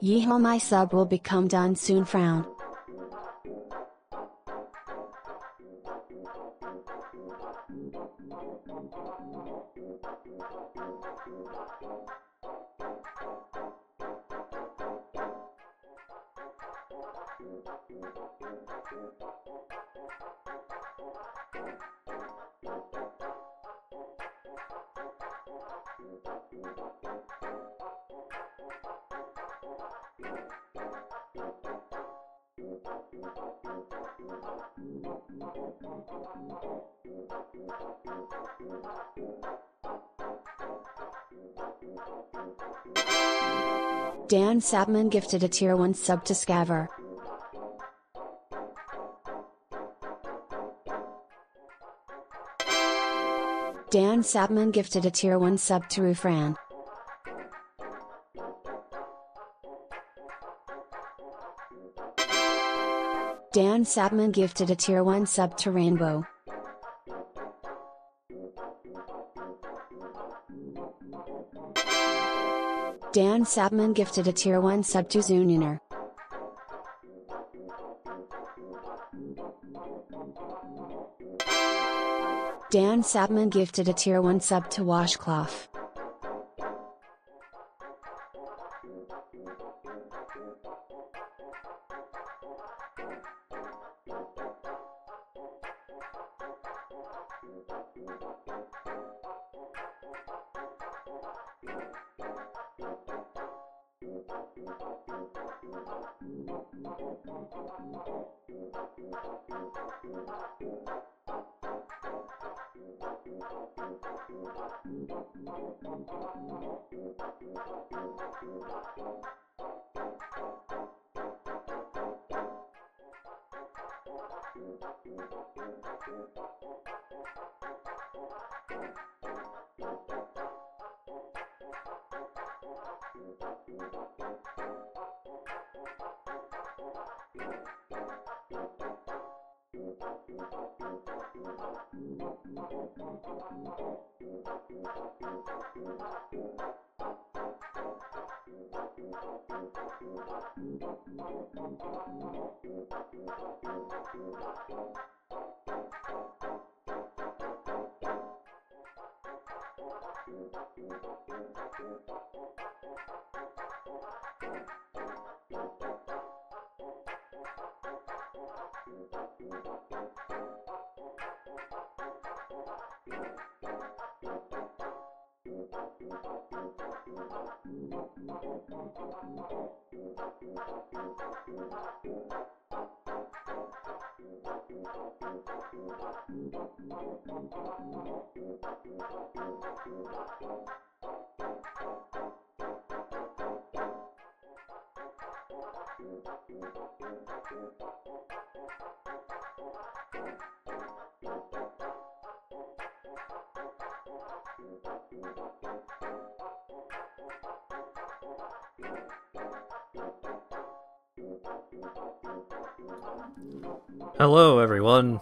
Yeehaw, my sub will become done soon, frown. Dan Sapman gifted a tier 1 sub to Scaver. Dan Sapman gifted a tier 1 sub to Rufran. Dan Sapman gifted a tier 1 sub to Rainbow. Dan Sapman gifted a tier 1 sub to Zuniner. Dan Sapman gifted a tier 1 sub to Washcloth. Hello everyone.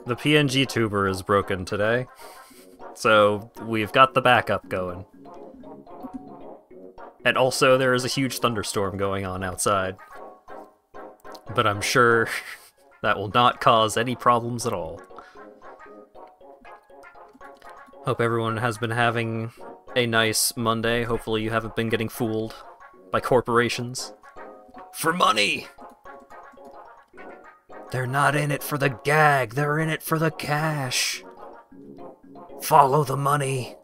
The PNG tuber is broken today, so we've got the backup going. And also there is a huge thunderstorm going on outside. But I'm sure that will not cause any problems at all. Hope everyone has been having a nice Monday. Hopefully you haven't been getting fooled by corporations for money! They're not in it for the gag, they're in it for the cash. Follow the money.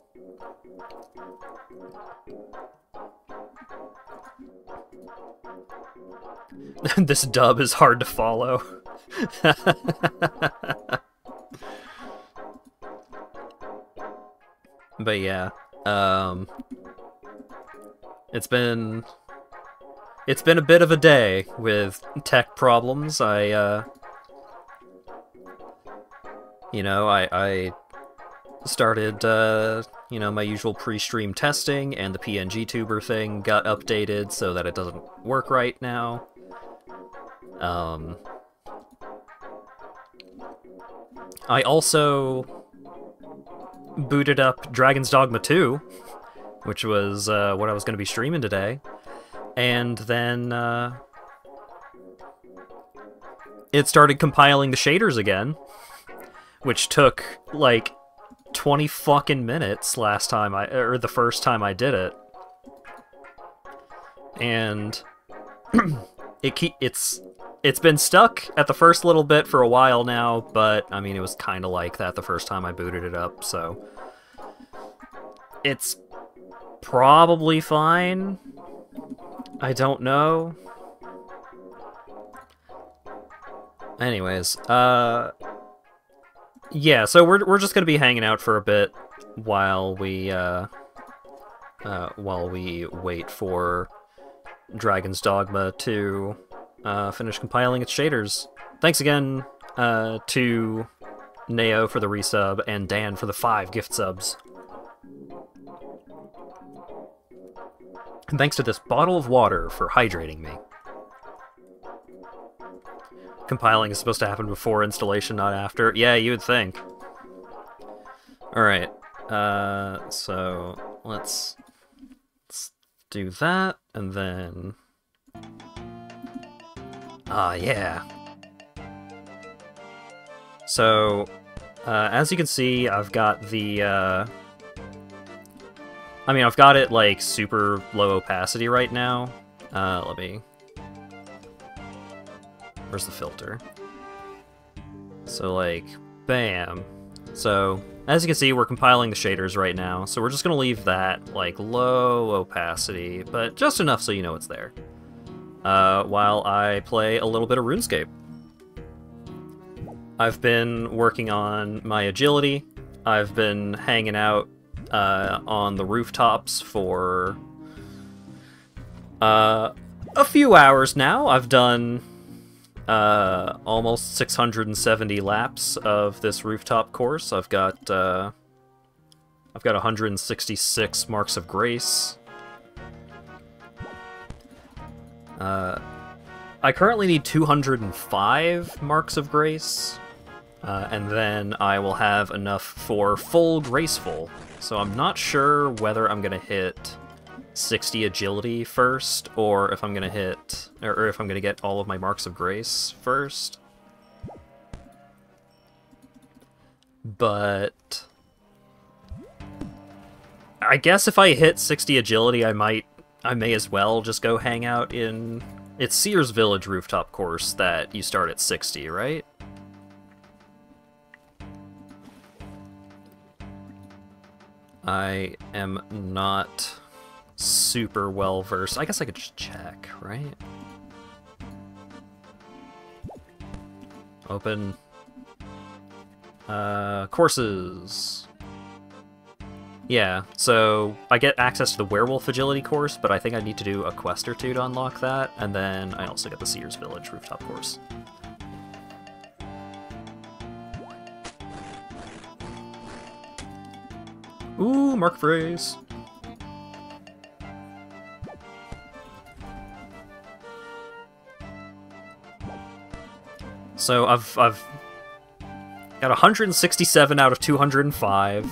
This dub is hard to follow. But yeah, it's been a bit of a day with tech problems. I started, my usual pre-stream testing, and the PNG tuber thing got updated so that it doesn't work right now. I also booted up Dragon's Dogma 2, which was what I was going to be streaming today, and then it started compiling the shaders again, which took like 20 fucking minutes last time or the first time I did it. And it's been stuck at the first little bit for a while now, but I mean, it was kind of like that the first time I booted it up, so it's probably fine. I don't know. Anyways, yeah, so we're just gonna be hanging out for a bit while we wait for Dragon's Dogma to finish compiling its shaders. Thanks again to Neo for the resub and Dan for the 5 gift subs. And thanks to this bottle of water for hydrating me. Compiling is supposed to happen before installation, not after. Yeah, you would think. Alright, so let's do that, and then... yeah. So, as you can see, I've got the, I've got it, like, super low opacity right now. Let me... Where's the filter? So, like, bam. So, as you can see, we're compiling the shaders right now, so we're just gonna leave that, like, low opacity, but just enough so you know it's there. While I play a little bit of RuneScape. I've been working on my agility. I've been hanging out on the rooftops for a few hours now. I've done almost 670 laps of this rooftop course. I've got 166 marks of grace. I currently need 205 marks of grace, and then I will have enough for full graceful. So I'm not sure whether I'm gonna hit 60 agility first, or if I'm gonna hit, or if I'm gonna get all of my marks of grace first. But I guess if I hit 60 agility, I may as well just go hang out in... It's Sears Village rooftop course that you start at 60, right? I am not super well versed. I guess I could just check, right? Open. Courses. Yeah, so I get access to the Werewolf Agility course, but I think I need to do a quest or two to unlock that, and then I also get the Sears Village rooftop course. Ooh, mark phrase. So I've got 167 out of 205.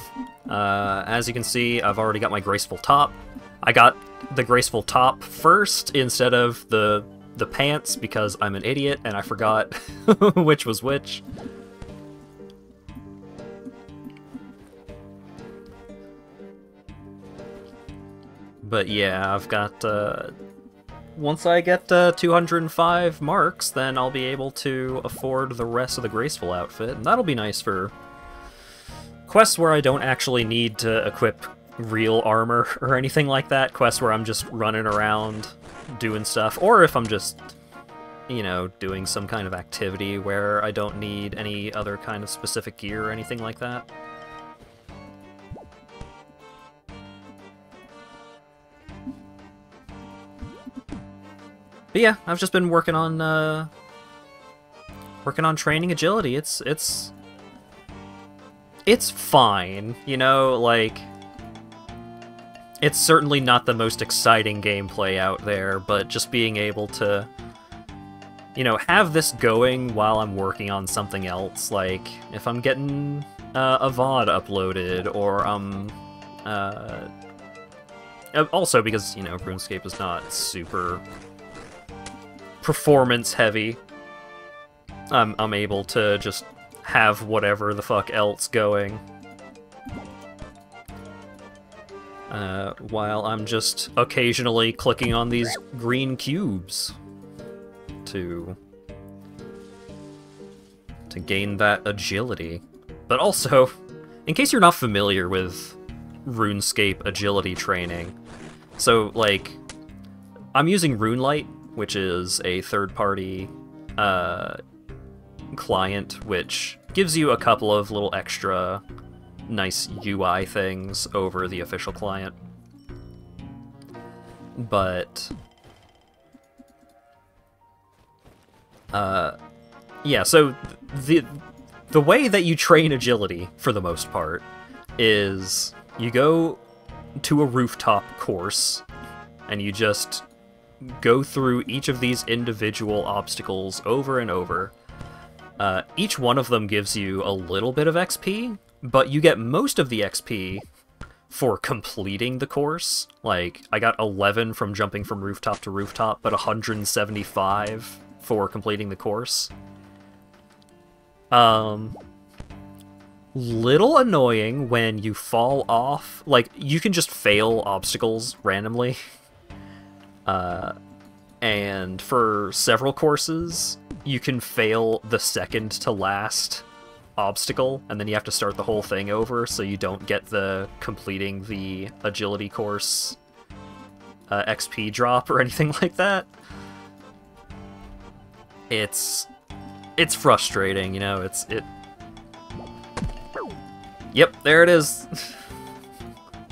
As you can see, I've already got my graceful top. I got the graceful top first instead of the pants because I'm an idiot and I forgot which was which. But yeah, I've got once I get 205 marks, then I'll be able to afford the rest of the graceful outfit, and that'll be nice for quests where I don't actually need to equip real armor or anything like that. Quests where I'm just running around doing stuff, or if I'm just, you know, doing some kind of activity where I don't need any other kind of specific gear or anything like that. But yeah, I've just been working on training agility. It's fine, you know, like, it's certainly not the most exciting gameplay out there, but just being able to, you know, have this going while I'm working on something else, like if I'm getting a VOD uploaded, or also because, you know, RuneScape is not super performance heavy, I'm able to just have whatever the fuck else going while I'm just occasionally clicking on these green cubes to gain that agility. But also, in case you're not familiar with RuneScape agility training, so like, I'm using RuneLite, which is a third-party client, which gives you a couple of little extra nice UI things over the official client. But yeah, so the way that you train agility, for the most part, is you go to a rooftop course, and you just go through each of these individual obstacles over and over. Each one of them gives you a little bit of XP, but you get most of the XP for completing the course. Like, I got 11 from jumping from rooftop to rooftop, but 175 for completing the course. Little annoying when you fall off. Like, you can just fail obstacles randomly. And for several courses, you can fail the second to last obstacle, and then you have to start the whole thing over, so you don't get the completing the agility course XP drop or anything like that. It's frustrating, you know, Yep, there it is.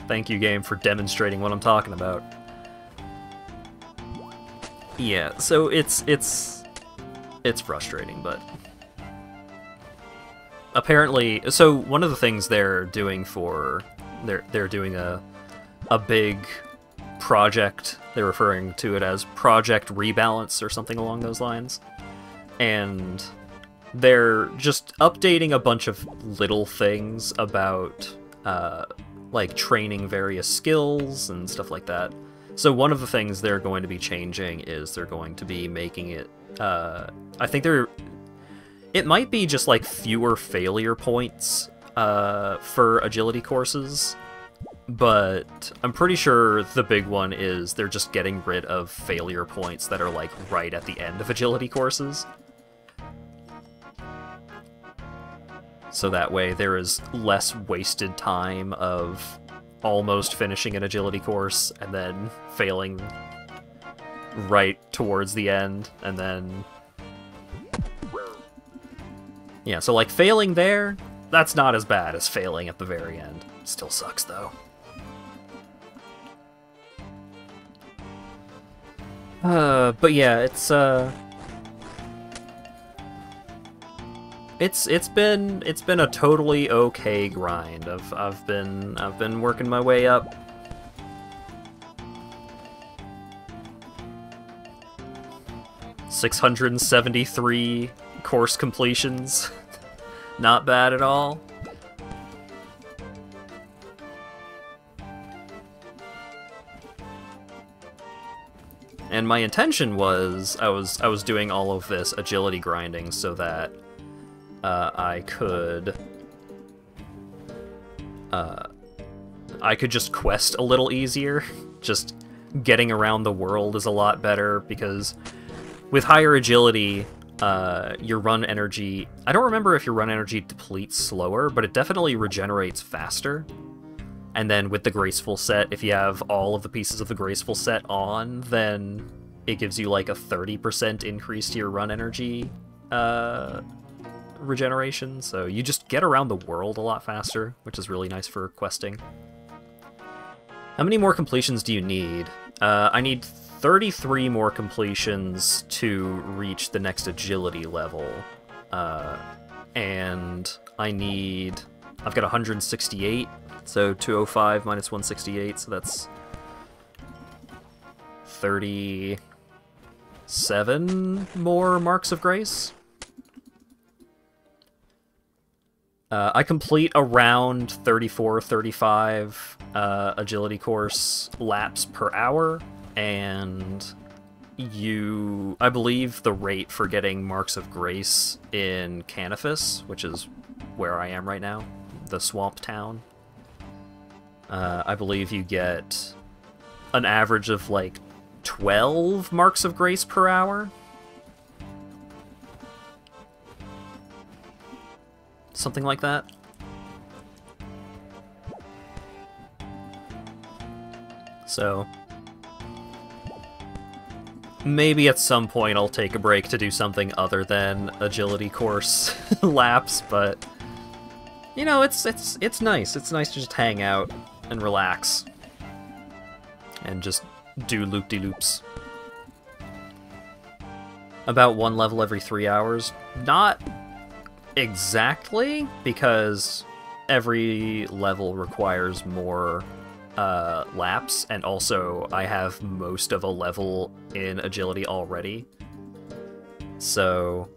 Thank you, game, for demonstrating what I'm talking about. Yeah, so it's frustrating, but apparently, so one of the things they're doing they're doing a big project. They're referring to it as Project Rebalance or something along those lines, and they're just updating a bunch of little things about like training various skills and stuff like that. So one of the things they're going to be changing is they're going to be making it, I think it might be just like fewer failure points for agility courses, but I'm pretty sure the big one is they're just getting rid of failure points that are like right at the end of agility courses. So that way there is less wasted time of almost finishing an agility course and then failing right towards the end, and then yeah, so like failing there, that's not as bad as failing at the very end. Still sucks though. But yeah, it's been a totally okay grind. I've been working my way up. $673 course completions. Not bad at all. And my intention was I was doing all of this agility grinding so that I could just quest a little easier. Just getting around the world is a lot better, because with higher agility, your run energy... I don't remember if your run energy depletes slower, but it definitely regenerates faster. And then with the Graceful set, if you have all of the pieces of the Graceful set on, then it gives you like a 30% increase to your run energy regeneration. So you just get around the world a lot faster, which is really nice for questing. How many more completions do you need? I need 33 more completions to reach the next agility level. And I've got 168, so 205 minus 168, so that's 37 more Marks of Grace. I complete around 34, 35 agility course laps per hour, and I believe the rate for getting Marks of Grace in Canifis, which is where I am right now, the swamp town, I believe you get an average of like 12 Marks of Grace per hour. Something like that. So maybe at some point I'll take a break to do something other than agility course laps, but you know, it's nice. It's nice to just hang out and relax and just do loop-de-loops. About one level every 3 hours. Not exactly, because every level requires more laps, and also I have most of a level in agility already. So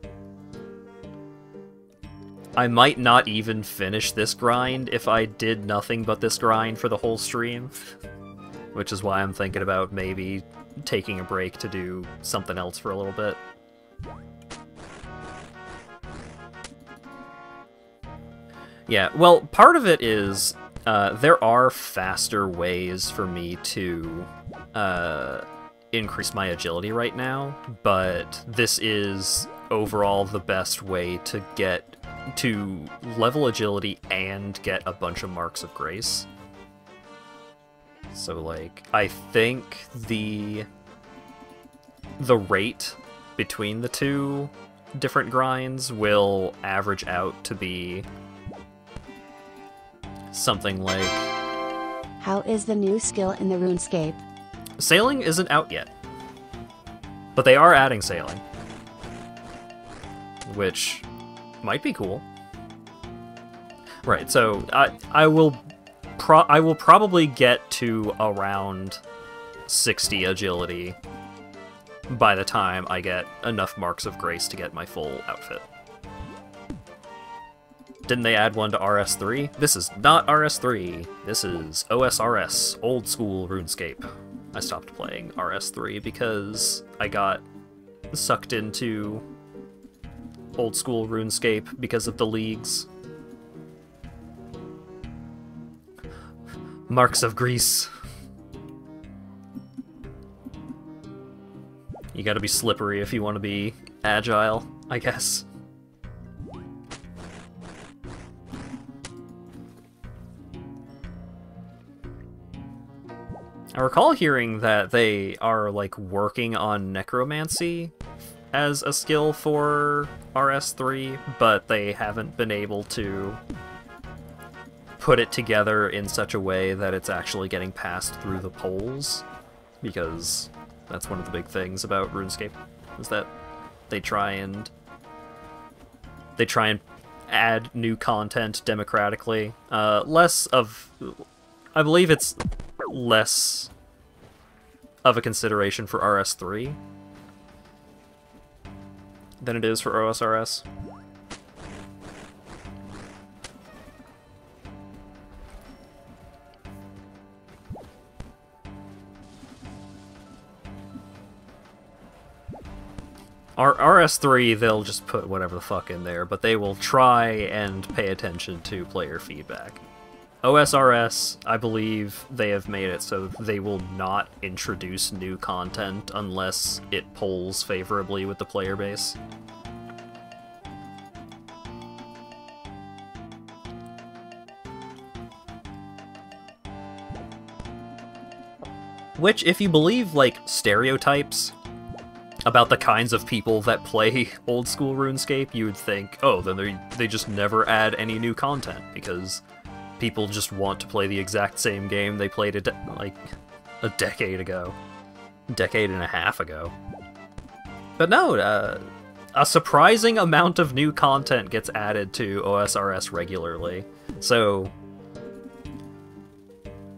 I might not even finish this grind if I did nothing but this grind for the whole stream, which is why I'm thinking about maybe taking a break to do something else for a little bit. Yeah, well, part of it is there are faster ways for me to increase my agility right now, but this is overall the best way to get to level agility and get a bunch of Marks of Grace. So, like, I think the rate between the two different grinds will average out to be something like... How is the new skill in the RuneScape? Sailing isn't out yet, but they are adding sailing, which might be cool. Right, so I will probably get to around 60 agility by the time I get enough Marks of Grace to get my full outfit. Didn't they add one to RS3? This is not RS3. This is OSRS, Old School RuneScape. I stopped playing RS3 because I got sucked into Old School RuneScape because of the leagues. Marks of Grease. You gotta be slippery if you want to be agile, I guess. I recall hearing that they are, like, working on necromancy as a skill for RS3, but they haven't been able to put it together in such a way that it's actually getting passed through the polls, because that's one of the big things about RuneScape, is that they try and add new content democratically. I believe it's less of a consideration for RS3 than it is for OSRS. RS3, they'll just put whatever the fuck in there, but they will try and pay attention to player feedback. OSRS, I believe they have made it so they will not introduce new content unless it polls favorably with the player base. Which, if you believe, like, stereotypes about the kinds of people that play old school RuneScape, you would think, oh, then they just never add any new content, because people just want to play the exact same game they played like a decade ago. A decade and a half ago. But no, a surprising amount of new content gets added to OSRS regularly. So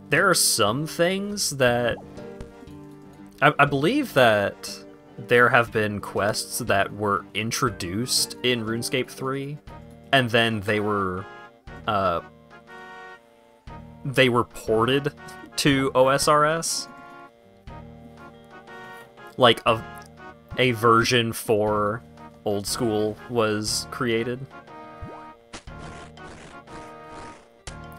there are some things that... I believe that there have been quests that were introduced in RuneScape 3, and then they were ported to OSRS. Like, a version for old school was created.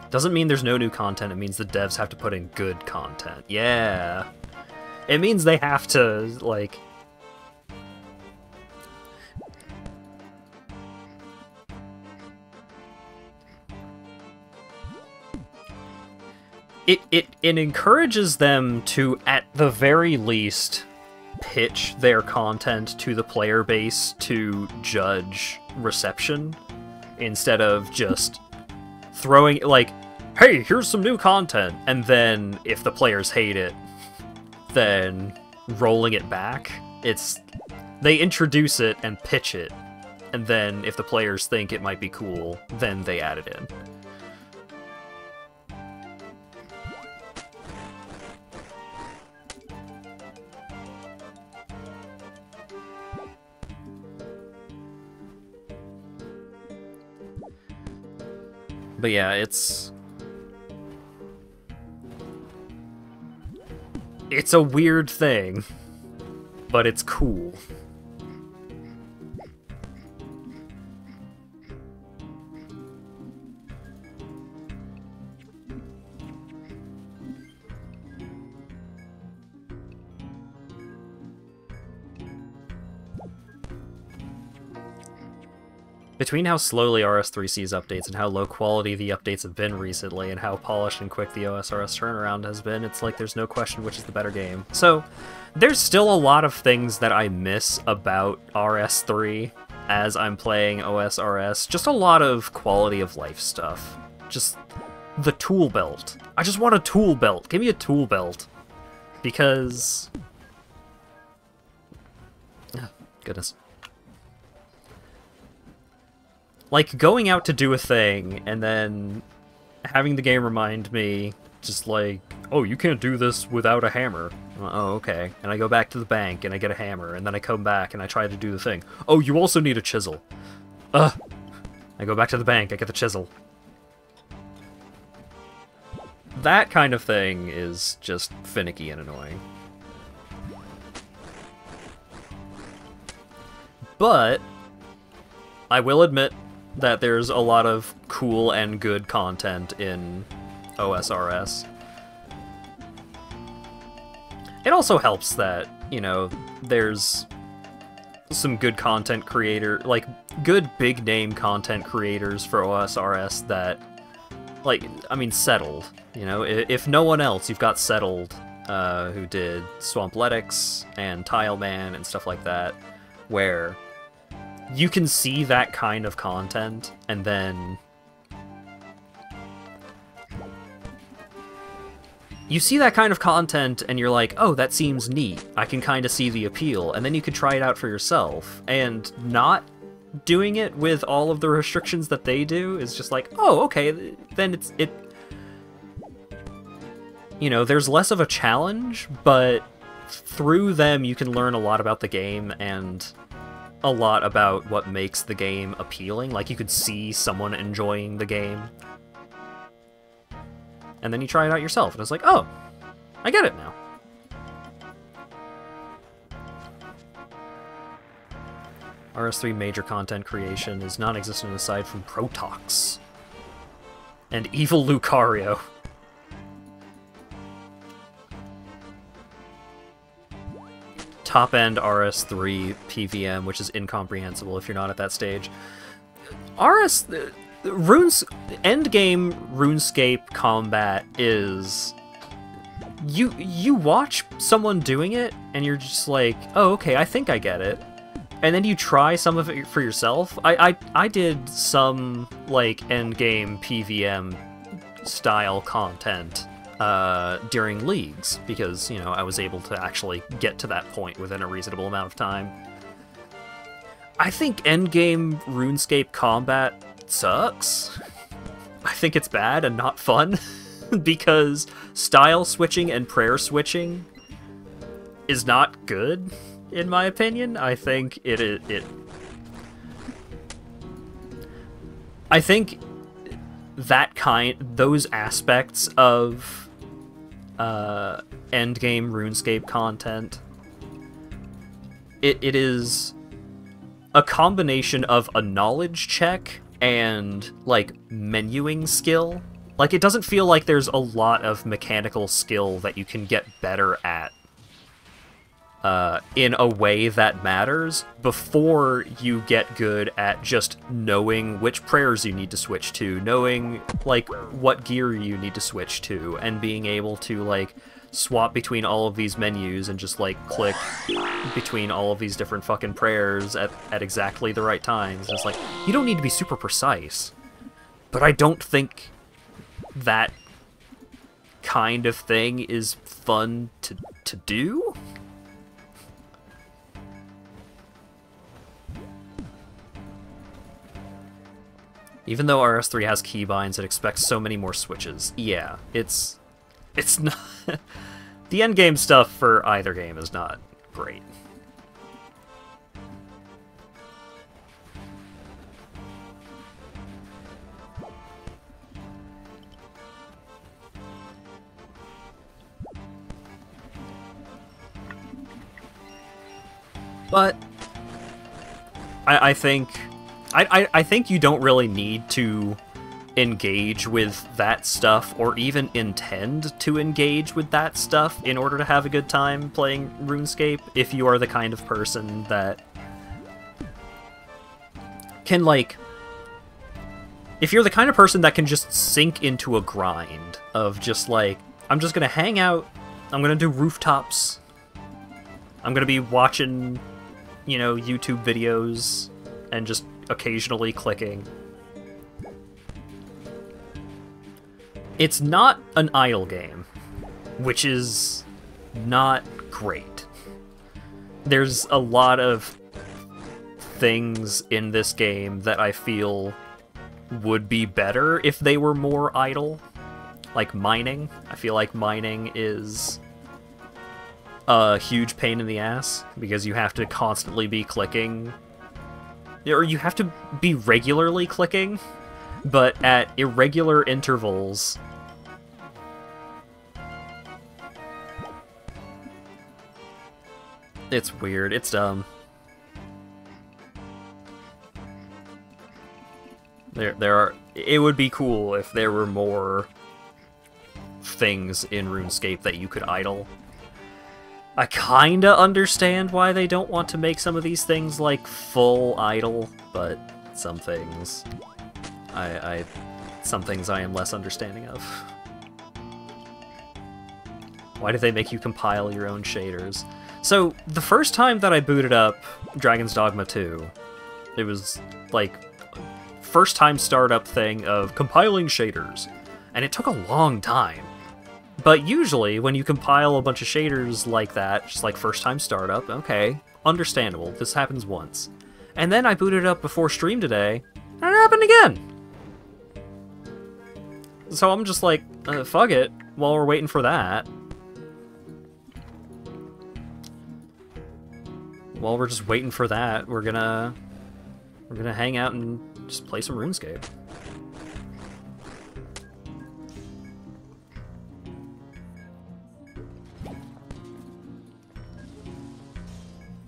Doesn't mean there's no new content, it means the devs have to put in good content. Yeah. It means they have to, like... It encourages them to, at the very least, pitch their content to the player base to judge reception, instead of just throwing, like, hey, here's some new content, and then, if the players hate it, then rolling it back. They introduce it and pitch it, and then if the players think it might be cool, then they add it in. But yeah, it's a weird thing, but it's cool. Between how slowly RS3 sees updates and how low quality the updates have been recently and how polished and quick the OSRS turnaround has been, it's like there's no question which is the better game. So, there's still a lot of things that I miss about RS3 as I'm playing OSRS. Just a lot of quality of life stuff. Just the tool belt. I just want a tool belt. Give me a tool belt. Because... oh, goodness. Like, going out to do a thing, and then having the game remind me, just like, oh, you can't do this without a hammer. Oh, okay. And I go back to the bank, and I get a hammer, and then I come back, and I try to do the thing. Oh, you also need a chisel. Ugh. I go back to the bank, I get the chisel. That kind of thing is just finicky and annoying. But I will admit that there's a lot of cool and good content in OSRS. It also helps that, you know, there's some good content creator, like, good big-name content creators for OSRS that, like, I mean, Settled. You know, if no one else, you've got Settled, who did Swampletics and Tileman and stuff like that, where you can see that kind of content, and then you see that kind of content, and you're like, oh, that seems neat. I can kind of see the appeal, and then you could try it out for yourself. And not doing it with all of the restrictions that they do is just like, oh, okay, then it you know, there's less of a challenge, but through them you can learn a lot about the game and a lot about what makes the game appealing. Like, you could see someone enjoying the game, and then you try it out yourself, and it's like, oh, I get it now. RS3 major content creation is non-existent aside from Protox. and Evil Lucario. Top-end RS3 PVM, which is incomprehensible if you're not at that stage. Endgame RuneScape combat is... You watch someone doing it, and you're just like, oh, okay, I think I get it. And then you try some of it for yourself. I did some, like, endgame PVM style content during leagues, because, you know, I was able to actually get to that point within a reasonable amount of time. I think endgame RuneScape combat sucks. I think it's bad and not fun, because style switching and prayer switching is not good, in my opinion. I think I think those aspects of endgame RuneScape content, it is a combination of a knowledge check and, like, menuing skill. Like, it doesn't feel like there's a lot of mechanical skill that you can get better at in a way that matters before you get good at just knowing which prayers you need to switch to, knowing, like, what gear you need to switch to, and being able to, like, swap between all of these menus and just, like, click between all of these different fucking prayers at exactly the right times. It's like, you don't need to be super precise. But I don't think that kind of thing is fun to do? Even though RS3 has keybinds, it expects so many more switches. Yeah, it's not... The endgame stuff for either game is not great. But I think you don't really need to engage with that stuff, or even intend to engage with that stuff, in order to have a good time playing RuneScape, if you are the kind of person that can, like... If you're the kind of person that can just sink into a grind of just, like, I'm just gonna hang out, I'm gonna do rooftops, I'm gonna be watching, you know, YouTube videos, and just occasionally clicking. It's not an idle game, which is not great. There's a lot of things in this game that I feel would be better if they were more idle. Like mining. I feel like mining is a huge pain in the ass, because you have to constantly be clicking, or you have to be regularly clicking, but at irregular intervals. It's weird, it's dumb. It would be cool if there were more things in RuneScape that you could idle. I kinda understand why they don't want to make some of these things, like, full idle, but some things I am less understanding of. Why do they make you compile your own shaders? So, the first time that I booted up Dragon's Dogma 2, it was, like, first time startup thing of compiling shaders, and it took a long time. But usually, when you compile a bunch of shaders like that, just like first time startup, okay, understandable, this happens once. And then I booted it up before stream today, and it happened again! So I'm just like, fuck it, while we're waiting for that. While we're just waiting for that, we're gonna hang out and just play some RuneScape.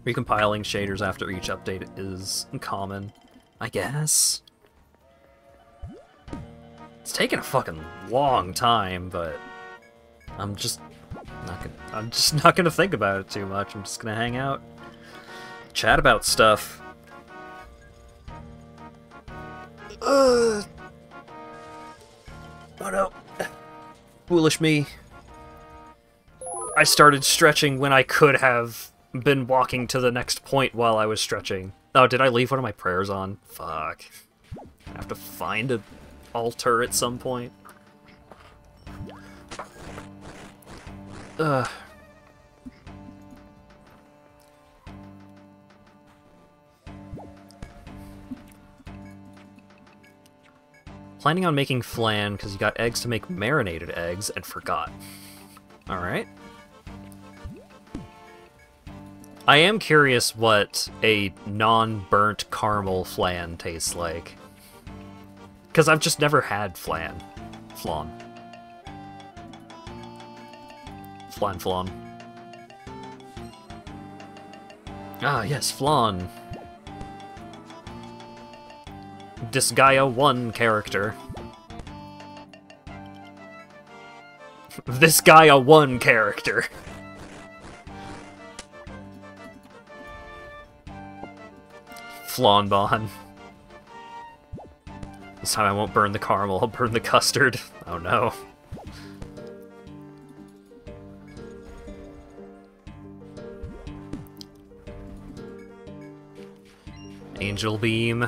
Recompiling shaders after each update is common, I guess. It's taken a fucking long time, but I'm just not gonna think about it too much. I'm just gonna hang out, chat about stuff. Oh no. Foolish me. I started stretching when I could have been walking to the next point while I was stretching. Oh, did I leave one of my prayers on? Fuck. I have to find an altar at some point. Ugh. Planning on making flan because you got eggs to make marinated eggs and forgot. Alright. I am curious what a non-burnt caramel flan tastes like. Because I've just never had flan. Flan. Flan. Ah, yes, flan. Disgaea 1 character. This Gaia 1 character. Flanbon. This time I won't burn the caramel, I'll burn the custard. Oh no. Angel Beam.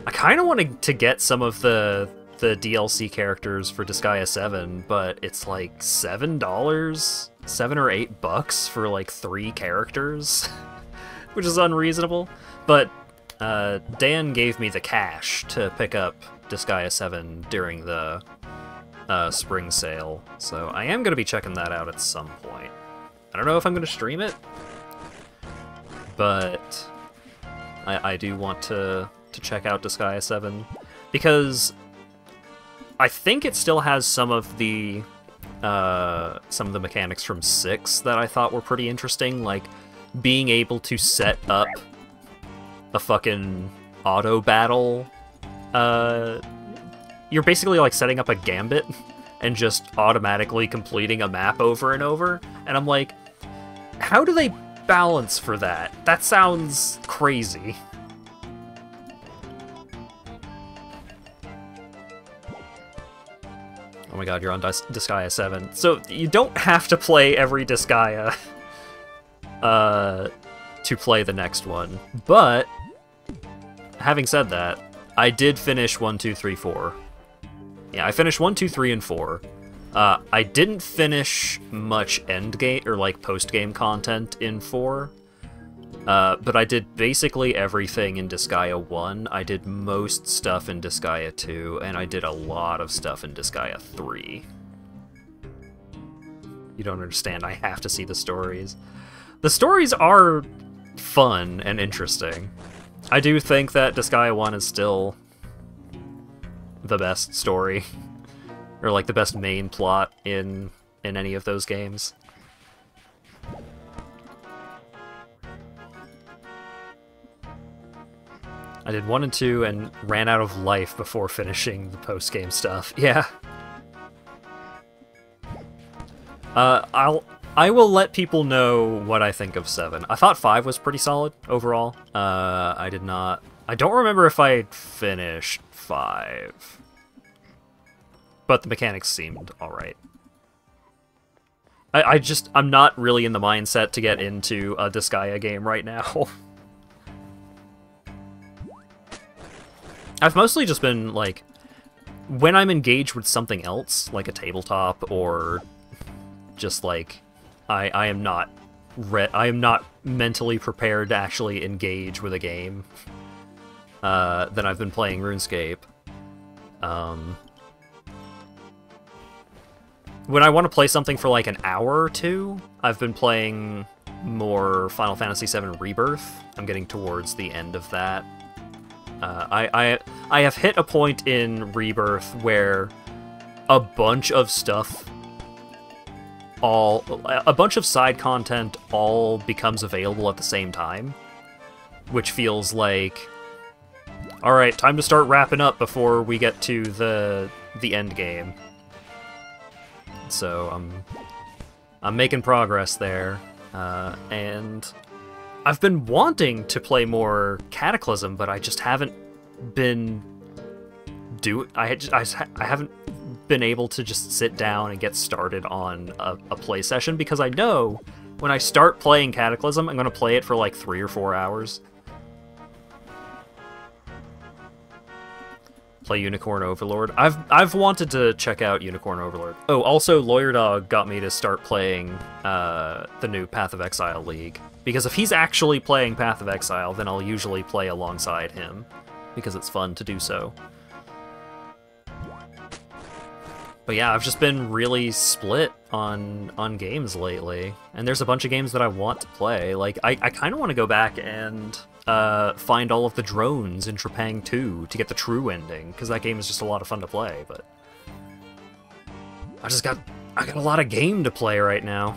I kind of wanted to get some of the DLC characters for Disgaea 7, but it's like $7? $7 or $8 for like 3 characters, which is unreasonable. But Dan gave me the cash to pick up Disgaea 7 during the spring sale, so I am going to be checking that out at some point. I don't know if I'm going to stream it, but I do want to check out Disgaea 7, because I think it still has some of the mechanics from 6 that I thought were pretty interesting, like being able to set up a fucking auto battle. You're basically like setting up a gambit and just automatically completing a map over and over, and I'm like, how do they balance for that? That sounds crazy. Oh my god, you're on Disgaea 7. So you don't have to play every Disgaea to play the next one. But, having said that, I did finish 1, 2, 3, 4. Yeah, I finished 1, 2, 3, and 4. I didn't finish much endgame, or like post-game content in 4. But I did basically everything in Disgaea 1, I did most stuff in Disgaea 2, and I did a lot of stuff in Disgaea 3. You don't understand, I have to see the stories. The stories are fun and interesting. I do think that Disgaea 1 is still the best story, or like the best main plot in any of those games. I did 1 and 2 and ran out of life before finishing the post-game stuff. Yeah. I will let people know what I think of 7. I thought 5 was pretty solid overall. I don't remember if I finished 5. But the mechanics seemed alright. I'm not really in the mindset to get into a Disgaea game right now. I've mostly just been, like, when I'm engaged with something else, like a tabletop, or just, like, I am not mentally prepared to actually engage with a game, then I've been playing RuneScape. When I want to play something for, like, an hour or two, I've been playing more Final Fantasy VII Rebirth. I'm getting towards the end of that. I have hit a point in Rebirth where a bunch of stuff, a bunch of side content all becomes available at the same time, which feels like, alright, time to start wrapping up before we get to the the end game. So I'm making progress there, and I've been wanting to play more Cataclysm, but I just haven't been I haven't been able to just sit down and get started on a play session, because I know when I start playing Cataclysm, I'm going to play it for like 3 or 4 hours. Play Unicorn Overlord. I've wanted to check out Unicorn Overlord. Oh, also Lawyer Dog got me to start playing the new Path of Exile League, because if he's actually playing Path of Exile, then I'll usually play alongside him, because it's fun to do so. But yeah, I've just been really split on games lately, and there's a bunch of games that I want to play. Like, I kind of want to go back and find all of the drones in Trepang 2 to get the true ending, because that game is just a lot of fun to play, but I got a lot of game to play right now.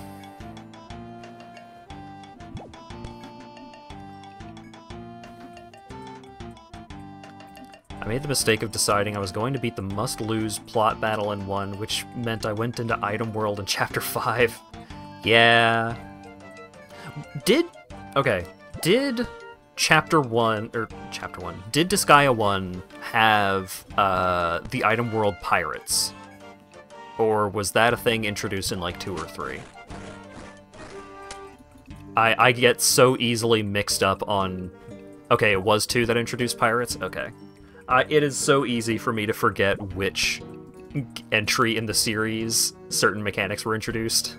I made the mistake of deciding I was going to beat the must-lose plot battle in 1, which meant I went into Item World in Chapter 5. Yeah. Did Chapter 1, did Disgaea 1 have the Item World pirates? Or was that a thing introduced in like 2 or 3? I get so easily mixed up on... Okay, it was 2 that introduced pirates? Okay. It is so easy for me to forget which entry in the series certain mechanics were introduced.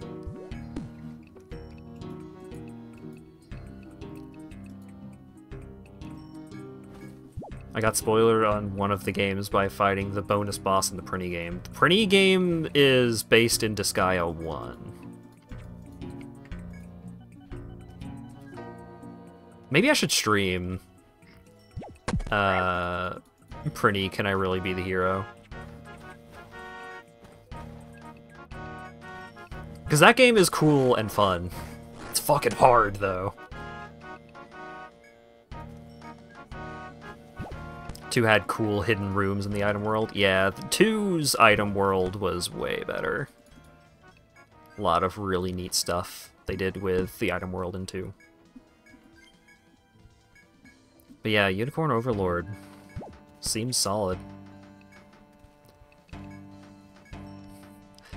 I got spoiled on one of the games by fighting the bonus boss in the Prinny game. The Prinny game is based in Disgaea 1. Maybe I should stream Prinny, Can I Really Be the Hero? Because that game is cool and fun. It's fucking hard, though. 2 had cool hidden rooms in the item world. Yeah, 2's item world was way better. A lot of really neat stuff they did with the item world in 2. But yeah, Unicorn Overlord seems solid.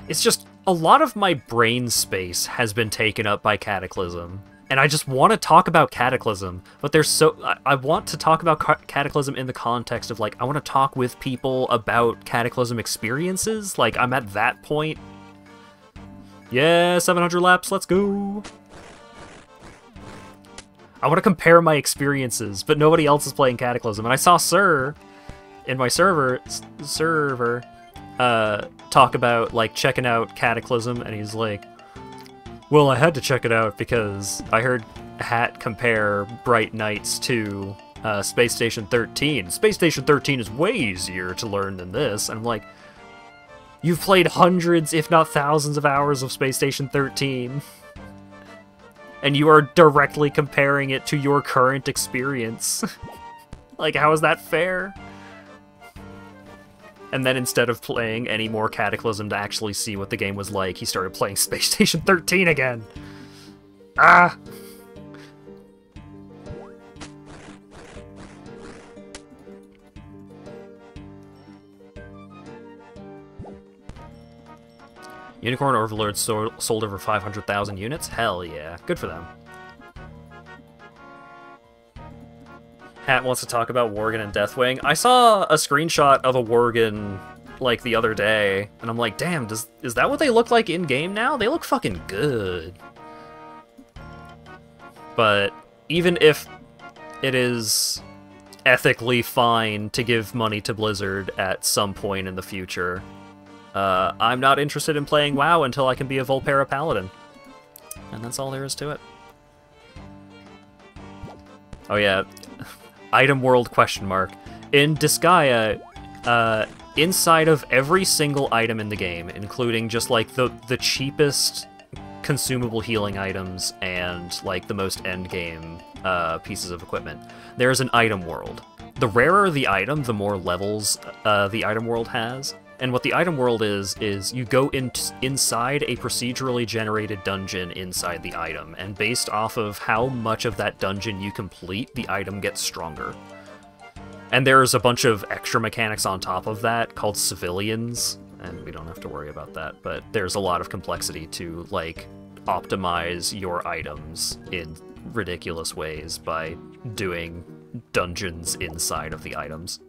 It's just, a lot of my brain space has been taken up by Cataclysm, and I just want to talk about Cataclysm, but there's so... I want to talk about Cataclysm in the context of, like, I want to talk with people about Cataclysm experiences. Like, I'm at that point. Yeah, 700 laps, let's go! I want to compare my experiences, but nobody else is playing Cataclysm. And I saw Sir in my server talk about, like, checking out Cataclysm, and he's like, well, I had to check it out because I heard Hat compare Bright Nights to Space Station 13. Space Station 13 is way easier to learn than this. And I'm like, you've played hundreds, if not thousands of hours of Space Station 13. And you are directly comparing it to your current experience. Like, how is that fair? And then instead of playing any more Cataclysm to actually see what the game was like, he started playing Space Station 13 again. Ah! Unicorn Overlord sold over 500,000 units? Hell yeah. Good for them. Hat wants to talk about Worgen and Deathwing. I saw a screenshot of a Worgen, like, the other day, and I'm like, damn, is that what they look like in-game now? They look fucking good. But even if it is ethically fine to give money to Blizzard at some point in the future, I'm not interested in playing WoW until I can be a Volpera Paladin. And that's all there is to it. Oh yeah, item world question mark. In Disgaea, inside of every single item in the game, including just like the cheapest consumable healing items and like the most endgame pieces of equipment, there's an item world. The rarer the item, the more levels the item world has. And what the item world is you go inside a procedurally generated dungeon inside the item, and based off of how much of that dungeon you complete, the item gets stronger. And there's a bunch of extra mechanics on top of that called civilians, and we don't have to worry about that, but there's a lot of complexity to, like, optimize your items in ridiculous ways by doing dungeons inside of the items.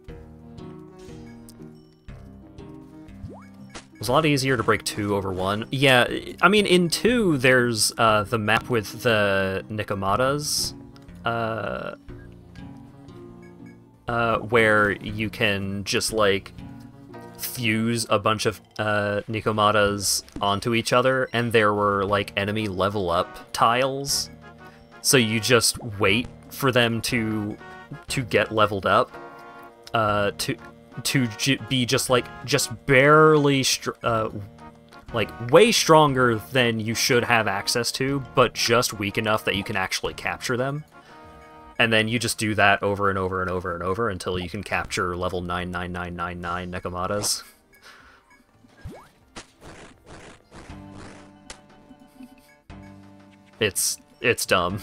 It's a lot easier to break 2 over 1. Yeah, I mean, in 2, there's the map with the Nikomadas, where you can just, like, fuse a bunch of Nikomadas onto each other, and there were, like, enemy level up tiles. So you just wait for them to get leveled up, to be just barely like way stronger than you should have access to, but just weak enough that you can actually capture them. And then you just do that over and over and over and over until you can capture level 99999 Nikomadas. It's dumb.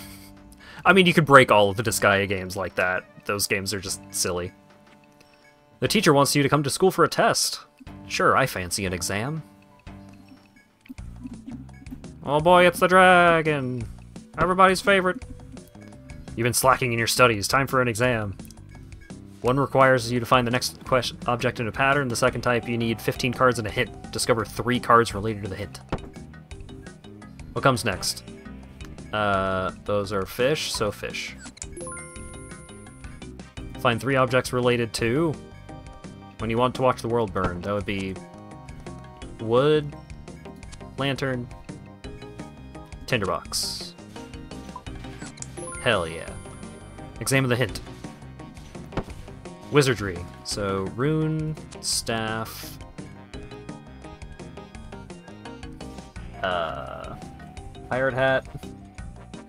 I mean, you could break all of the Disgaea games like that. Those games are just silly. The teacher wants you to come to school for a test. Sure, I fancy an exam. Oh boy, it's the dragon! Everybody's favorite. You've been slacking in your studies. Time for an exam. One requires you to find the next object in a pattern. The second type, you need 15 cards and a hint. Discover 3 cards related to the hint. What comes next? Those are fish, so fish. Find 3 objects related to... When you want to watch the world burn, that would be wood, lantern, tinderbox. Hell yeah. Examine the hint. Wizardry. So, rune, staff, pirate hat,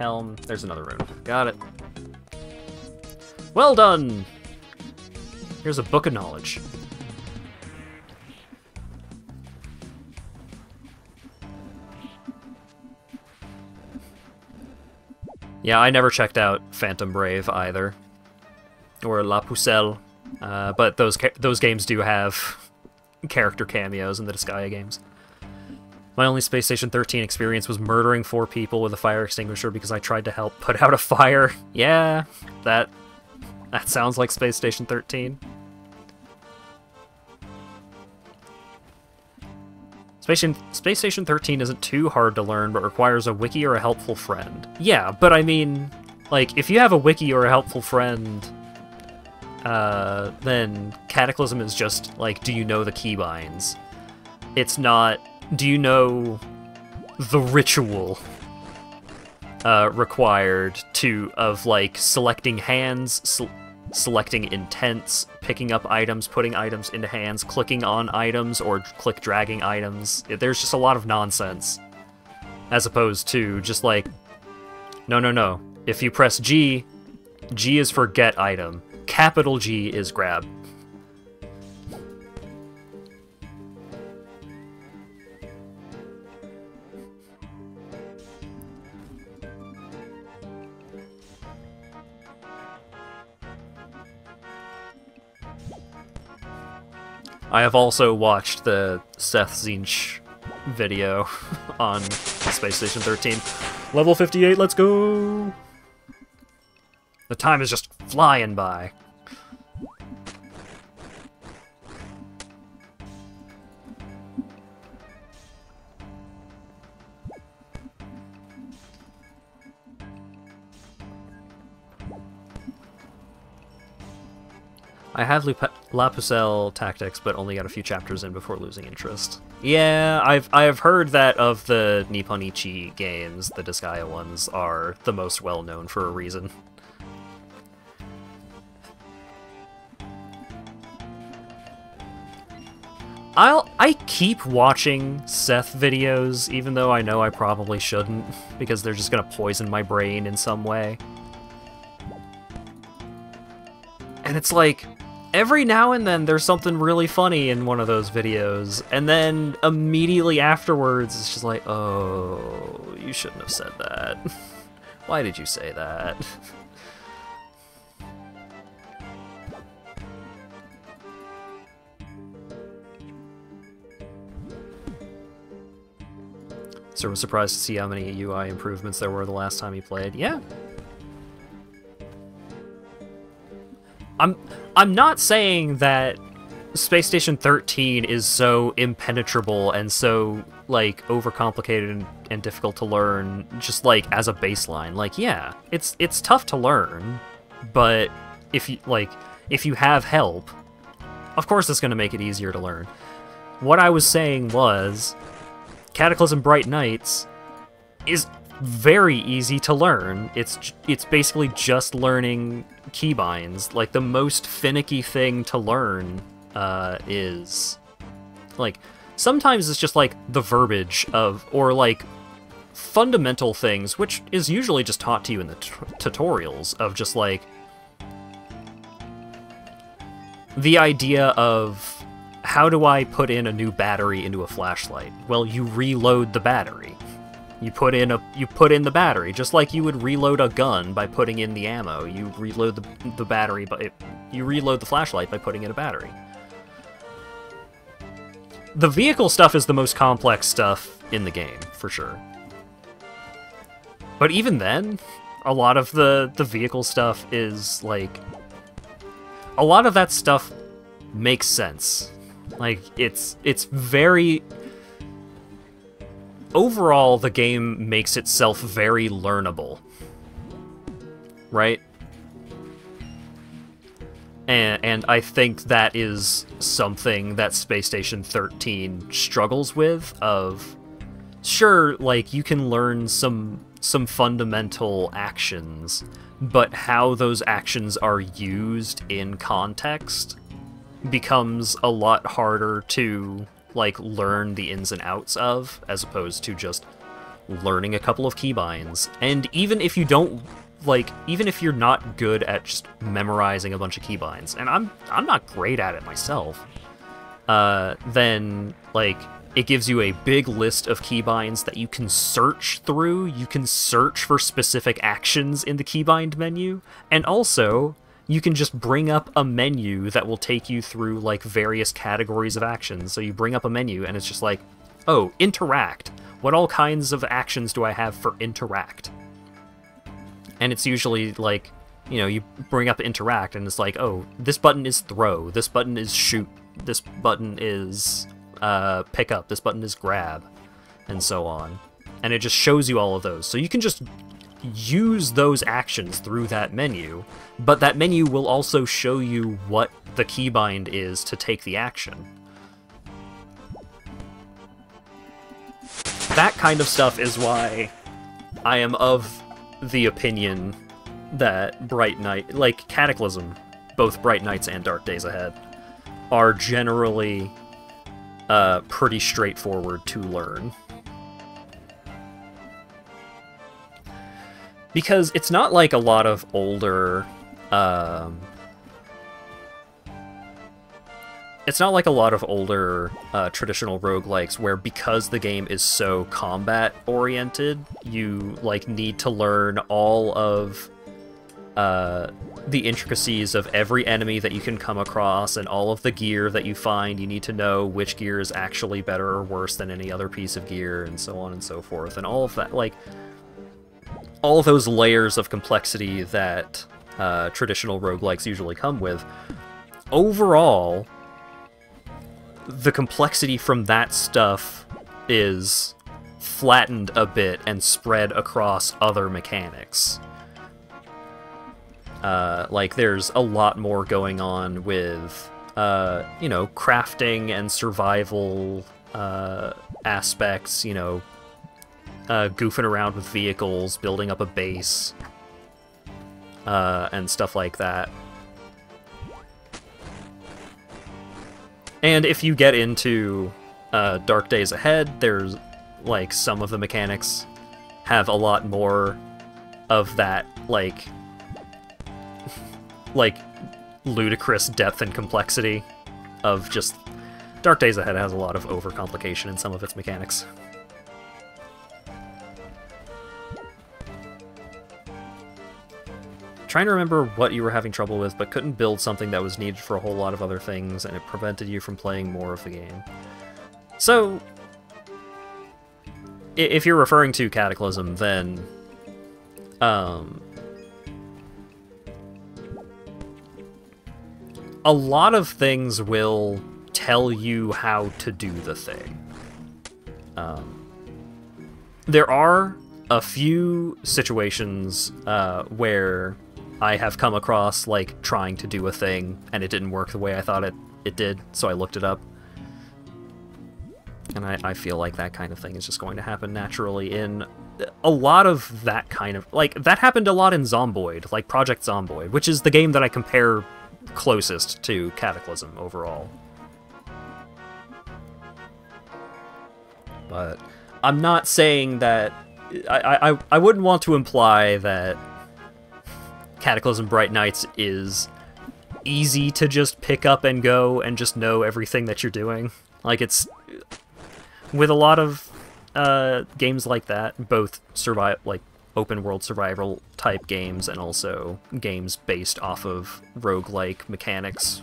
helm. There's another rune. Got it. Well done! Here's a book of knowledge. Yeah, I never checked out Phantom Brave either, or La Pucelle, but those games do have character cameos in the Disgaea games. My only Space Station 13 experience was murdering 4 people with a fire extinguisher because I tried to help put out a fire. Yeah, that sounds like Space Station 13. Space Station 13 isn't too hard to learn, but requires a wiki or a helpful friend. Yeah, but I mean, like, if you have a wiki or a helpful friend, then Cataclysm is just, like, do you know the keybinds? It's not, do you know the ritual required of, like, selecting hands, selecting intents, picking up items, putting items into hands, clicking on items, or click dragging items. There's just a lot of nonsense. As opposed to just like, no. If you press G, G is for get item. Capital G is grab. I have also watched the Seth Zinch video on Space Station 13. Level 58, let's go! The time is just flying by. I have La Pucelle Tactics, but only got a few chapters in before losing interest. Yeah, I've heard that of the Nipponichi games, the Disgaea ones are the most well-known for a reason. I keep watching Seth videos, even though I know I probably shouldn't, because they're just gonna poison my brain in some way. And it's like, every now and then there's something really funny in one of those videos, and then immediately afterwards it's just like, oh, you shouldn't have said that. Why did you say that? Sir was surprised to see how many UI improvements there were the last time he played. Yeah. I'm not saying that Space Station 13 is so impenetrable and so, like, overcomplicated and difficult to learn, just, like, as a baseline. Like, yeah, it's tough to learn, but if you have help, of course it's going to make it easier to learn. What I was saying was, Cataclysm Bright Nights is very easy to learn. It's basically just learning keybinds. Like, the most finicky thing to learn is, like, sometimes it's just, like, the verbiage of, or, like, fundamental things, which is usually just taught to you in the tutorials, of just, like, the idea of, how do I put in a new battery into a flashlight? Well, you reload the battery. You put in the battery, just like you would reload a gun by putting in the ammo. You reload the battery, but you reload the flashlight by putting in a battery. The vehicle stuff is the most complex stuff in the game, for sure. But even then, a lot of the vehicle stuff is, like, a lot of that stuff makes sense. Like, it's very... Overall, the game makes itself very learnable. Right? And I think that is something that Space Station 13 struggles with, of... Sure, like, you can learn some fundamental actions, but how those actions are used in context becomes a lot harder to, like, learn the ins and outs of, as opposed to just learning a couple of keybinds. And even if you don't, like, even if you're not good at just memorizing a bunch of keybinds, and I'm not great at it myself, then, like, it gives you a big list of keybinds that you can search through. You can search for specific actions in the keybind menu, and also you can just bring up a menu that will take you through, like, various categories of actions. So you bring up a menu, and it's just like, oh, interact. What all kinds of actions do I have for interact? And it's usually, like, you know, you bring up interact, and it's like, oh, this button is throw, this button is shoot, this button is pick up, this button is grab, and so on. And it just shows you all of those. So you can just use those actions through that menu, but that menu will also show you what the keybind is to take the action. That kind of stuff is why I am of the opinion that Bright Night, like Cataclysm, both Bright Nights and Dark Days Ahead, are generally pretty straightforward to learn. Because it's not like a lot of older, traditional roguelikes where, because the game is so combat-oriented, you, like, need to learn all of the intricacies of every enemy that you can come across and all of the gear that you find. You need to know which gear is actually better or worse than any other piece of gear, and so on and so forth. And all of that, like, all those layers of complexity that traditional roguelikes usually come with. Overall, the complexity from that stuff is flattened a bit and spread across other mechanics. Like, there's a lot more going on with, you know, crafting and survival aspects, you know, goofing around with vehicles, building up a base, and stuff like that. And if you get into Dark Days Ahead, there's, like, some of the mechanics have a lot more of that, like ludicrous depth and complexity of just... Dark Days Ahead has a lot of overcomplication in some of its mechanics. Trying to remember what you were having trouble with, but couldn't build something that was needed for a whole lot of other things, and it prevented you from playing more of the game. So, if you're referring to Cataclysm, then... a lot of things will tell you how to do the thing. There are a few situations where I have come across, like, trying to do a thing, and it didn't work the way I thought it did, so I looked it up. And I feel like that kind of thing is just going to happen naturally in a lot of that kind of... Like, that happened a lot in Zomboid, like Project Zomboid, which is the game that I compare closest to Cataclysm overall. But I'm not saying that... I wouldn't want to imply that Cataclysm Bright Nights is easy to just pick up and go and just know everything that you're doing. Like, it's... With a lot of games like that, both like open-world survival type games and also games based off of roguelike mechanics,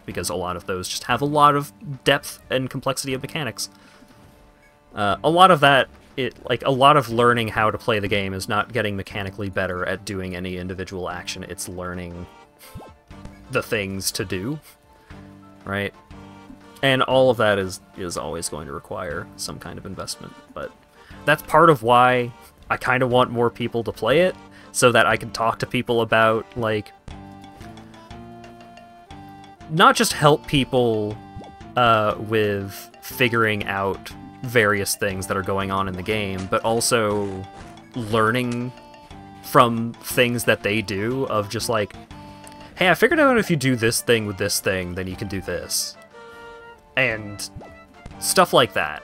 because a lot of those just have a lot of depth and complexity of mechanics. A lot of that, a lot of learning how to play the game is not getting mechanically better at doing any individual action, it's learning the things to do, right? And all of that is always going to require some kind of investment, but that's part of why I kind of want more people to play it, so that I can talk to people about, like, not just help people with figuring out various things that are going on in the game, but also learning from things that they do, of just like, hey, I figured out if you do this thing with this thing, then you can do this. And stuff like that.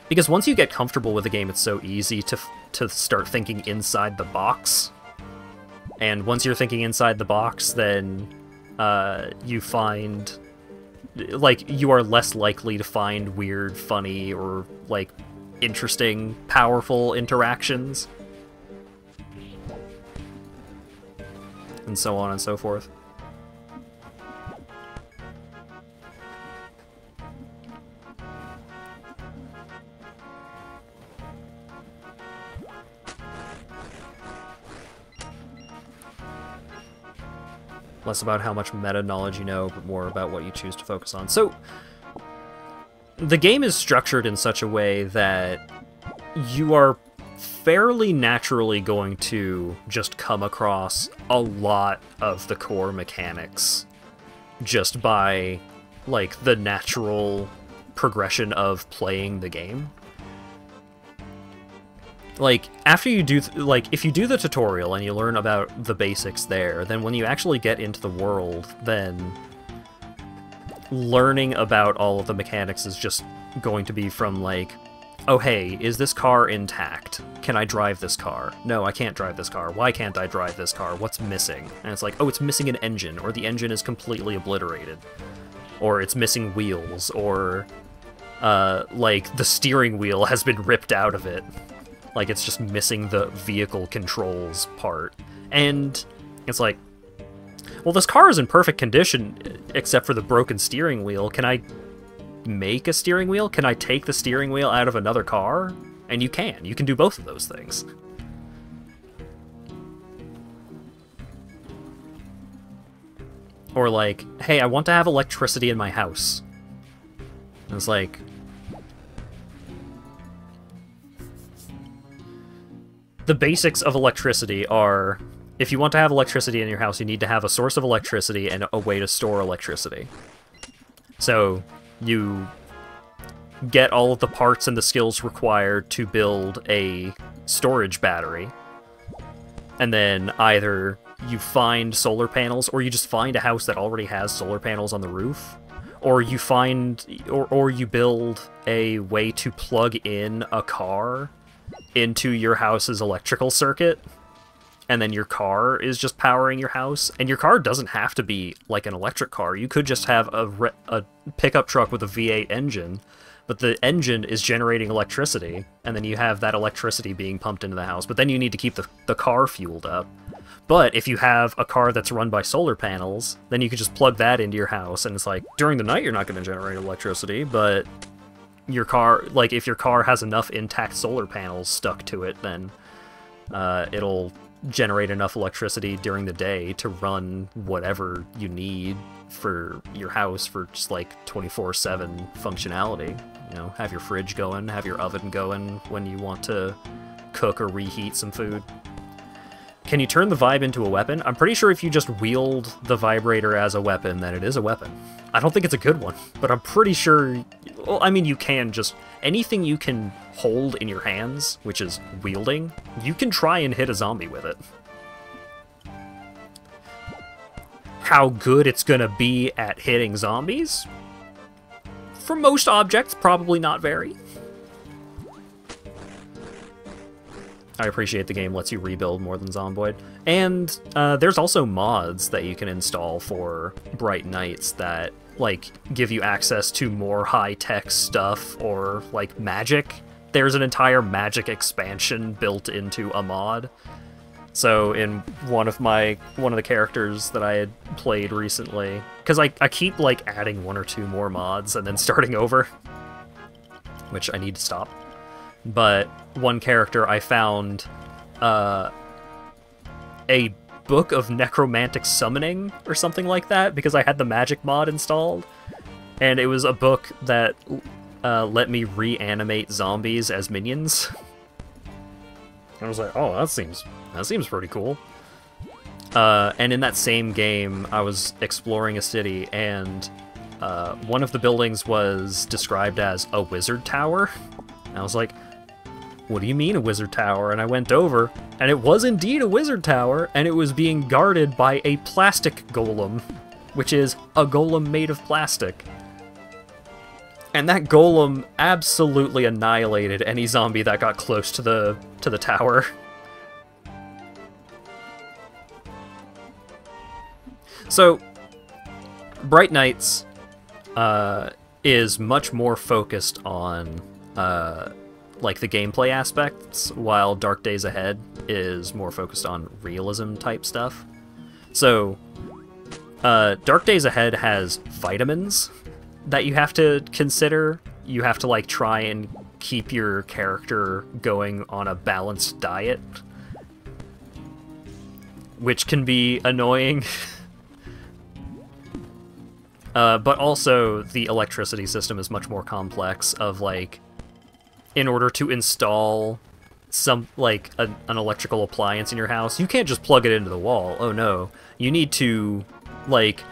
Because once you get comfortable with the game, it's so easy to start thinking inside the box. And once you're thinking inside the box, then you find... Like, you are less likely to find weird, funny, or, like, interesting, powerful interactions. And so on and so forth. Less about how much meta knowledge you know, but more about what you choose to focus on. So, the game is structured in such a way that you are fairly naturally going to just come across a lot of the core mechanics just by, like, the natural progression of playing the game. Like, after you do, if you do the tutorial and you learn about the basics there, then when you actually get into the world, then learning about all of the mechanics is just going to be from, like, oh hey, is this car intact? Can I drive this car? No, I can't drive this car. Why can't I drive this car? What's missing? And it's like, oh, it's missing an engine, or the engine is completely obliterated. Or it's missing wheels, or, like, the steering wheel has been ripped out of it. Like, it's just missing the vehicle controls part. And it's like, well, this car is in perfect condition, except for the broken steering wheel. Can I make a steering wheel? Can I take the steering wheel out of another car? And you can. You can do both of those things. Or like, hey, I want to have electricity in my house. And it's like... The basics of electricity are, if you want to have electricity in your house, you need to have a source of electricity and a way to store electricity. So, you get all of the parts and the skills required to build a storage battery, and then either you find solar panels, or you just find a house that already has solar panels on the roof, or you find, or you build a way to plug in a car into your house's electrical circuit, and then your car is just powering your house. And your car doesn't have to be like an electric car. You could just have a pickup truck with a V8 engine, but the engine is generating electricity, and then you have that electricity being pumped into the house. But then you need to keep the car fueled up. But if you have a car that's run by solar panels, then you can just plug that into your house, and it's like, during the night you're not going to generate electricity, but your car, like, if your car has enough intact solar panels stuck to it, then it'll generate enough electricity during the day to run whatever you need for your house for just, like, 24/7 functionality. You know, have your fridge going, have your oven going when you want to cook or reheat some food. Can you turn the vibe into a weapon? I'm pretty sure if you just wield the vibrator as a weapon, then it is a weapon. I don't think it's a good one, but I'm pretty sure... Well, I mean, you can just... Anything you can hold in your hands, which is wielding, you can try and hit a zombie with it. How good it's gonna be at hitting zombies? For most objects, probably not very. I appreciate the game lets you rebuild more than Zomboid. And there's also mods that you can install for Bright Nights that, like, give you access to more high-tech stuff or, like, magic. There's an entire magic expansion built into a mod. So in one of the characters that I had played recently, because I keep, like, adding 1 or 2 more mods and then starting over, which I need to stop. But one character I found a book of necromantic summoning or something like that because I had the magic mod installed, and it was a book that let me reanimate zombies as minions. I was like, oh, that seems pretty cool. And in that same game, I was exploring a city, and one of the buildings was described as a wizard tower. And I was like, what do you mean a wizard tower? And I went over, and it was indeed a wizard tower, and it was being guarded by a plastic golem, which is a golem made of plastic. And that golem absolutely annihilated any zombie that got close to the tower. So, Bright Nights is much more focused on like the gameplay aspects, while Dark Days Ahead is more focused on realism type stuff. So, Dark Days Ahead has vitamins that you have to consider. You have to, like, try and keep your character going on a balanced diet, which can be annoying. But also, the electricity system is much more complex of, like, in order to install some, like, an electrical appliance in your house, you can't just plug it into the wall. Oh no. You need to, like,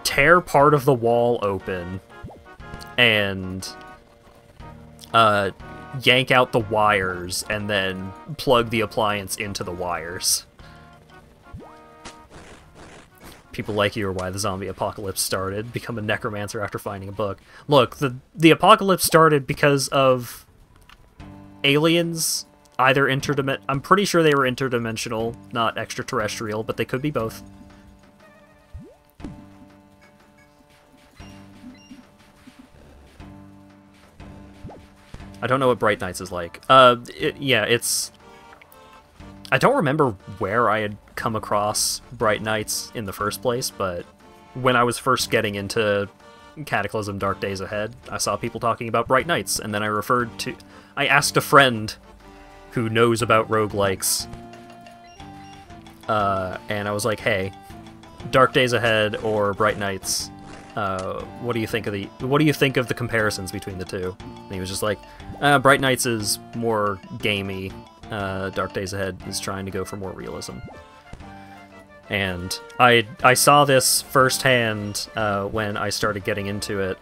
tear part of the wall open and yank out the wires and then plug the appliance into the wires. People like you are why the zombie apocalypse started. Become a necromancer after finding a book. Look, the apocalypse started because of aliens, either I'm pretty sure they were interdimensional, not extraterrestrial, but they could be both. I don't know what Bright Nights is like. Yeah, it's... I don't remember where I had come across Bright Nights in the first place, but when I was first getting into Cataclysm Dark Days Ahead, I saw people talking about Bright Nights, and then I asked a friend who knows about roguelikes, and I was like, hey, Dark Days Ahead or Bright Nights, what do you think of the comparisons between the two? And he was just like, Bright Nights is more gamey, Dark Days Ahead is trying to go for more realism. And I saw this firsthand when I started getting into it.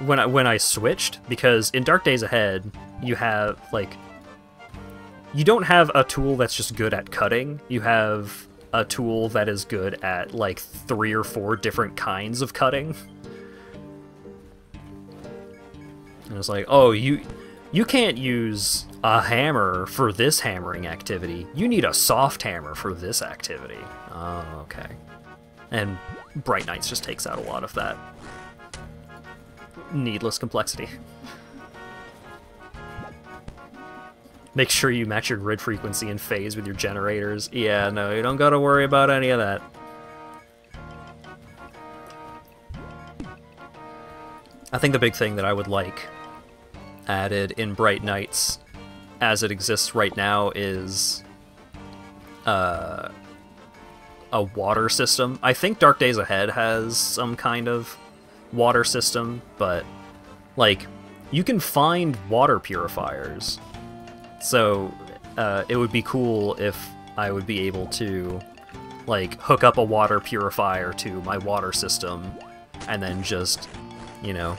When I switched, because in Dark Days Ahead you have, like, you don't have a tool that's just good at cutting. You have a tool that is good at, like, 3 or 4 different kinds of cutting. And it's like, oh, you can't use a hammer for this hammering activity. You need a soft hammer for this activity. Oh, okay. And Bright Knights just takes out a lot of that needless complexity. Make sure you match your grid frequency and phase with your generators. Yeah, no, you don't gotta worry about any of that. I think the big thing that I would like added in Bright Knights as it exists right now is a water system. I think Dark Days Ahead has some kind of water system, but like you can find water purifiers. So it would be cool if I would be able to like hook up a water purifier to my water system and then just, you know,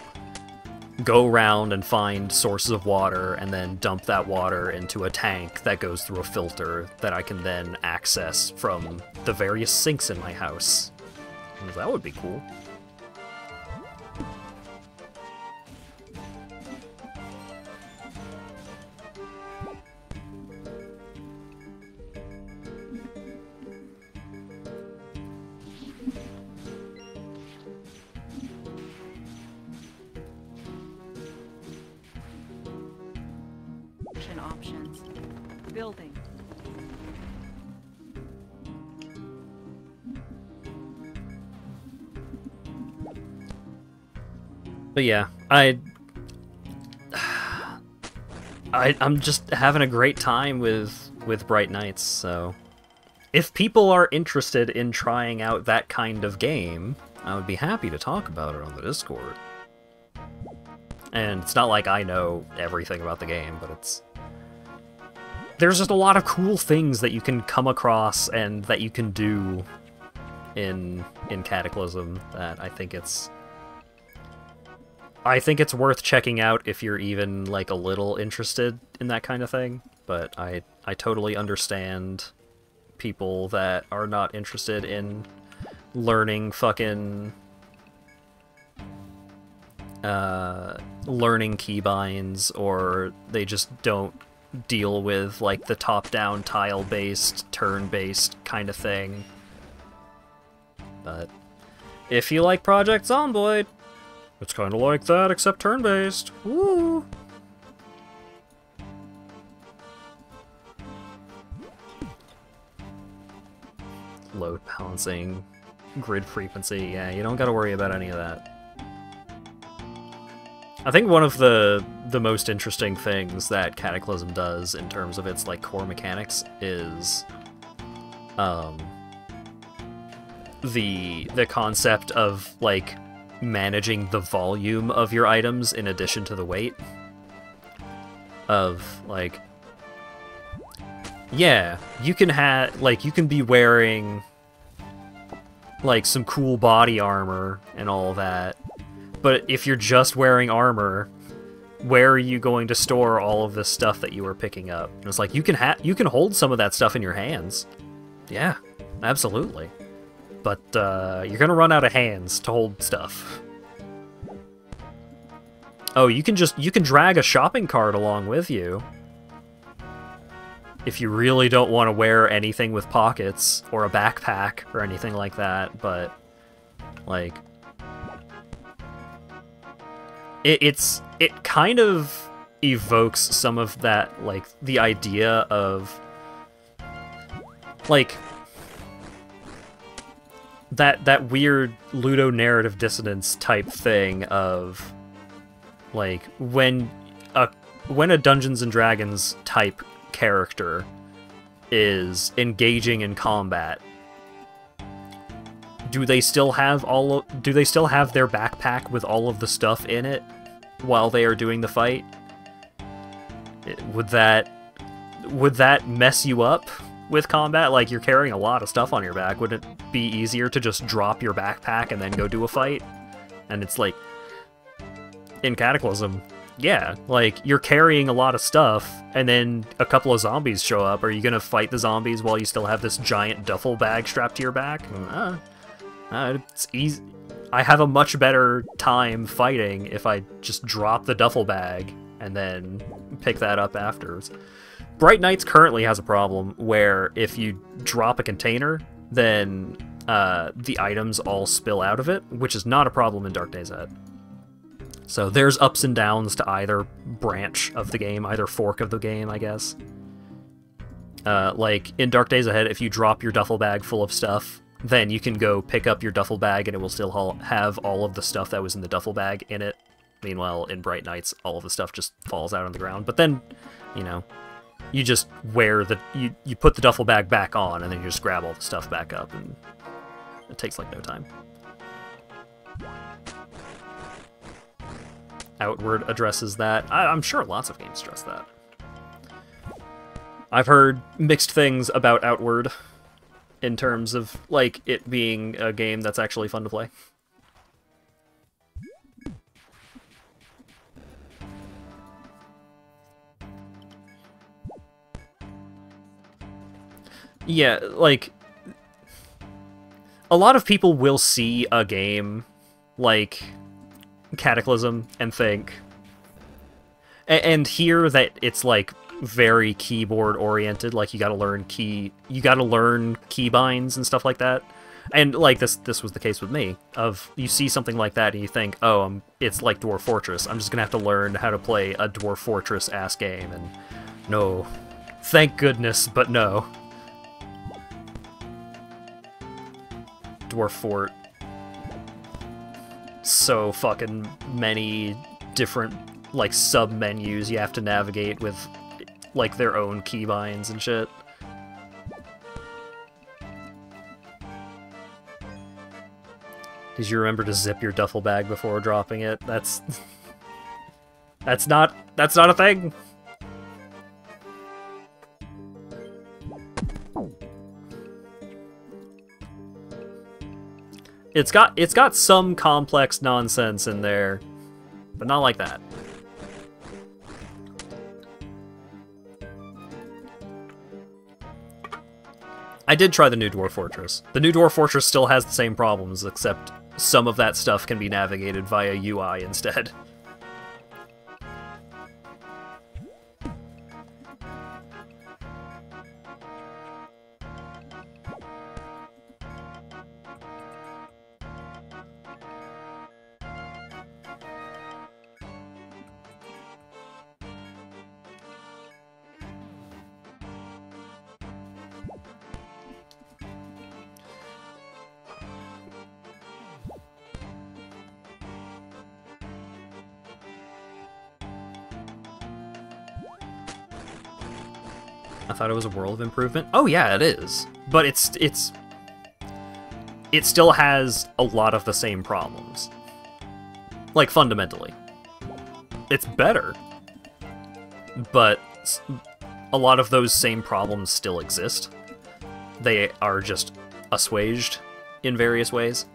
go around and find sources of water and then dump that water into a tank that goes through a filter that I can then access from the various sinks in my house. That would be cool. Options. Building. But yeah, I'm just having a great time with Bright Knights, so if people are interested in trying out that kind of game, I would be happy to talk about it on the Discord. And it's not like I know everything about the game, but there's just a lot of cool things that you can come across and that you can do in Cataclysm that I think it's worth checking out if you're even like a little interested in that kind of thing. But I totally understand people that are not interested in learning fucking learning keybinds, or they just don't deal with like the top-down tile-based, turn-based kind of thing. But if you like Project Zomboid, it's kind of like that, except turn-based. Woo! Load balancing, grid frequency, yeah, you don't gotta worry about any of that. I think one of the most interesting things that Cataclysm does in terms of its like core mechanics is the concept of like managing the volume of your items in addition to the weight. Of like, yeah, you can you can be wearing like some cool body armor and all that. But if you're just wearing armor, where are you going to store all of this stuff that you were picking up? And it's like, you can hold some of that stuff in your hands. Yeah, absolutely. But you're gonna run out of hands to hold stuff. Oh, you can drag a shopping cart along with you. If you really don't want to wear anything with pockets, or a backpack, or anything like that, but, like... It kind of evokes some of that, like, the idea of, like, that weird ludonarrative dissonance type thing of, like, when a Dungeons and Dragons type character is engaging in combat, do they still have their backpack with all of the stuff in it while they are doing the fight? Would that mess you up with combat? Like, you're carrying a lot of stuff on your back. Would it be easier to just drop your backpack and then go do a fight? And it's like, in Cataclysm, yeah, like, you're carrying a lot of stuff, and then a couple of zombies show up. Are you gonna fight the zombies while you still have this giant duffel bag strapped to your back? It's easy. I have a much better time fighting if I just drop the duffel bag and then pick that up afterwards. Bright Nights currently has a problem where if you drop a container, then the items all spill out of it, which is not a problem in Dark Days Ahead. So there's ups and downs to either branch of the game, either fork of the game, I guess. Like, in Dark Days Ahead, if you drop your duffel bag full of stuff, then you can go pick up your duffel bag and it will still have all of the stuff that was in the duffel bag in it. Meanwhile, in Bright Nights, all of the stuff just falls out on the ground. But then, you know, you just wear the... You put the duffel bag back on, and then you just grab all the stuff back up, and it takes, like, no time. Outward addresses that. I'm sure lots of games address that. I've heard mixed things about Outward in terms of, like, it being a game that's actually fun to play. Yeah, like, a lot of people will see a game like Cataclysm and think, and hear that it's like very keyboard oriented, like you gotta learn keybinds and stuff like that. And like this was the case with me. Of you see something like that and you think, oh, it's like Dwarf Fortress. I'm just gonna have to learn how to play a Dwarf Fortress ass game, and no, thank goodness, but no. Dwarf Fort. So fucking many different, like, sub-menus you have to navigate with, like, their own keybinds and shit. Did you remember to zip your duffel bag before dropping it? That's not a thing! It's got some complex nonsense in there, but not like that. I did try the new Dwarf Fortress. The new Dwarf Fortress still has the same problems, except some of that stuff can be navigated via UI instead. I thought it was a world of improvement. Oh yeah, it is. But it still has a lot of the same problems. Like, fundamentally. It's better. But a lot of those same problems still exist. They are just assuaged in various ways.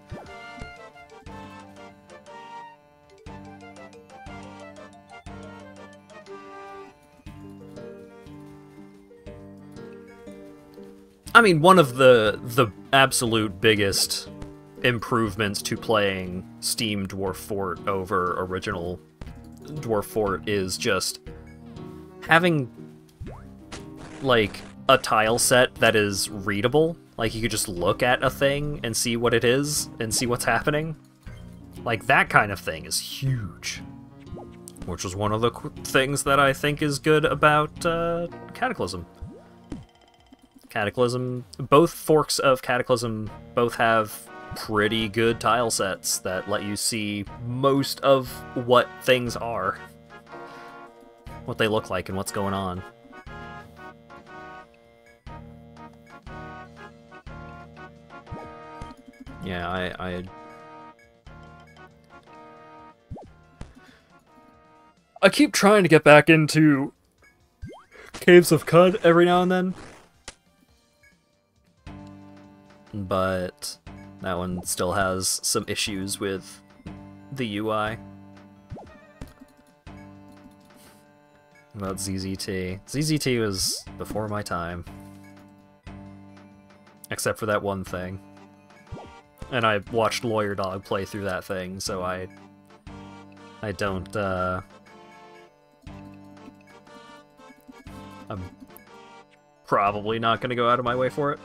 I mean, one of the absolute biggest improvements to playing Steam Dwarf Fort over original Dwarf Fort is just having, like, a tile set that is readable. Like, you could just look at a thing and see what it is and see what's happening. Like, that kind of thing is huge. Which was one of the things that I think is good about Cataclysm. Cataclysm, both forks of Cataclysm both have pretty good tile sets that let you see most of what things are. What they look like and what's going on. Yeah, I keep trying to get back into Caves of Cud every now and then. But that one still has some issues with the UI. About ZZT. ZZT was before my time. Except for that one thing. And I watched Lawyer Dog play through that thing, so I don't I'm probably not going to go out of my way for it.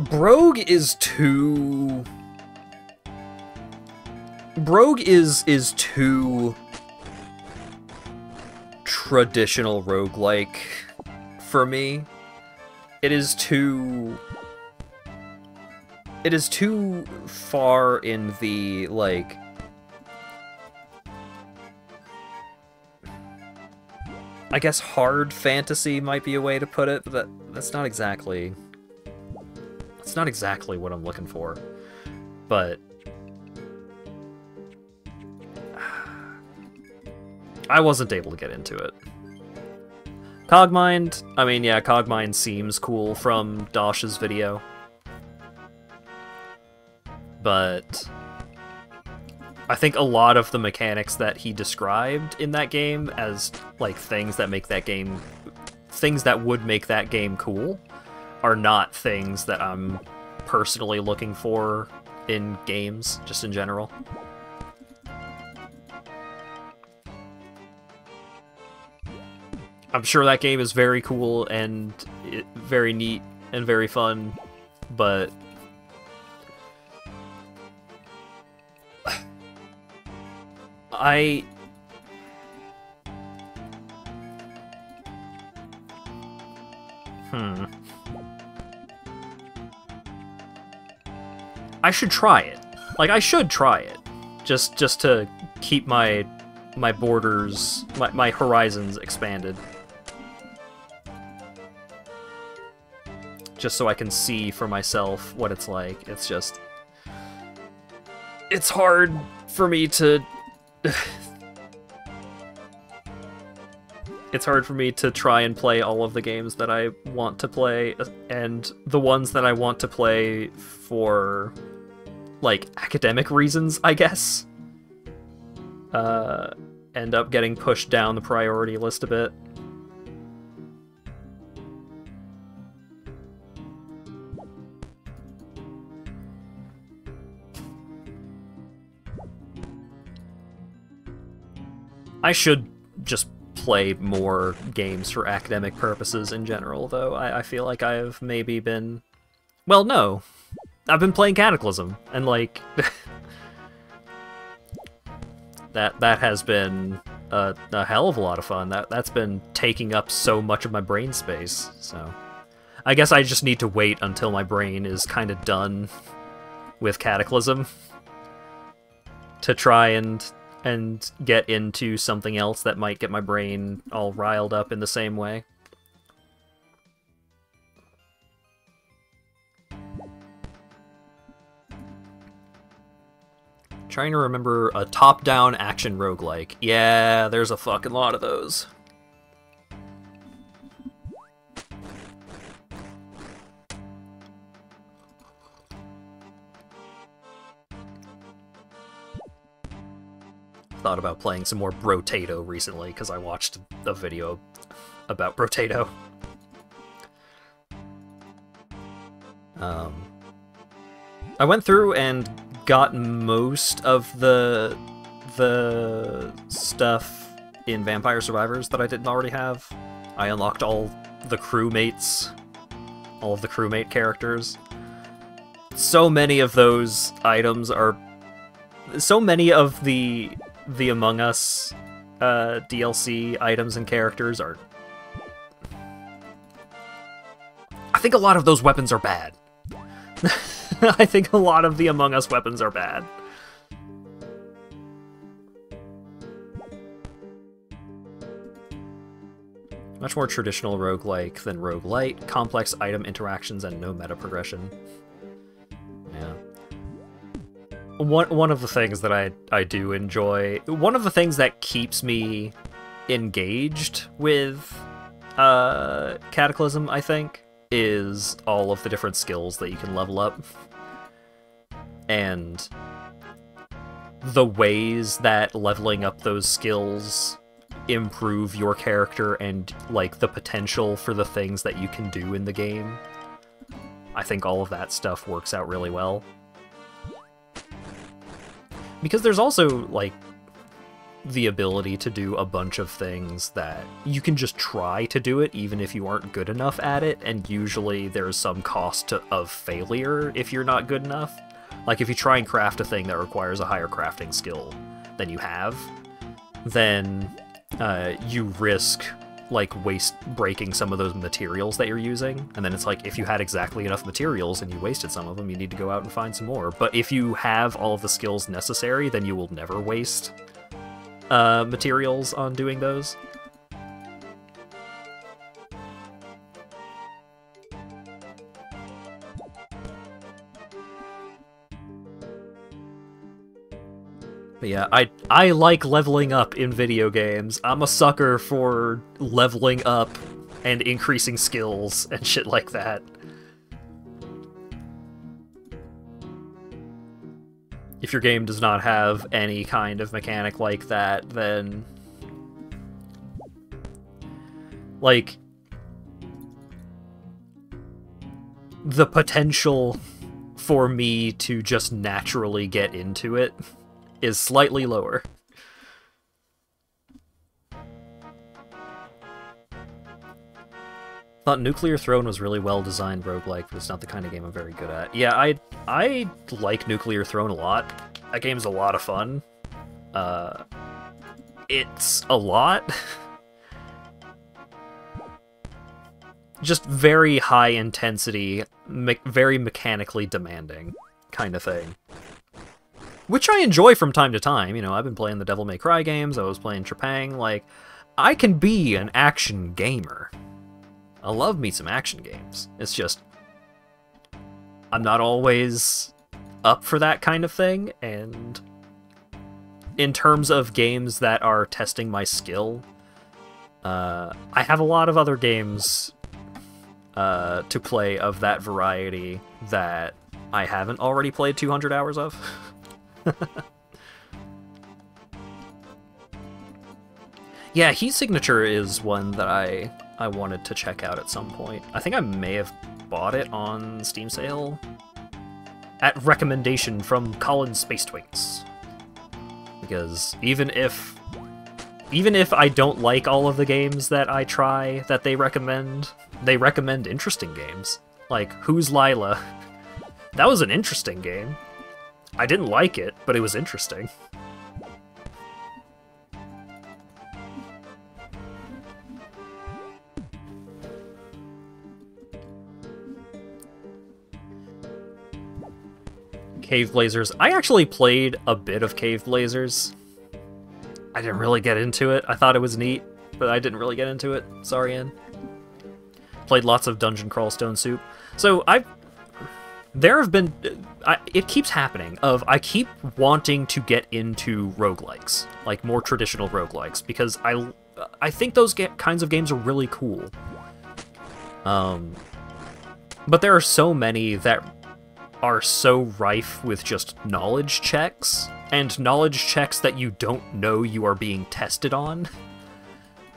Brogue is too... Brogue is too traditional roguelike for me. It is too far in the, like... I guess hard fantasy might be a way to put it, but that's not exactly... That's not exactly what I'm looking for. But... I wasn't able to get into it. Cogmind, I mean, yeah, Cogmind seems cool from Dosh's video. But I think a lot of the mechanics that he described in that game as, like, things that make that game... things that would make that game cool are not things that I'm personally looking for in games, just in general. I'm sure that game is very cool and very neat and very fun, but I should try it. Like, I should try it. Just to keep my borders, my horizons expanded. Just so I can see for myself what it's like. It's just... It's hard for me to... It's hard for me to try and play all of the games that I want to play, and the ones that I want to play for, like, academic reasons, I guess, end up getting pushed down the priority list a bit. I should just play more games for academic purposes in general, though. I feel like I've maybe been... Well, no. I've been playing Cataclysm, and, like... that has been a hell of a lot of fun. That's been taking up so much of my brain space, so... I guess I just need to wait until my brain is kind of done with Cataclysm to try and get into something else that might get my brain all riled up in the same way. Trying to remember a top-down action roguelike. Yeah, there's a fucking lot of those. Thought about playing some more Brotato recently, because I watched a video about Brotato. I went through and got most of the stuff in Vampire Survivors that I didn't already have. I unlocked all the crewmates, all of the crewmate characters. So many of those items are... So many of the Among Us DLC items and characters are... I think a lot of those weapons are bad. I think a lot of the Among Us weapons are bad. Much more traditional roguelike than roguelite, complex item interactions and no meta progression. Yeah. One of the things that I do enjoy, one of the things that keeps me engaged with Cataclysm, I think, is all of the different skills that you can level up. And the ways that leveling up those skills improve your character and, like, the potential for the things that you can do in the game. I think all of that stuff works out really well. Because there's also, like, the ability to do a bunch of things that you can just try to do it even if you aren't good enough at it, and usually there's some cost of failure if you're not good enough. Like, if you try and craft a thing that requires a higher crafting skill than you have, then you risk, like, breaking some of those materials that you're using, and then it's like, if you had exactly enough materials and you wasted some of them, you need to go out and find some more. But if you have all of the skills necessary, then you will never waste materials on doing those. But yeah, I like leveling up in video games. I'm a sucker for leveling up and increasing skills and shit like that. If your game does not have any kind of mechanic like that, then... like... the potential for me to just naturally get into it is slightly lower. Thought Nuclear Throne was really well-designed roguelike, but it's not the kind of game I'm very good at. Yeah, I like Nuclear Throne a lot. That game's a lot of fun. It's a lot. Just very high intensity, very mechanically demanding kind of thing. Which I enjoy from time to time. You know, I've been playing the Devil May Cry games, I was playing Trepang, like, I can be an action gamer. I love me some action games. It's just, I'm not always up for that kind of thing, and in terms of games that are testing my skill, I have a lot of other games to play of that variety that I haven't already played 200 hours of. Yeah, Heat Signature is one that I wanted to check out at some point. I think I may have bought it on Steam sale at recommendation from Colin Space Twinks. Because even if I don't like all of the games that I try that they recommend interesting games. Like, Who's Lila? That was an interesting game. I didn't like it, but it was interesting. Cave Blazers. I actually played a bit of Cave Blazers. I didn't really get into it. I thought it was neat, but I didn't really get into it. Sorry, Ann. Played lots of Dungeon Crawl Stone Soup. So there have been... it keeps happening. I keep wanting to get into roguelikes, like more traditional roguelikes, because I think those kinds of games are really cool. But there are so many that are so rife with just knowledge checks, and knowledge checks that you don't know you are being tested on.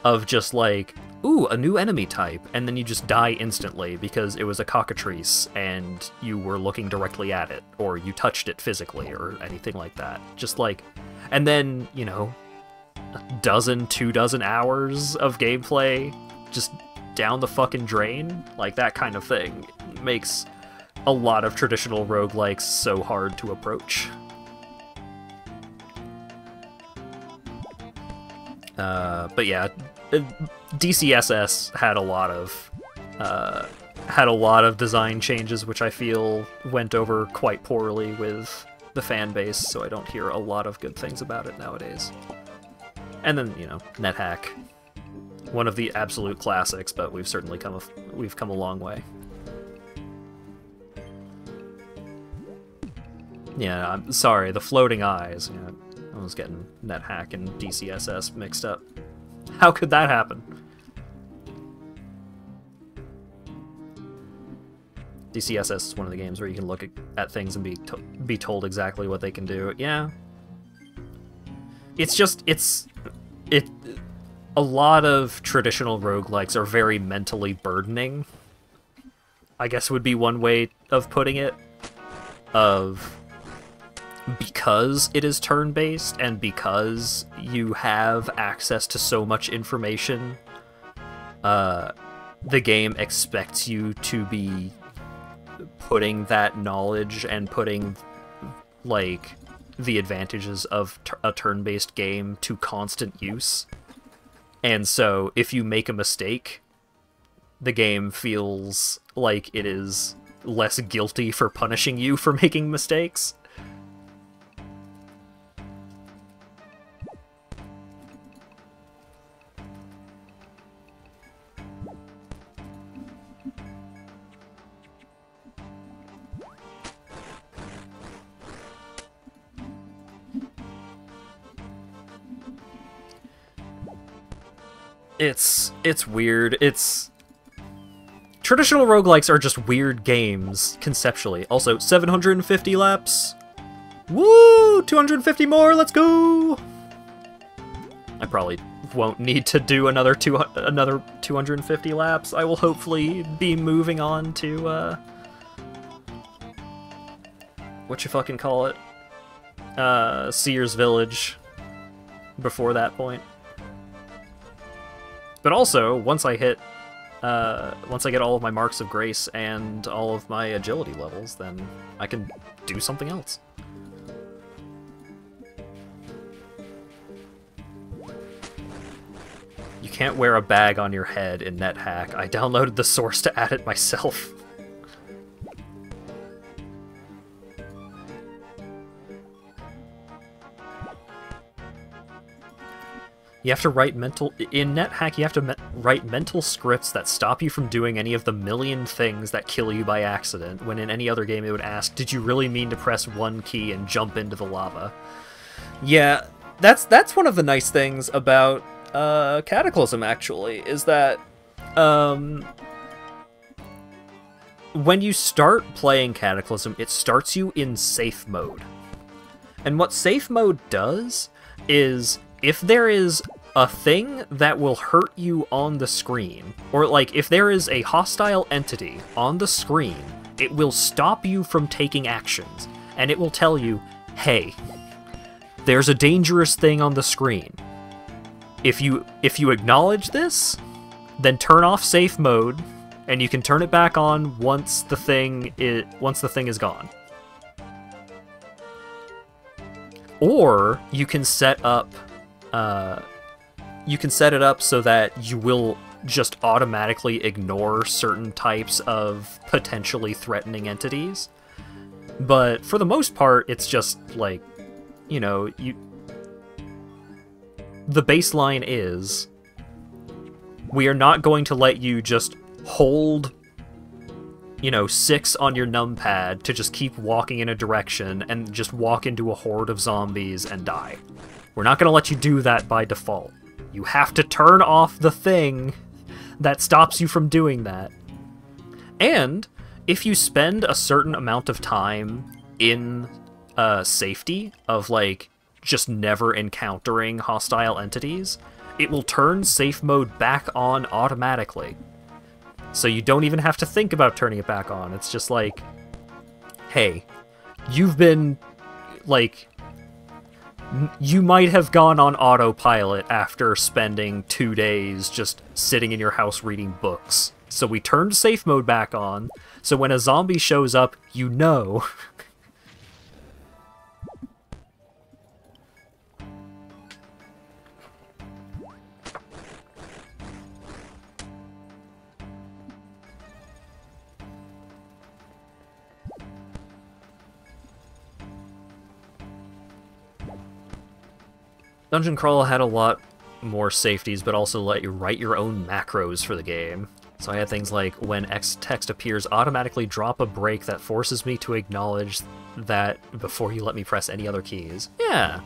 Of just like, ooh, a new enemy type, and then you just die instantly because it was a cockatrice and you were looking directly at it, or you touched it physically, or anything like that. Just like, and then, you know, 2 dozen hours of gameplay just down the fucking drain, like that kind of thing makes a lot of traditional roguelikes so hard to approach. But yeah, DCSS had a lot of design changes, which I feel went over quite poorly with the fan base, so I don't hear a lot of good things about it nowadays. And then, you know, NetHack, one of the absolute classics, but we've certainly come a long way. Yeah, I'm sorry, the floating eyes. You know, I was getting NetHack and DCSS mixed up. How could that happen? DCSS is one of the games where you can look at things and be told exactly what they can do. Yeah. It's just, a lot of traditional roguelikes are very mentally burdening, I guess would be one way of putting it. because it is turn-based and because you have access to so much information, the game expects you to be putting that knowledge and putting, like, the advantages of a turn-based game to constant use. And so, if you make a mistake, the game feels like it is less guilty for punishing you for making mistakes. It's weird. Traditional roguelikes are just weird games, conceptually. Also, 750 laps. Woo! 250 more, let's go! I probably won't need to do another 250 laps. I will hopefully be moving on to, whatchamacallit? Sears Village before that point. But also, once I get all of my marks of grace and all of my agility levels, then I can do something else. You can't wear a bag on your head in NetHack. I downloaded the source to add it myself. You have to write in NetHack, you have to write mental scripts that stop you from doing any of the million things that kill you by accident, when in any other game it would ask, did you really mean to press one key and jump into the lava? Yeah, that's one of the nice things about Cataclysm, actually, is that when you start playing Cataclysm, it starts you in safe mode. And what safe mode does is, if there is a thing that will hurt you on the screen, or like if there is a hostile entity on the screen, it will stop you from taking actions, and it will tell you, hey, there's a dangerous thing on the screen. If you acknowledge this, then turn off safe mode, and you can turn it back on once the thing is gone. Or you can set it up so that you will just automatically ignore certain types of potentially threatening entities. But for the most part, it's just like, you know, the baseline is, we are not going to let you just hold, you know, 6 on your numpad to just keep walking in a direction and just walk into a horde of zombies and die. We're not going to let you do that by default. You have to turn off the thing that stops you from doing that. And if you spend a certain amount of time in safety of, like, just never encountering hostile entities, it will turn safe mode back on automatically. So you don't even have to think about turning it back on. It's just like, hey, you've been, like, you might have gone on autopilot after spending 2 days just sitting in your house reading books. So we turned safe mode back on, so when a zombie shows up, you know. Dungeon Crawl had a lot more safeties, but also let you write your own macros for the game. So I had things like, when X text appears, automatically drop a break that forces me to acknowledge that before you let me press any other keys. Yeah.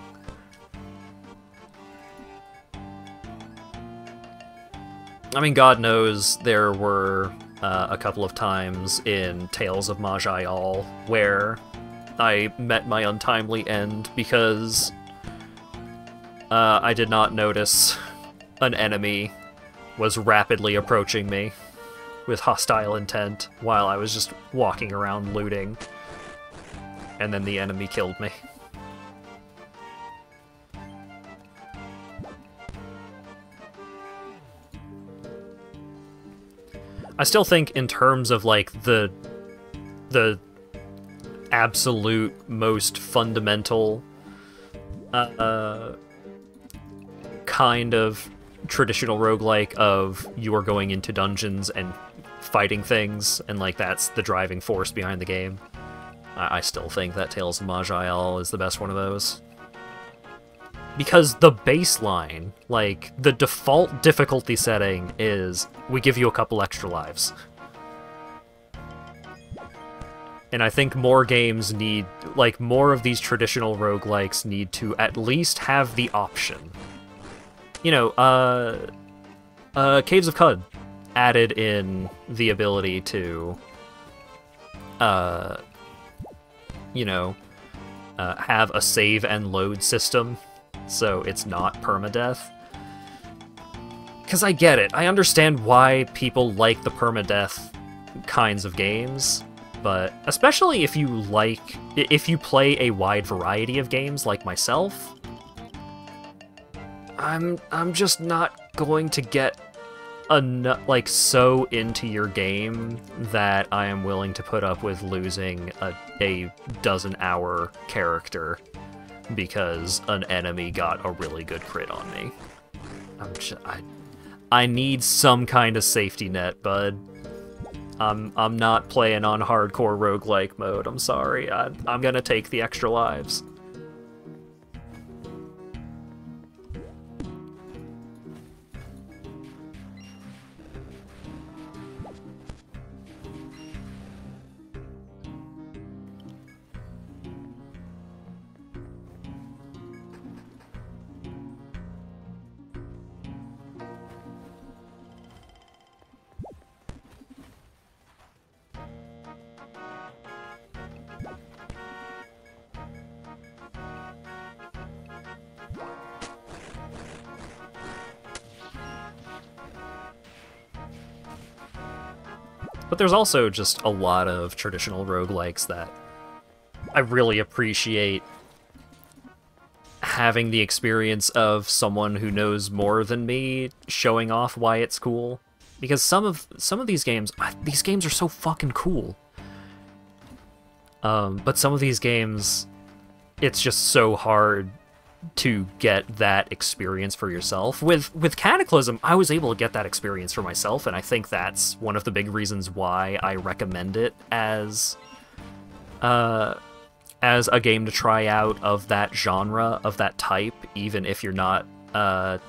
I mean, God knows there were a couple of times in Tales of Maj'Eyal where I met my untimely end because I did not notice an enemy was rapidly approaching me with hostile intent while I was just walking around looting, and then the enemy killed me. I still think in terms of like the absolute most fundamental kind of traditional roguelike of you are going into dungeons and fighting things, and like that's the driving force behind the game. I still think that Tales of Maj'Eyal is the best one of those. Because the baseline, like, the default difficulty setting is, we give you a couple extra lives. And I think more games need, like, more of these traditional roguelikes need to at least have the option. You know, Caves of Qud added in the ability to, you know, have a save and load system, so it's not permadeath. Because I get it. I understand why people like the permadeath kinds of games, but especially if you play a wide variety of games like myself, I'm just not going to get like so into your game that I am willing to put up with losing a dozen-hour character because an enemy got a really good crit on me. I need some kind of safety net, bud. I'm not playing on hardcore roguelike mode. I'm sorry. I'm gonna take the extra lives. But there's also just a lot of traditional roguelikes that I really appreciate having the experience of someone who knows more than me showing off why it's cool. Because some of these games are so fucking cool. But some of these games, it's just so hard to get that experience for yourself. With Cataclysm, I was able to get that experience for myself, and I think that's one of the big reasons why I recommend it as a game to try out of that genre, of that type, even if you're not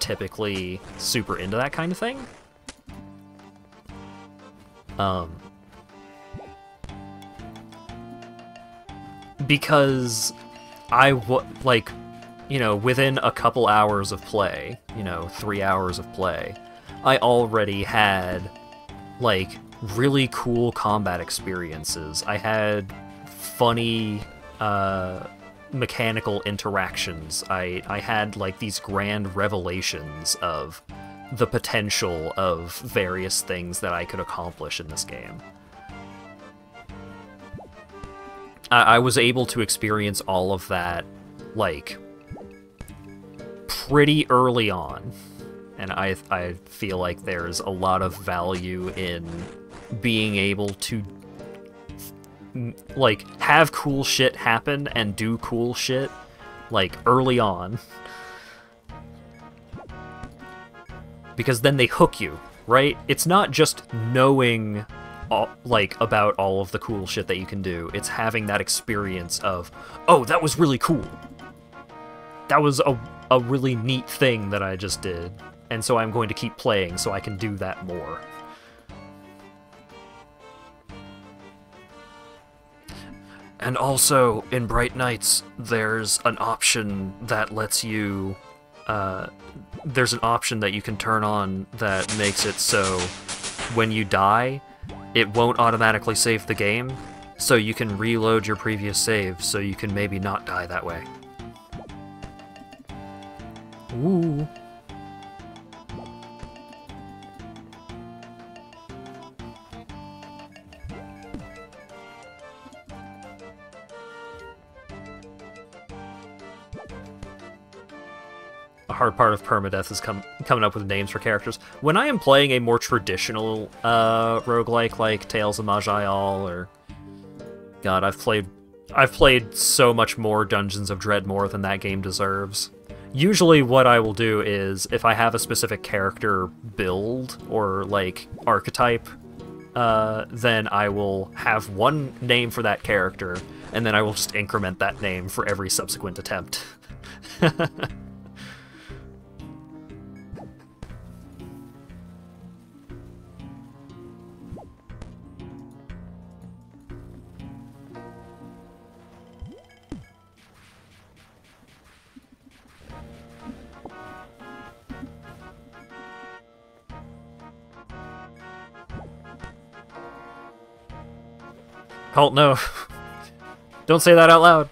typically super into that kind of thing. Because you know, within a couple hours of play, you know, 3 hours of play, I already had, like, really cool combat experiences. I had funny, mechanical interactions. I had, like, these grand revelations of the potential of various things that I could accomplish in this game. I was able to experience all of that, like, pretty early on, and I feel like there's a lot of value in being able to, like, have cool shit happen and do cool shit, like, early on. Because then they hook you, right? It's not just knowing about all of the cool shit that you can do. It's having that experience of, oh, that was really cool. That was a really neat thing that I just did, and so I'm going to keep playing so I can do that more. And also, in Bright Nights, there's an option that lets you... there's an option that you can turn on that makes it so when you die, it won't automatically save the game, so you can reload your previous save so you can maybe not die that way. Ooh. a hard part of permadeath is coming up with names for characters. When I am playing a more traditional roguelike like Tales of Maj'Eyal, or God, I've played so much more Dungeons of Dreadmore than that game deserves. Usually what I will do is, if I have a specific character build or like archetype, then I will have one name for that character, and then I will just increment that name for every subsequent attempt. Halt, no. Don't say that out loud.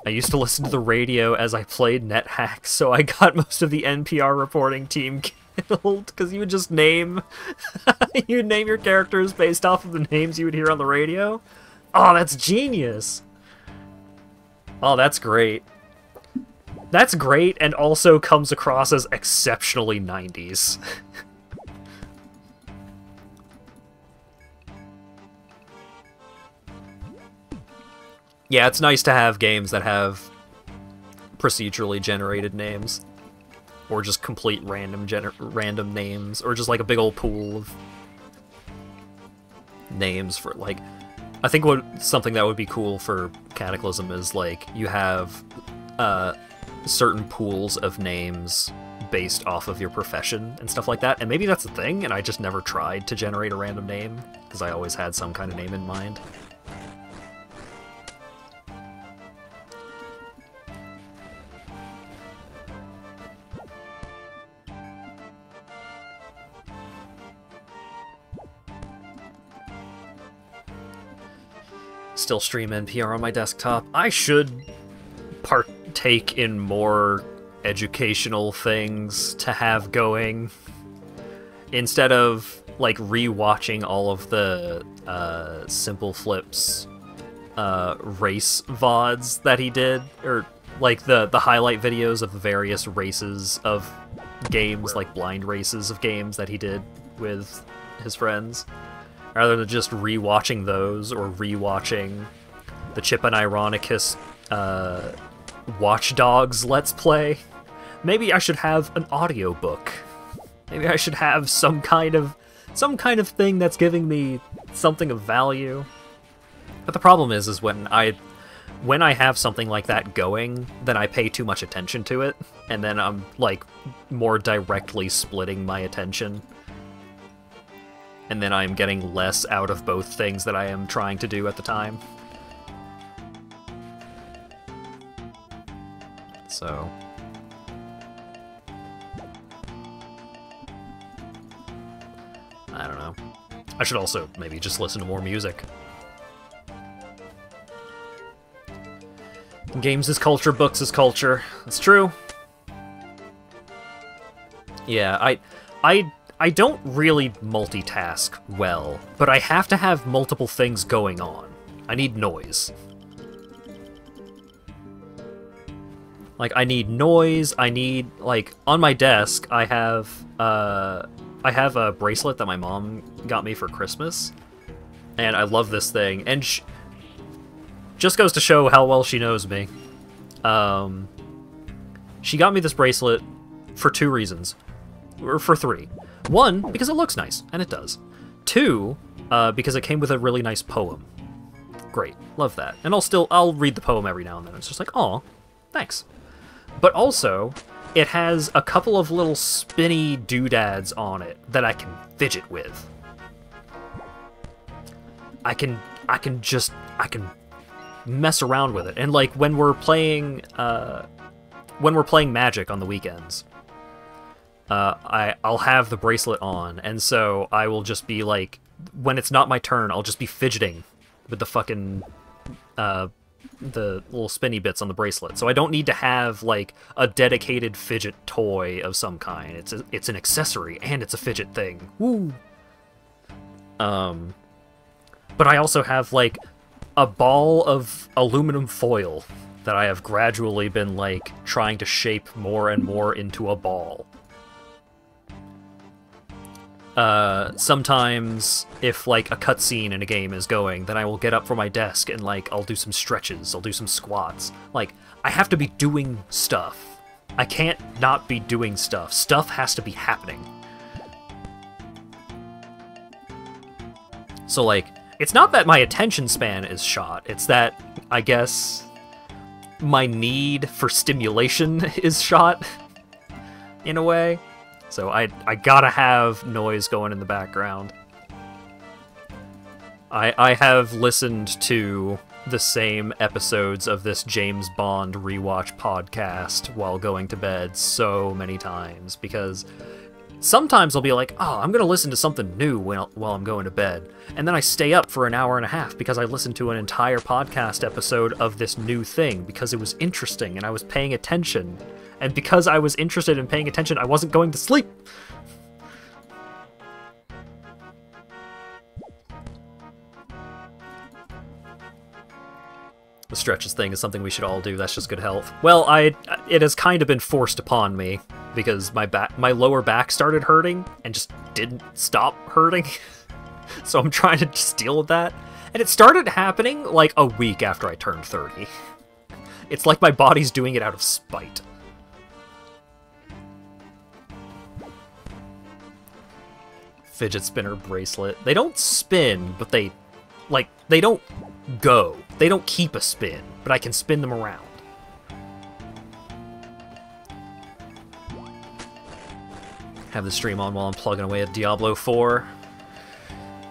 I used to listen to the radio as I played NetHack, so I got most of the NPR reporting team killed, because you would just name... you would name your characters based off of the names you would hear on the radio. Oh, that's genius! Oh, that's great. That's great, and also comes across as exceptionally 90s. Yeah, it's nice to have games that have procedurally generated names. Or just complete random names, or just like a big old pool of names for, like... I think something that would be cool for Cataclysm is, like, you have, certain pools of names based off of your profession and stuff like that, and maybe that's a thing, and I just never tried to generate a random name, because I always had some kind of name in mind. Still stream NPR on my desktop. I should partake in more educational things to have going, instead of like rewatching all of the Simple Flips race VODs that he did, or like the highlight videos of the various races of games, like blind races of games that he did with his friends, rather than just rewatching those, or rewatching the Chip and Ironicus Watch Dogs Let's Play. Maybe I should have an audiobook. Maybe I should have some kind of thing that's giving me something of value. But the problem is when I have something like that going, then I pay too much attention to it, and then I'm like more directly splitting my attention. And then I'm getting less out of both things that I am trying to do at the time. So... I don't know. I should also maybe just listen to more music. Games is culture, books is culture. It's true. Yeah, I don't really multitask well, but I have to have multiple things going on. I need noise. Like, I need noise, I need, like, on my desk, I have a bracelet that my mom got me for Christmas, and I love this thing, and just goes to show how well she knows me. She got me this bracelet for 2 reasons. Or for 3. 1, because it looks nice, and it does. 2, because it came with a really nice poem. Great, love that. And I'll read the poem every now and then. It's just like, aw, thanks. But also, it has a couple of little spinny doodads on it that I can fidget with. I can mess around with it. And like when we're playing Magic on the weekends, I'll have the bracelet on, and so I will just be like, when it's not my turn, I'll just be fidgeting with the fucking the little spinny bits on the bracelet. So I don't need to have like a dedicated fidget toy of some kind. It's an accessory and it's a fidget thing. Woo. but I also have, like, a ball of aluminum foil that I have gradually been, like, trying to shape more and more into a ball. Sometimes, if, like, a cutscene in a game is going, then I will get up from my desk and, like, I'll do some stretches, I'll do some squats. Like, I have to be doing stuff. I can't not be doing stuff. Stuff has to be happening. So, like, it's not that my attention span is shot, it's that, I guess, my need for stimulation is shot, in a way. So I gotta have noise going in the background. I have listened to the same episodes of this James Bond rewatch podcast while going to bed so many times, because sometimes I'll be like, oh, I'm gonna listen to something new while I'm going to bed, and then I stay up for an hour and a half because I listened to an entire podcast episode of this new thing because it was interesting and I was paying attention. And because I was interested in paying attention, I wasn't going to sleep. The stretches thing is something we should all do. That's just good health. Well, it has kind of been forced upon me because my lower back started hurting and just didn't stop hurting. So I'm trying to just deal with that. And it started happening like a week after I turned 30. It's like my body's doing it out of spite. Fidget spinner bracelet. They don't spin, but they don't go. They don't keep a spin, but I can spin them around. Have the stream on while I'm plugging away at Diablo 4.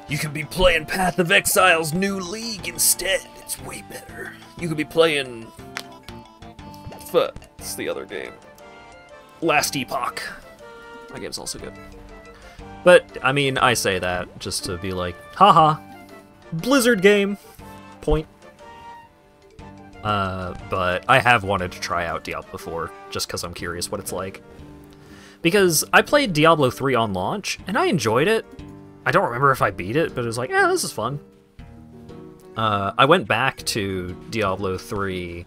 You could be playing Path of Exile's new league instead. It's way better. You could be playing... Fuck, it's the other game. Last Epoch. That game's also good. But, I mean, I say that just to be like, haha, Blizzard game, point. But I have wanted to try out Diablo 4, just because I'm curious what it's like. Because I played Diablo 3 on launch, and I enjoyed it. I don't remember if I beat it, but it was like, yeah, this is fun. I went back to Diablo 3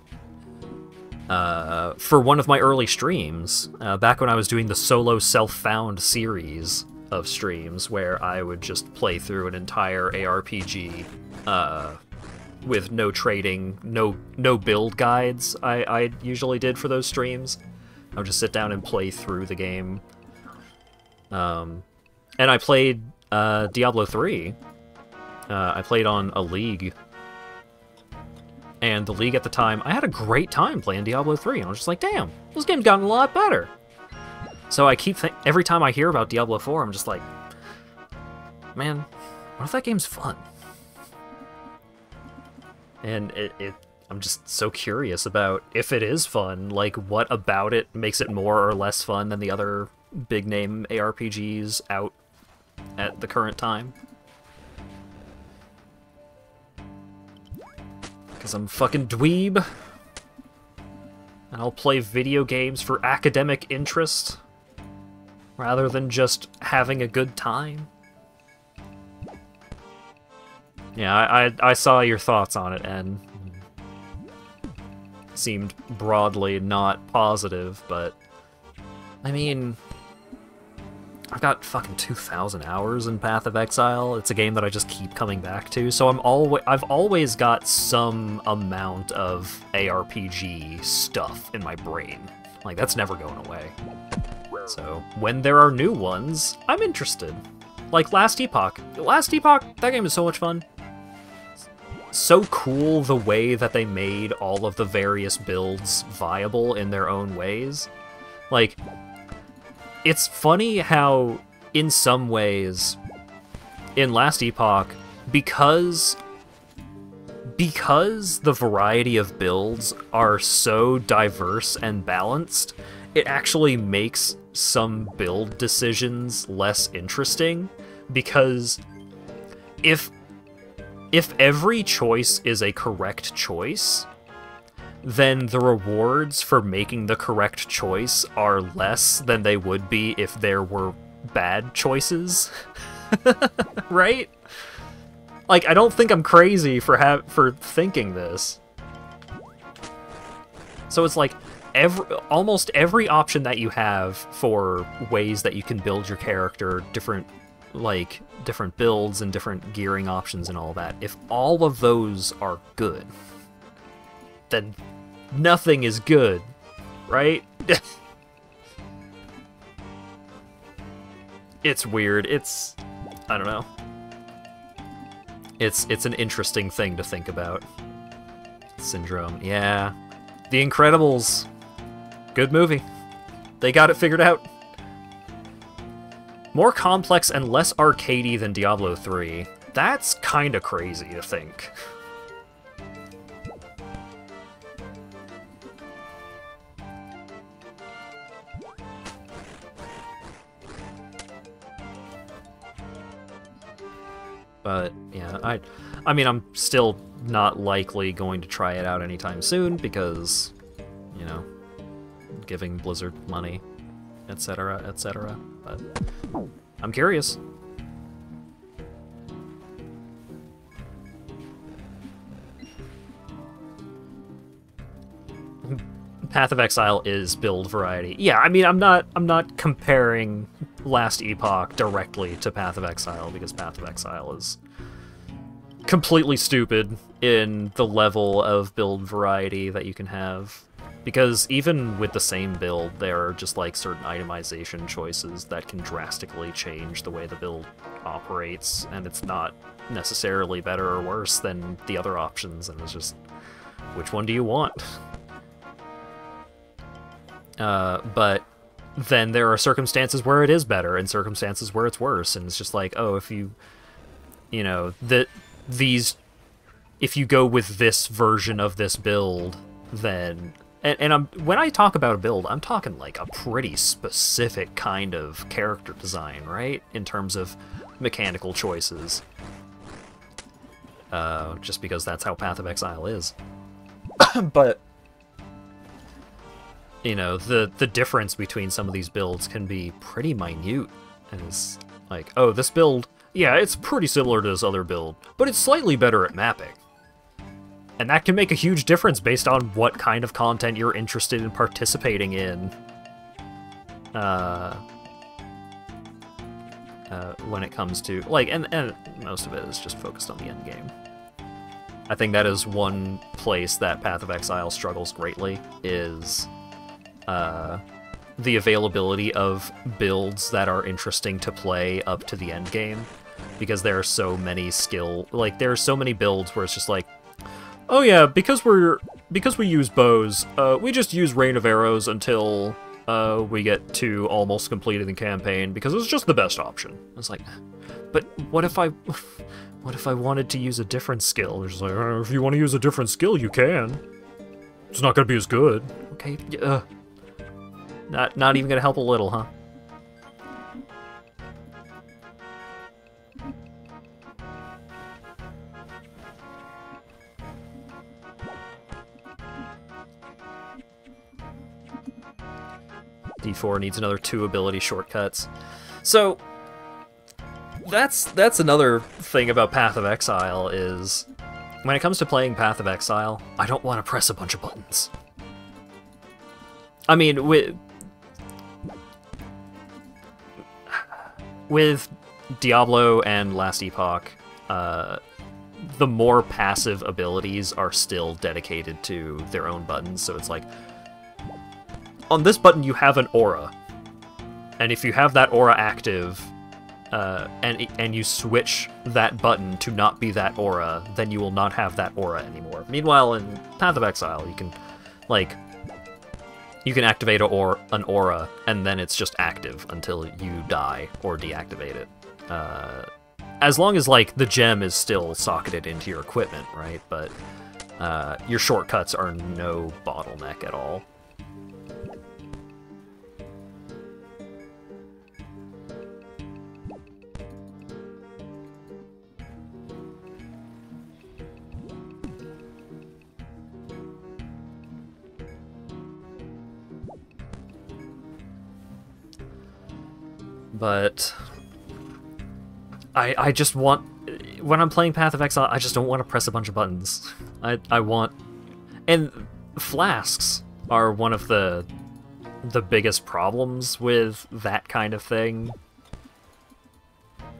for one of my early streams, back when I was doing the solo self-found series of streams where I would just play through an entire ARPG with no trading, no build guides I usually did for those streams. I would just sit down and play through the game. And I played Diablo 3. I played on a league. And the league at the time, I had a great time playing Diablo 3. And I was just like, damn, this game's gotten a lot better. So I keep every time I hear about Diablo 4, I'm just like, man, what if that game's fun? And I'm just so curious about if it is fun, like what about it makes it more or less fun than the other big name ARPGs out at the current time. Because I'm fucking dweeb. And I'll play video games for academic interest rather than just having a good time. Yeah, I saw your thoughts on it, and seemed broadly not positive, but I mean, I've got fucking 2,000 hours in Path of Exile. It's a game that I just keep coming back to, so I've always got some amount of ARPG stuff in my brain. Like, that's never going away. So, when there are new ones, I'm interested. Like Last Epoch. Last Epoch, that game is so much fun. So cool the way that they made all of the various builds viable in their own ways. Like, it's funny how, in some ways, in Last Epoch, because the variety of builds are so diverse and balanced, it actually makes some build decisions less interesting, because if every choice is a correct choice, then the rewards for making the correct choice are less than they would be if there were bad choices. Right? Like, I don't think I'm crazy for thinking this. So it's like, almost every option that you have for ways that you can build your character, different builds and different gearing options and all that, if all of those are good, then nothing is good, right? It's weird. I don't know. It's an interesting thing to think about. Syndrome, yeah. The Incredibles, good movie. They got it figured out. More complex and less arcadey than Diablo 3. That's kinda crazy to think. But yeah, I mean, I'm still not likely going to try it out anytime soon because, you know, giving Blizzard money, etc., etc. But I'm curious. Path of Exile is build variety. Yeah, I mean, I'm not comparing Last Epoch directly to Path of Exile because Path of Exile is completely stupid in the level of build variety that you can have. Because even with the same build, there are just like certain itemization choices that can drastically change the way the build operates, and it's not necessarily better or worse than the other options, and it's just, which one do you want? But then there are circumstances where it is better and circumstances where it's worse, and it's just like, oh, if you know, if you go with this version of this build, then, and when I talk about a build, I'm talking like a pretty specific kind of character design, right? In terms of mechanical choices. Just because that's how Path of Exile is. But you know, the difference between some of these builds can be pretty minute, and it's like, oh, this build, yeah, it's pretty similar to this other build, but it's slightly better at mapping. And that can make a huge difference based on what kind of content you're interested in participating in. When it comes to, like, and most of it is just focused on the end game. I think that is one place that Path of Exile struggles greatly, is the availability of builds that are interesting to play up to the end game, because there are so many there are so many builds where it's just like, oh yeah, because we use bows, we just use Rain of Arrows until we get to almost completing the campaign because it's just the best option. It's like, but what if I wanted to use a different skill? They're just like, if you want to use a different skill, you can. It's not gonna be as good. Okay, not even gonna help a little, huh? D4 needs another 2 ability shortcuts. So that's another thing about Path of Exile, is when it comes to playing Path of Exile, I don't want to press a bunch of buttons. I mean, with Diablo and Last Epoch, the more passive abilities are still dedicated to their own buttons, so it's like, on this button you have an aura, and if you have that aura active, and you switch that button to not be that aura, then you will not have that aura anymore. Meanwhile, in Path of Exile, you can, like, you can activate an aura, and then it's just active until you die or deactivate it. As long as, like, the gem is still socketed into your equipment, right? But your shortcuts are no bottleneck at all. But I just want, when I'm playing Path of Exile, I just don't want to press a bunch of buttons. I want... And flasks are one of the biggest problems with that kind of thing.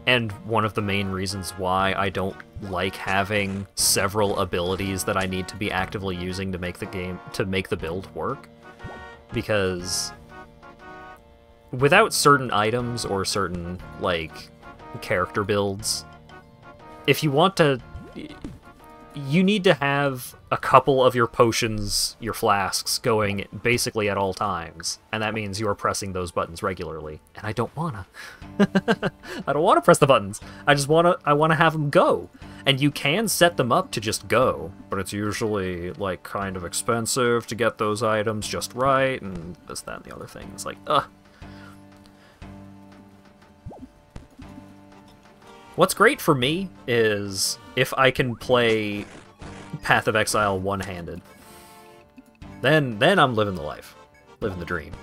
And one of the main reasons why I don't like having several abilities that I need to be actively using to make the build work. Because without certain items or certain, like, character builds, if you want to... You need to have a couple of your potions, your flasks, going basically at all times. And that means you are pressing those buttons regularly. And I don't wanna. I don't wanna press the buttons. I wanna have them go. And you can set them up to just go, but it's usually, like, kind of expensive to get those items just right, and this, that, and the other thing. It's like, ugh. What's great for me is if I can play Path of Exile one-handed. Then I'm living the life. Living the dream.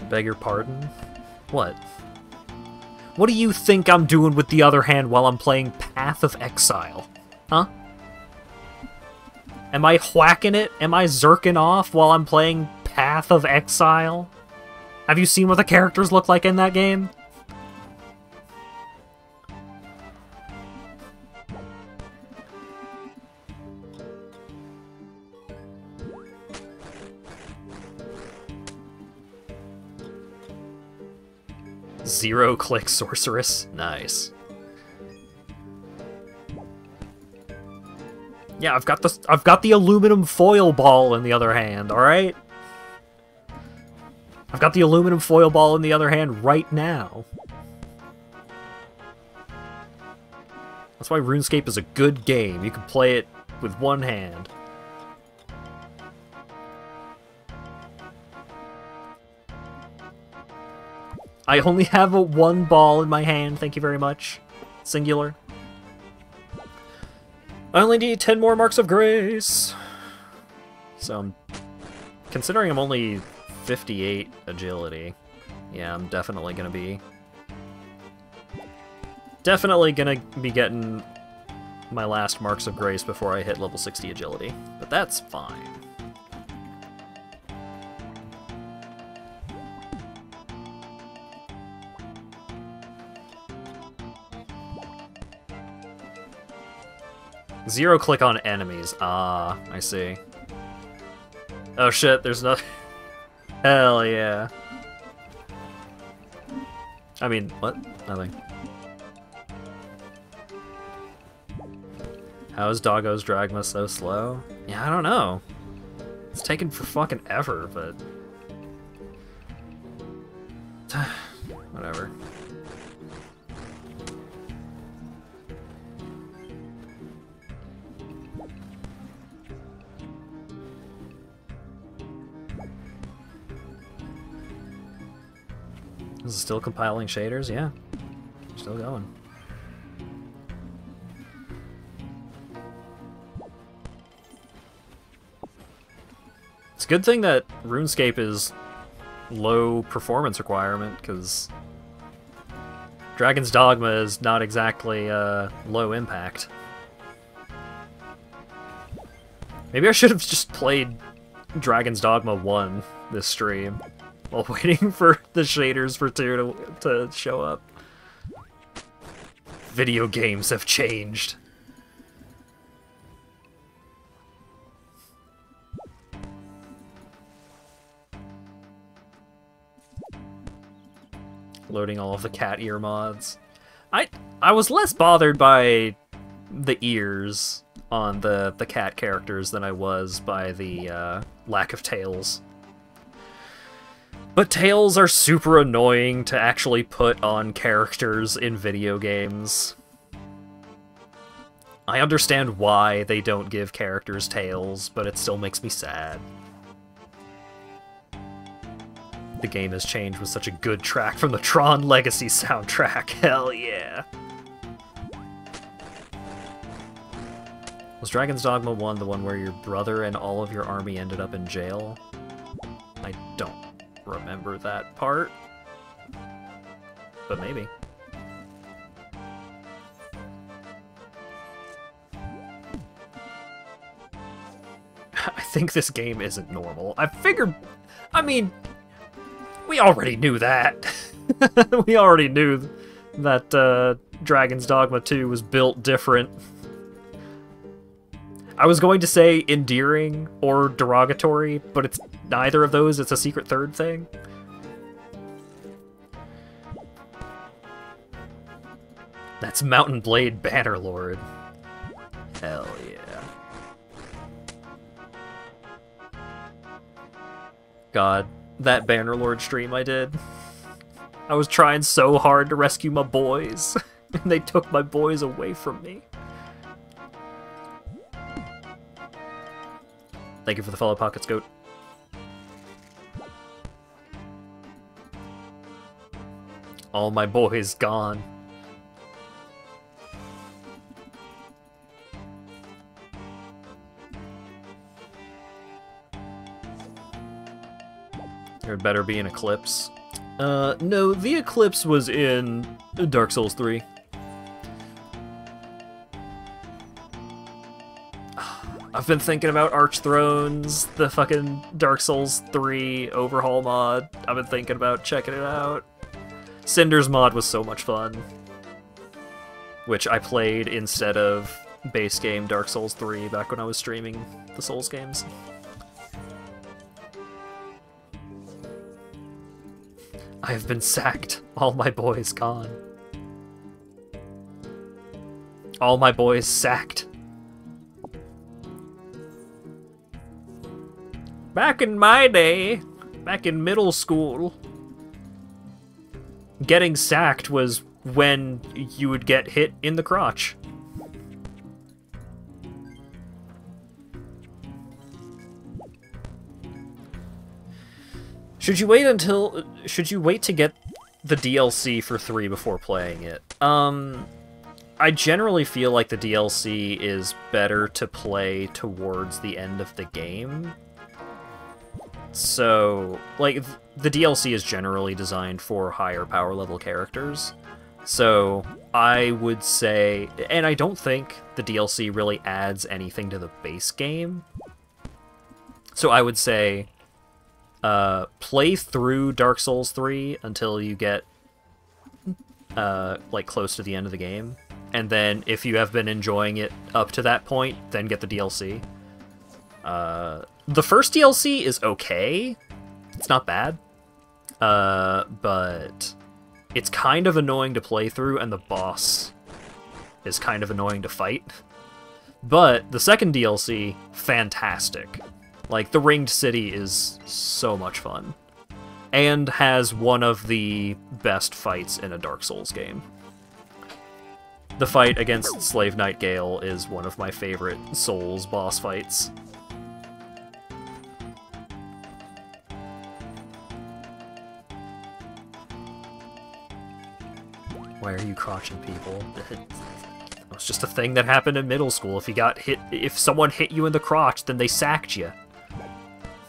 Beg your pardon? What? What do you think I'm doing with the other hand while I'm playing Path of Exile? Huh? Am I whacking it? Am I zerking off while I'm playing Path of Exile? Have you seen what the characters look like in that game? Zero-click sorceress. Nice. Yeah, I've got the aluminum foil ball in the other hand, alright? I've got the aluminum foil ball in the other hand right now. That's why RuneScape is a good game. You can play it with one hand. I only have one ball in my hand, thank you very much. Singular. I only need 10 more marks of grace. So, considering I'm only 58 agility, yeah, I'm definitely gonna be getting my last marks of grace before I hit level 60 agility. But that's fine. Zero click on enemies. Ah, I see. Oh shit, there's nothing. Hell yeah. I mean, what? Nothing. How is Doggo's Dogma so slow? Yeah, I don't know. It's taken for fucking ever, but... whatever. Is it still compiling shaders? Yeah. Still going. It's a good thing that RuneScape is low performance requirement, because Dragon's Dogma is not exactly low impact. Maybe I should have just played Dragon's Dogma 1 this stream while waiting for the shaders for 2 to show up. Video games have changed. Loading all of the cat ear mods. I was less bothered by the ears on the cat characters than I was by the lack of tails. But tails are super annoying to actually put on characters in video games. I understand why they don't give characters tails, but it still makes me sad. The game has changed with such a good track from the Tron Legacy soundtrack. Hell yeah. Was Dragon's Dogma 1 the one where your brother and all of your army ended up in jail? I don't remember that part. But maybe. I think this game isn't normal. I figured... I mean... We already knew that. We already knew that Dragon's Dogma 2 was built different. I was going to say endearing or derogatory, but it's neither of those. It's a secret third thing. That's Mountain Blade Bannerlord. Hell yeah. God, that Bannerlord stream I did. I was trying so hard to rescue my boys, and they took my boys away from me. Thank you for the follow, Pockets Goat. All my boys gone. There better be an eclipse. No, the eclipse was in Dark Souls 3. I've been thinking about Archthrones, the fucking Dark Souls 3 overhaul mod. I've been thinking about checking it out. Cinder's mod was so much fun. Which I played instead of base game Dark Souls 3 back when I was streaming the Souls games. I have been sacked. All my boys gone. All my boys sacked. Back in my day, back in middle school, getting sacked was when you would get hit in the crotch. Should you wait to get the DLC for 3 before playing it? I generally feel like the DLC is better to play towards the end of the game. So, like, the DLC is generally designed for higher power level characters. So, I would say, and I don't think the DLC really adds anything to the base game. So I would say, play through Dark Souls 3 until you get, like, close to the end of the game. And then, if you have been enjoying it up to that point, then get the DLC. The first DLC is okay. It's not bad. But it's kind of annoying to play through, and the boss is kind of annoying to fight. But the second DLC, fantastic. Like, the Ringed City is so much fun. And has one of the best fights in a Dark Souls game. The fight against Slave Knight Gale is one of my favorite Souls boss fights. Why are you crotching people? It was just a thing that happened in middle school. If someone hit you in the crotch, then they sacked you.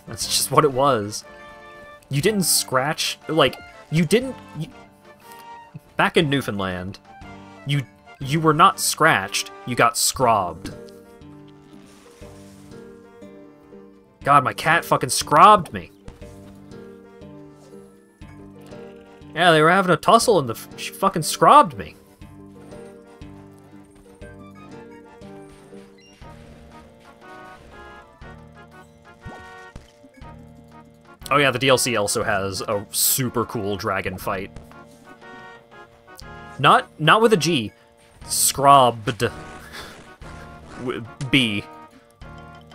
That's just what it was. You didn't scratch, like, back in Newfoundland, you were not scratched, you got scrobbed. God, my cat fucking scrobbed me. Yeah, they were having a tussle and she fucking scrobbed me. Oh yeah, the DLC also has a super cool dragon fight. Not with a G. Scrobbed. B.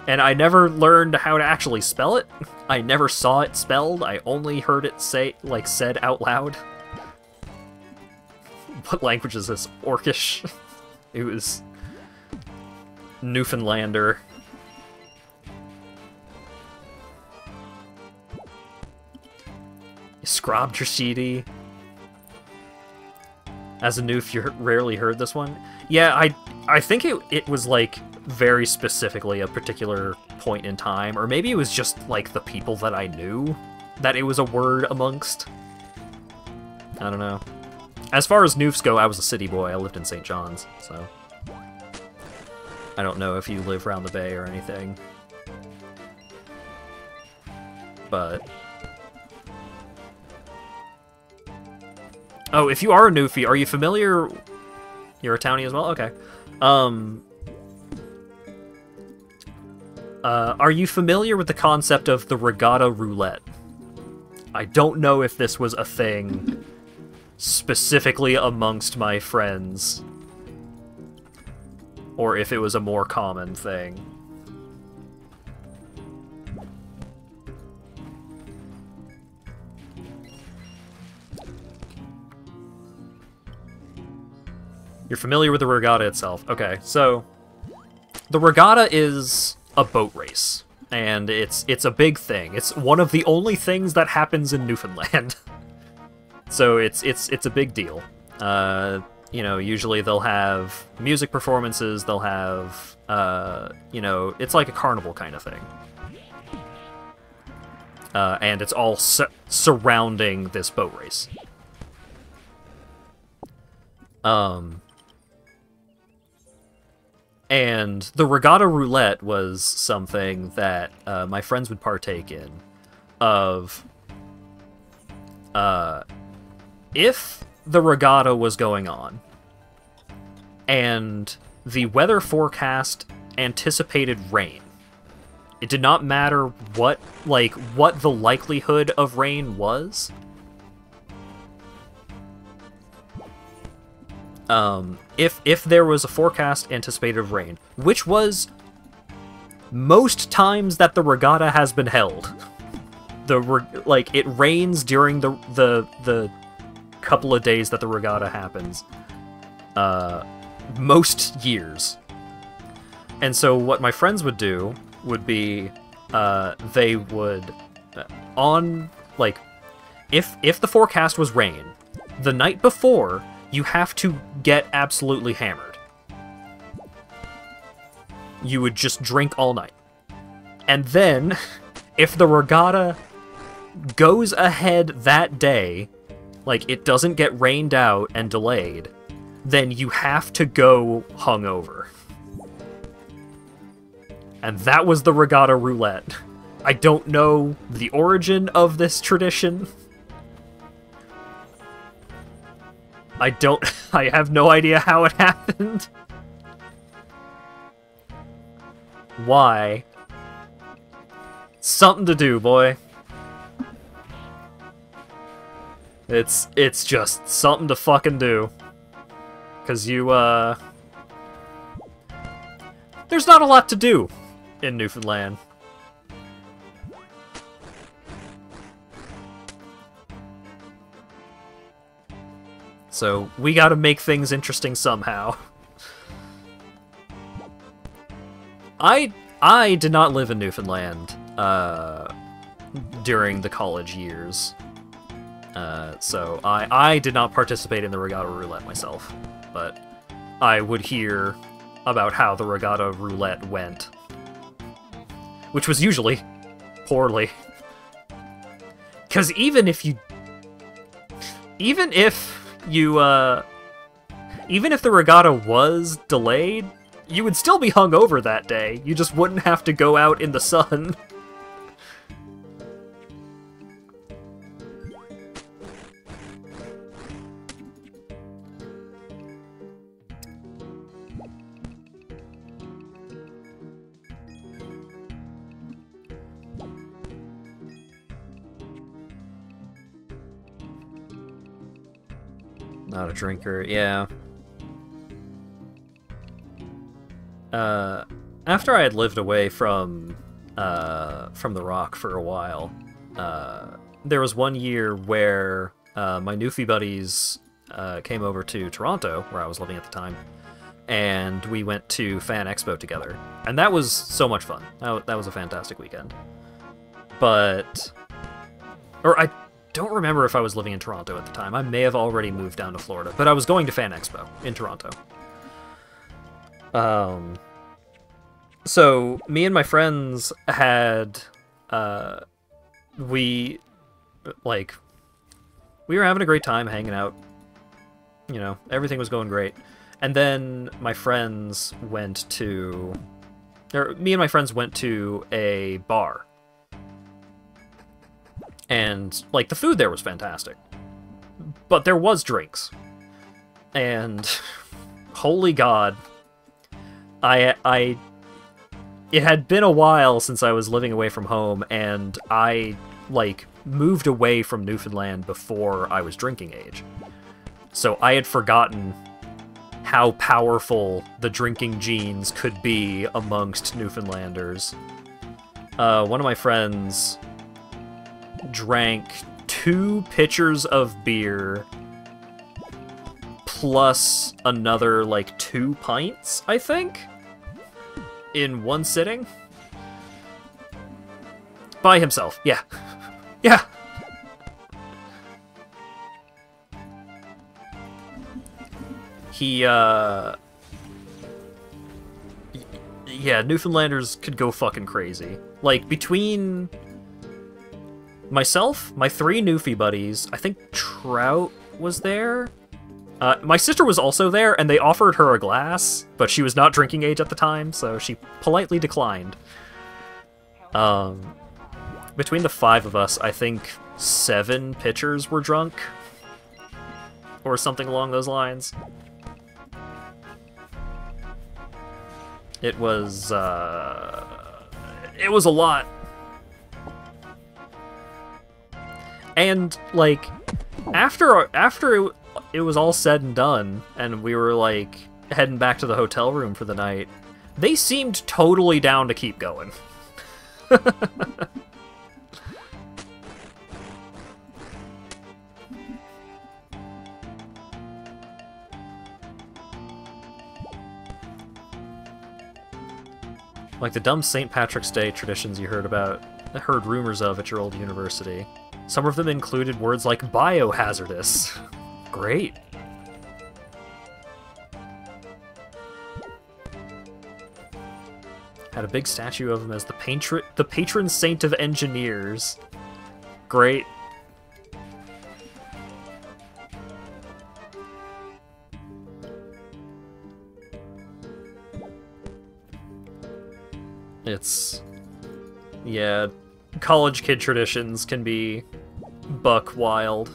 And I never learned how to actually spell it. I never saw it spelled. I only heard it said out loud. What language is this? Orcish? It was Newfoundlander. You scrobbed your CD. As a noof, you rarely heard this one. Yeah, I think it was like very specifically a particular point in time, or maybe it was just, like, the people that I knew that it was a word amongst. I don't know. As far as Noofs go, I was a city boy. I lived in St. John's, so... I don't know if you live around the Bay or anything. But... Oh, if you are a Noofy, are you familiar... You're a townie as well? Okay. Are you familiar with the concept of the regatta roulette? I don't know if this was a thing specifically amongst my friends, or if it was a more common thing. You're familiar with the regatta itself. Okay, so the regatta is a boat race, and it's a big thing. It's one of the only things that happens in Newfoundland. So it's a big deal. You know, usually they'll have music performances, they'll have, you know, it's like a carnival kind of thing. And it's all surrounding this boat race. And the regatta roulette was something that my friends would partake in. If the regatta was going on, and the weather forecast anticipated rain, it did not matter what the likelihood of rain was. If there was a forecast anticipated of rain, which was most times that the regatta has been held, it rains during the couple of days that the regatta happens, most years. And so what my friends would do would be, they would, if the forecast was rain, the night before, you have to get absolutely hammered. You would just drink all night. And then, if the regatta goes ahead that day, like, it doesn't get rained out and delayed, then you have to go hungover. And that was the regatta roulette. I don't know the origin of this tradition. I have no idea how it happened. Why? Something to do, boy. It's just something to fucking do. 'Cause there's not a lot to do in Newfoundland. So, we gotta make things interesting somehow. I did not live in Newfoundland during the college years. So I did not participate in the regatta roulette myself, but I would hear about how the regatta roulette went. Which was usually poorly. 'Cause even if the regatta was delayed, you would still be hungover that day. You just wouldn't have to go out in the sun. Not a drinker, yeah. After I had lived away from the Rock for a while, there was one year where my Newfie buddies came over to Toronto, where I was living at the time, and we went to Fan Expo together. And that was so much fun. That was a fantastic weekend. But... I don't remember if I was living in Toronto at the time. I may have already moved down to Florida, but I was going to Fan Expo in Toronto. So me and my friends had we were having a great time hanging out. You know, everything was going great. And then me and my friends went to a bar. And, like, the food there was fantastic. But there was drinks. And, holy God, it had been a while since I was living away from home, and I, like, moved away from Newfoundland before I was drinking age. So I had forgotten how powerful the drinking genes could be amongst Newfoundlanders. One of my friends drank 2 pitchers of beer plus another, like, 2 pints, I think, in one sitting. By himself, yeah. Yeah! Yeah, Newfoundlanders could go fucking crazy. Like, between myself, my 3 Newfie buddies, I think Trout was there. My sister was also there, and they offered her a glass, but she was not drinking age at the time, so she politely declined. Between the 5 of us, I think 7 pitchers were drunk. Or something along those lines. It was a lot. And, like, after it was all said and done, and we were, like, heading back to the hotel room for the night, they seemed totally down to keep going. Like the dumb St. Patrick's Day traditions you heard rumors of at your old university. Some of them included words like biohazardous. Great. Had a big statue of him as the patron saint of engineers. Great. Yeah, college kid traditions can be buck wild.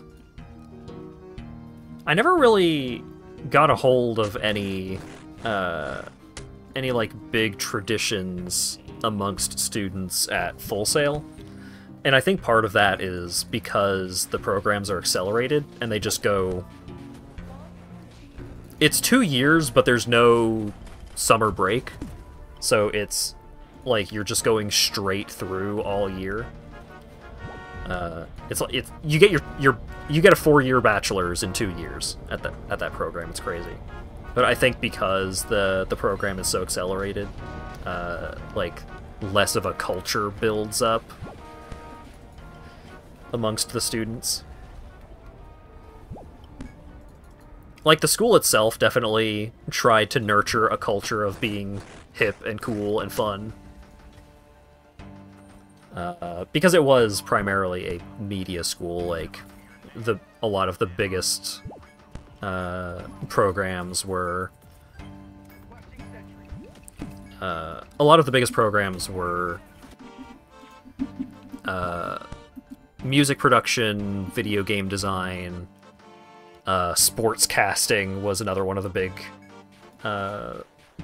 I never really got a hold of any like big traditions amongst students at Full Sail. And I think part of that is because the programs are accelerated and they just go... It's 2 years, but there's no summer break. So it's like you're just going straight through all year. You get you get a 4-year bachelor's in 2 years at that program. It's crazy. But I think because the program is so accelerated, like less of a culture builds up amongst the students. Like, the school itself definitely tried to nurture a culture of being hip and cool and fun. Because it was primarily a media school, like, a lot of the biggest programs were... music production, video game design, sports casting was another one of the big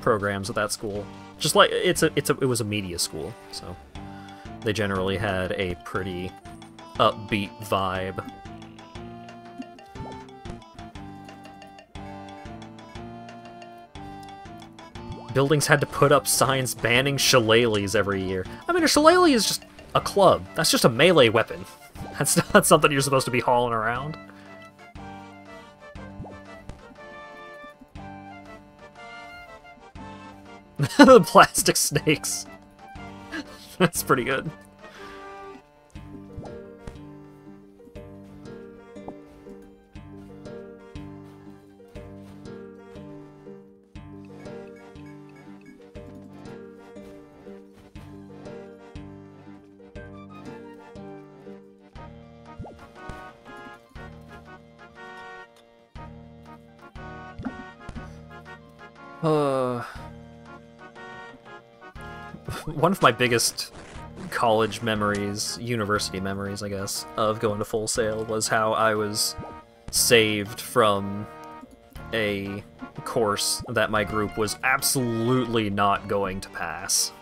programs at that school. Just like it was a media school, so they generally had a pretty upbeat vibe. Buildings had to put up signs banning shillelaghs every year. I mean, a shillelagh is just a club. That's just a melee weapon. That's not something you're supposed to be hauling around. The plastic snakes. That's pretty good. One of my biggest college memories, university memories, I guess, of going to Full Sail was how I was saved from a course that my group was absolutely not going to pass.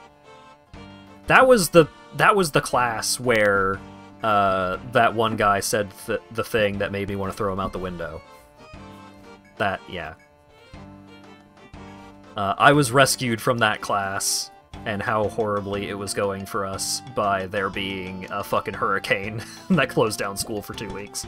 That was the class where that one guy said the thing that made me want to throw him out the window. Yeah. I was rescued from that class and how horribly it was going for us by there being a fucking hurricane that closed down school for 2 weeks.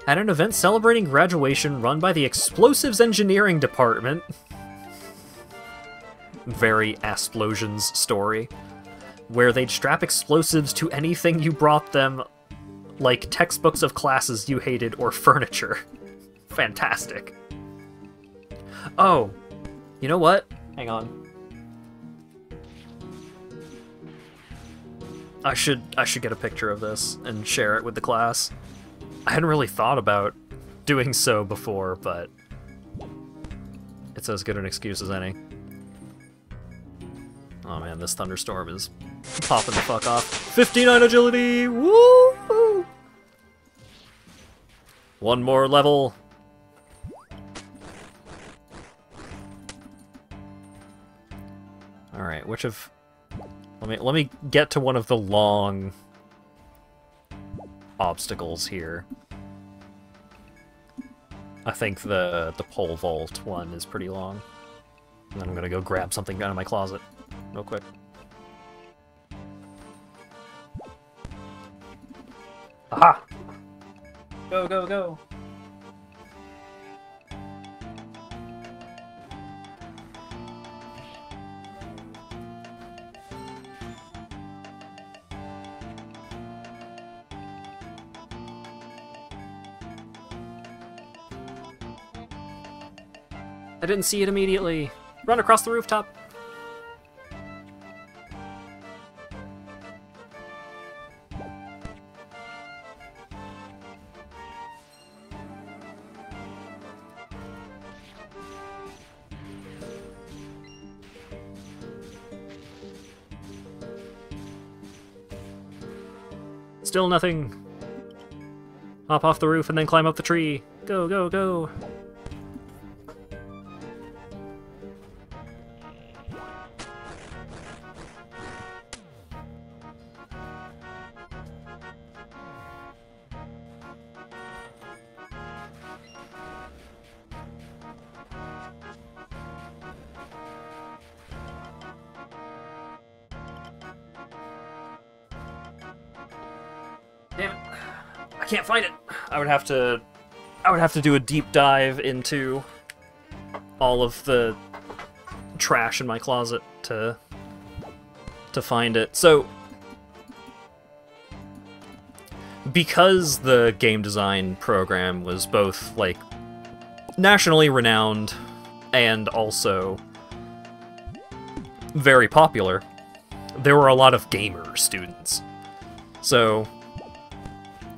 At an event celebrating graduation run by the Explosives Engineering Department. Very Asplosions story. Where they'd strap explosives to anything you brought them, like textbooks of classes you hated or furniture. Fantastic. Oh, you know what? Hang on. I should get a picture of this and share it with the class. I hadn't really thought about doing so before, but it's as good an excuse as any. Oh man, this thunderstorm is popping the fuck off. 59 agility! Woo! One more level. Alright, which of... Let me get to one of the long obstacles here. I think the pole vault one is pretty long. And then I'm gonna go grab something out of my closet real quick. Aha! Go, go, go! I didn't see it immediately. Run across the rooftop. Still nothing. Hop off the roof and then climb up the tree. Go, go, go. Damn it. I can't find it. I would have to do a deep dive into all of the trash in my closet to find it. So because the game design program was both like nationally renowned and also very popular, there were a lot of gamer students. So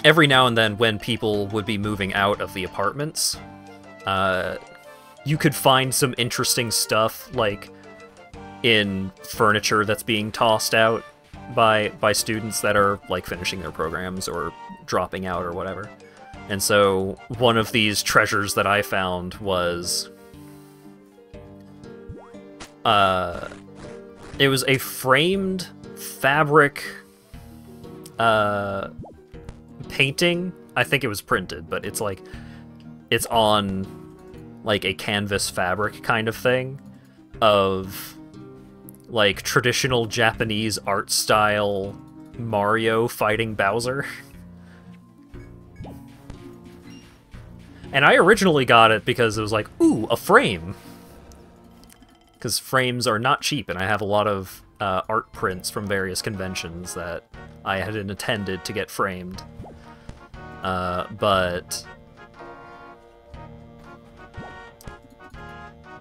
every now and then when people would be moving out of the apartments, you could find some interesting stuff, like in furniture that's being tossed out by students that are like finishing their programs or dropping out or whatever. And so one of these treasures that I found was it was a framed fabric painting. I think it was printed, but it's like it's on like a canvas fabric kind of thing of like traditional Japanese art style Mario fighting Bowser. And I originally got it because it was like, ooh, a frame. Because frames are not cheap, and I have a lot of art prints from various conventions that I had intended to get framed. But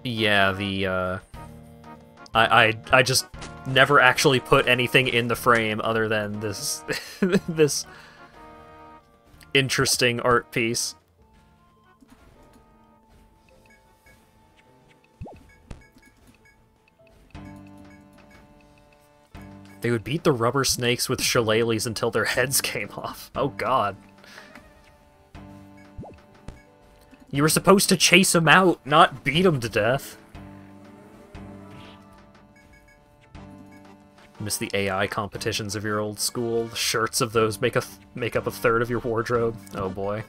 yeah, the I just never actually put anything in the frame other than this this interesting art piece. They would beat the rubber snakes with shillelaghs until their heads came off. Oh god. You were supposed to chase them out, not beat them to death. Miss the AI competitions of your old school. The shirts of those make up a third of your wardrobe. Oh boy.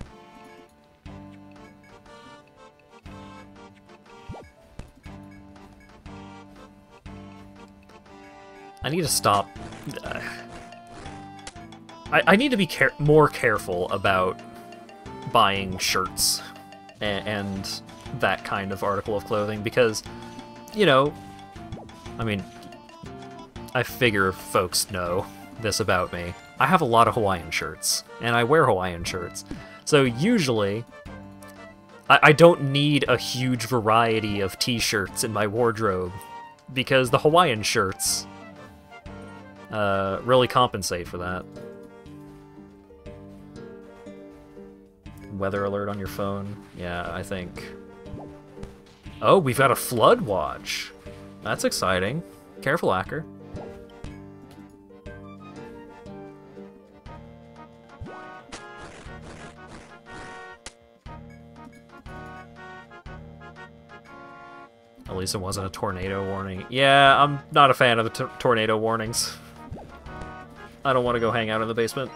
I need to stop. I need to be more careful about buying shirts and that kind of article of clothing because, you know, I mean, I figure folks know this about me. I have a lot of Hawaiian shirts, and I wear Hawaiian shirts. So usually, I don't need a huge variety of t-shirts in my wardrobe because the Hawaiian shirts really compensate for that. Weather alert on your phone. Yeah, I think. Oh, we've got a flood watch. That's exciting. Careful, hacker. At least it wasn't a tornado warning. Yeah, I'm not a fan of the tornado warnings. I don't want to go hang out in the basement.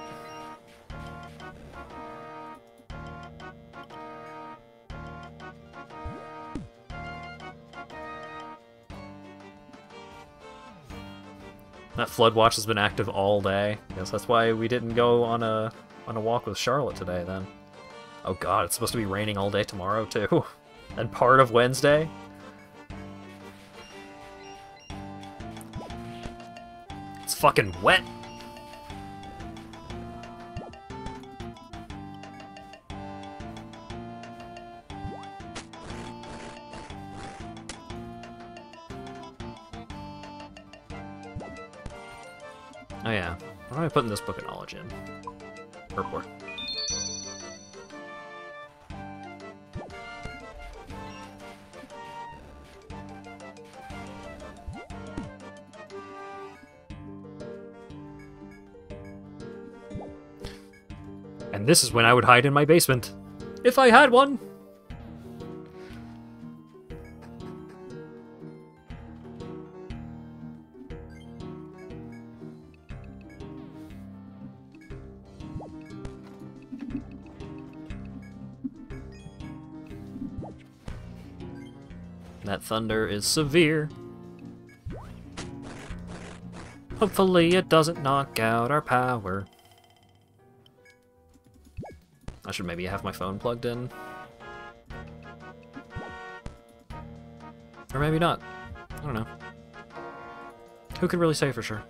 That flood watch has been active all day. I guess that's why we didn't go on a walk with Charlotte today then. Oh god, it's supposed to be raining all day tomorrow too. And part of Wednesday. It's fucking wet. Oh yeah, what am I putting this book of knowledge in? Report. And this is when I would hide in my basement. If I had one! That thunder is severe. Hopefully it doesn't knock out our power. I should maybe have my phone plugged in. Or maybe not. I don't know. Who could really say for sure?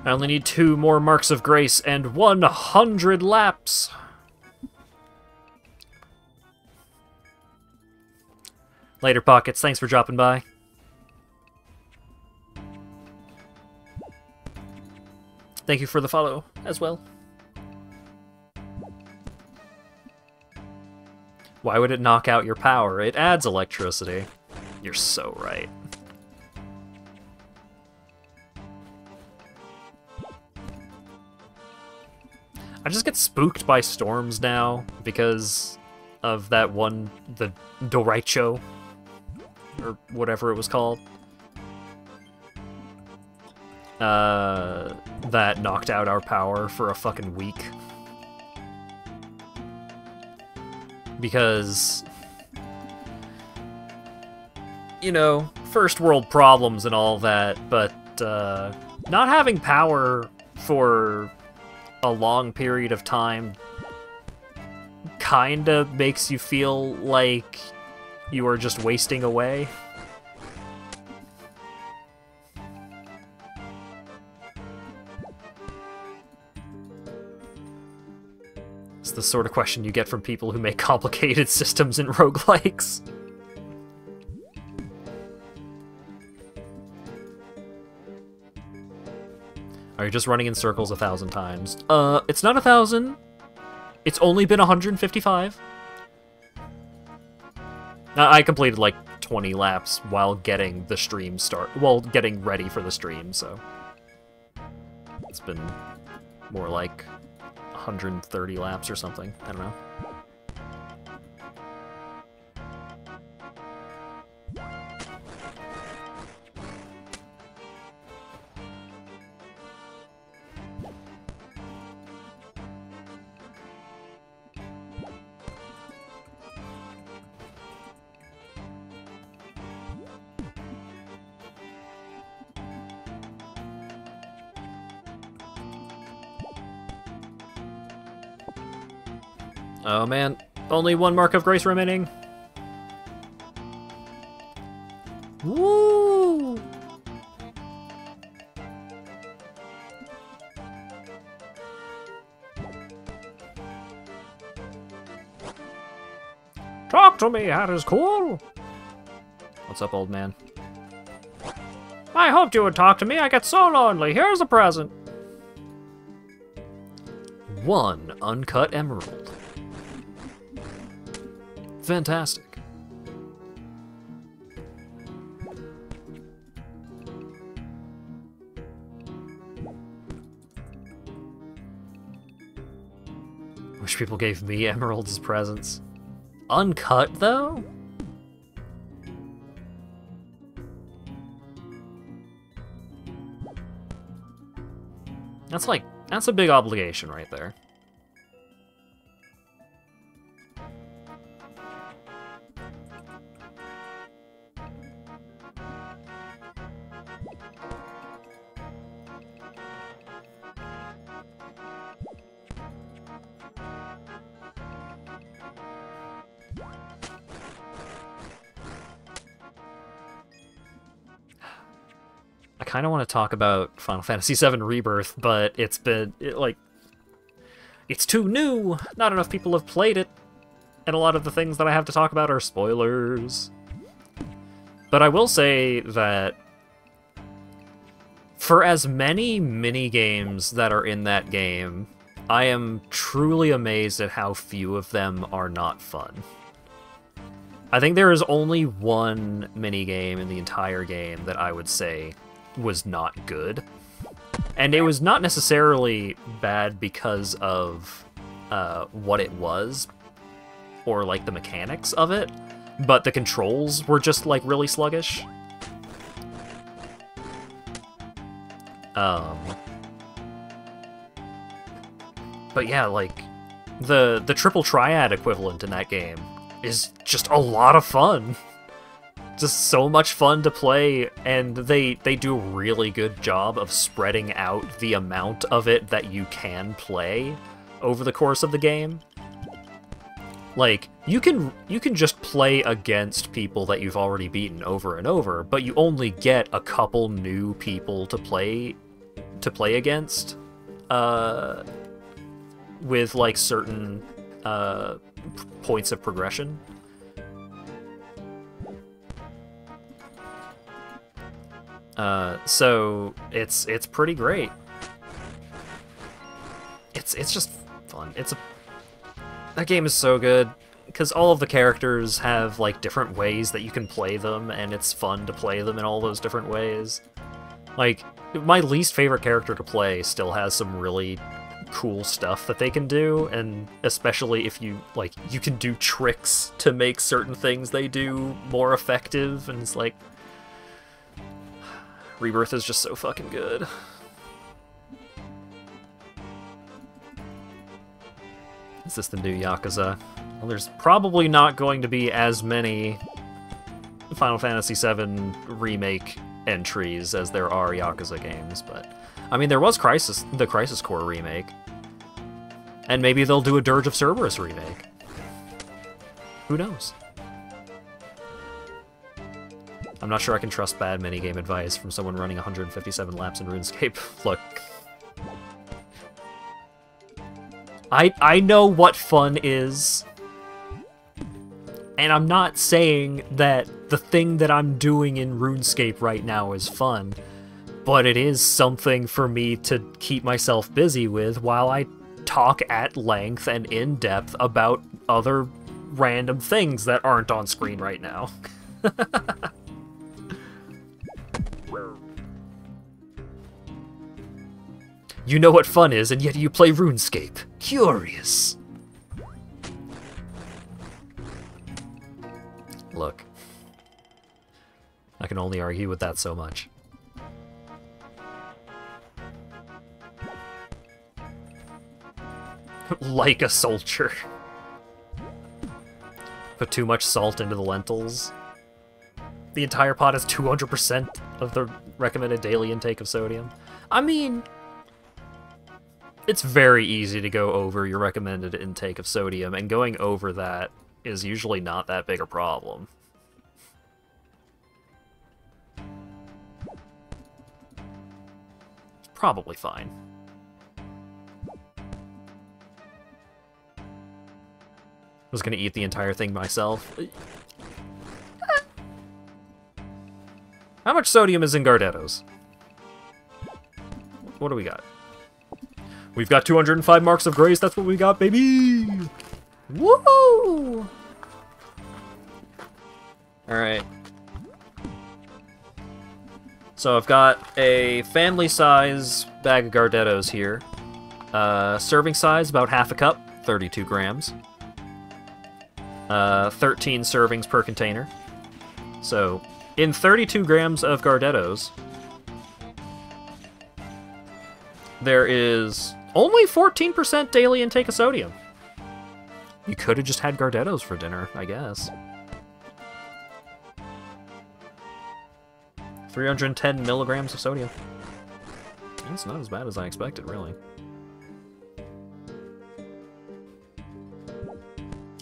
I only need 2 more marks of grace and 100 laps! Later, Pockets. Thanks for dropping by. Thank you for the follow as well. Why would it knock out your power? It adds electricity. You're so right. I just get spooked by storms now because of that one, the Derecho, or whatever it was called. That knocked out our power for a fucking week. Because, you know, first world problems and all that, but not having power for a long period of time kinda makes you feel like you are just wasting away. It's the sort of question you get from people who make complicated systems in roguelikes. Are you just running in circles 1,000 times? It's not 1,000. It's only been 155. I completed like 20 laps while getting the stream getting ready for the stream, so it's been more like 130 laps or something. I don't know. Oh man, only one mark of grace remaining. Woo! Talk to me, that is cool. What's up, old man? I hoped you would talk to me. I get so lonely. Here's a present. 1 uncut emerald. Fantastic. Wish people gave me emeralds as presents. Uncut, though? That's a big obligation right there. I kind of want to talk about Final Fantasy VII Rebirth, but it's too new. Not enough people have played it, and a lot of the things that I have to talk about are spoilers. But I will say that for as many mini-games that are in that game, I am truly amazed at how few of them are not fun. I think there is only one mini-game in the entire game that I would say was not good. And it was not necessarily bad because of what it was, or like the mechanics of it, but the controls were just like really sluggish. But yeah, like the triple triad equivalent in that game is just a lot of fun. Just so much fun to play, and they do a really good job of spreading out the amount of it that you can play over the course of the game. Like, you can just play against people that you've already beaten over and over, but you only get a couple new people to play against with like certain points of progression. So it's pretty great. It's just fun. That game is so good because all of the characters have like different ways that you can play them, and it's fun to play them in all those different ways. Like, my least favorite character to play still has some really cool stuff that they can do, and especially if you can do tricks to make certain things they do more effective, and it's like, Rebirth is just so fucking good. Is this the new Yakuza? Well, there's probably not going to be as many Final Fantasy VII Remake entries as there are Yakuza games, but I mean, there was the Crisis Core remake, and maybe they'll do a Dirge of Cerberus remake. Who knows? I'm not sure I can trust bad minigame advice from someone running 157 laps in RuneScape. Look, I know what fun is. And I'm not saying that the thing that I'm doing in RuneScape right now is fun, but it is something for me to keep myself busy with while I talk at length and in depth about other random things that aren't on screen right now. You know what fun is, and yet you play RuneScape. Curious. Look. I can only argue with that so much. Like a soldier. Put too much salt into the lentils. The entire pot is 200% of the recommended daily intake of sodium. I mean, it's very easy to go over your recommended intake of sodium, and going over that is usually not that big a problem. It's probably fine. I was gonna eat the entire thing myself. How much sodium is in Gardettos? What do we got? We've got 205 marks of grace, that's what we got, baby! Woohoo! Alright. So I've got a family size bag of Gardettos here. Serving size, about half a cup, 32 grams. 13 servings per container. So, in 32 grams of Gardettos, there is only 14% daily intake of sodium. You could have just had Gardettos for dinner, I guess. 310 milligrams of sodium. That's not as bad as I expected, really.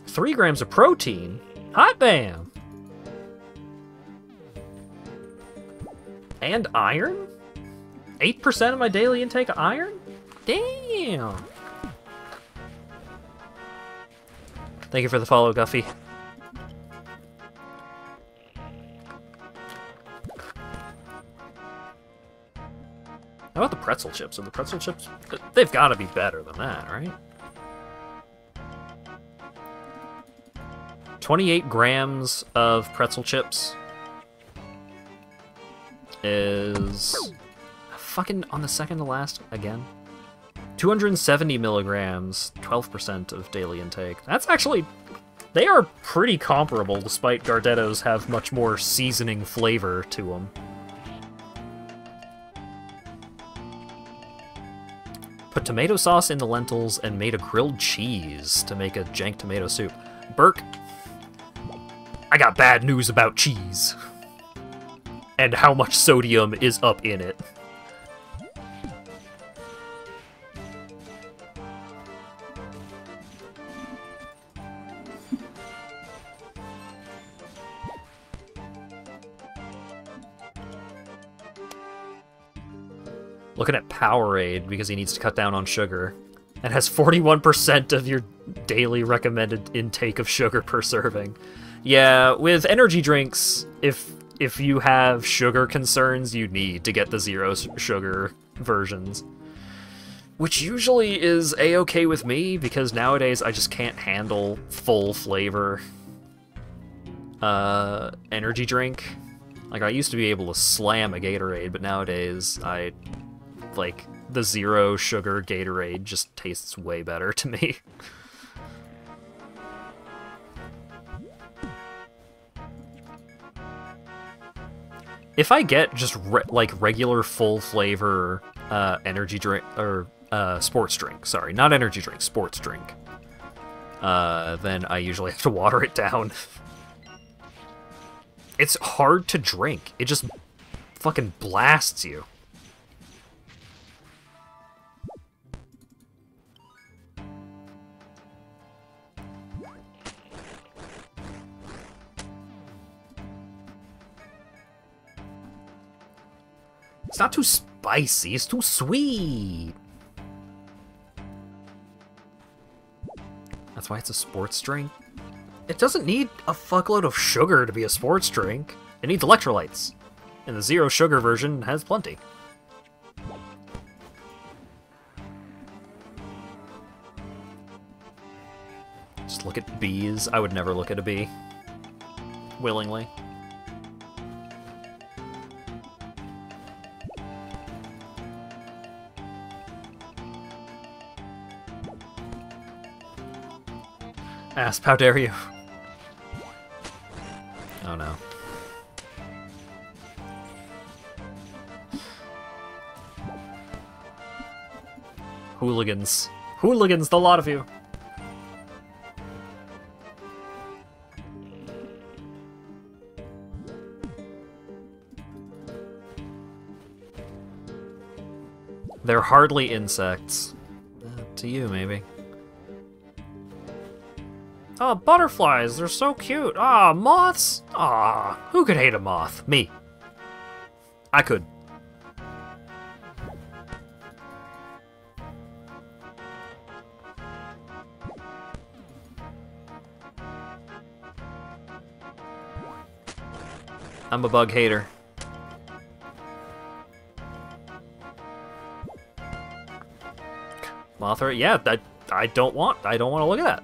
3 grams of protein? Hot damn! And iron? 8% of my daily intake of iron? Damn! Thank you for the follow, Guffy. How about the pretzel chips? Are the pretzel chips... They've got to be better than that, right? 28 grams of pretzel chips is fucking on the second to last again. 270 milligrams, 12% of daily intake. That's actually... They are pretty comparable, despite Gardettos have much more seasoning flavor to them. Put tomato sauce in the lentils and made a grilled cheese to make a jank tomato soup. Burke, I got bad news about cheese. And how much sodium is up in it. Looking at Powerade because he needs to cut down on sugar. It has 41% of your daily recommended intake of sugar per serving. Yeah, with energy drinks, if you have sugar concerns, you need to get the zero sugar versions. Which usually is a-okay with me, because nowadays I just can't handle full flavor energy drink. Like, I used to be able to slam a Gatorade, but nowadays like, the zero sugar Gatorade just tastes way better to me. If I get just regular full flavor energy drink, or sports drink, sorry, not energy drink, sports drink, then I usually have to water it down. It's hard to drink. It just fucking blasts you. It's not too spicy, it's too sweet. That's why it's a sports drink. It doesn't need a fuckload of sugar to be a sports drink. It needs electrolytes. And the zero sugar version has plenty. Just look at bees. I would never look at a bee. Willingly. Asp, how dare you? Oh no. Hooligans. Hooligans, the lot of you! They're hardly insects. To you, maybe. Oh, butterflies, they're so cute. Ah, moths? Ah, who could hate a moth? Me. I could. I'm a bug hater. Mothra, yeah, I don't want to look at that.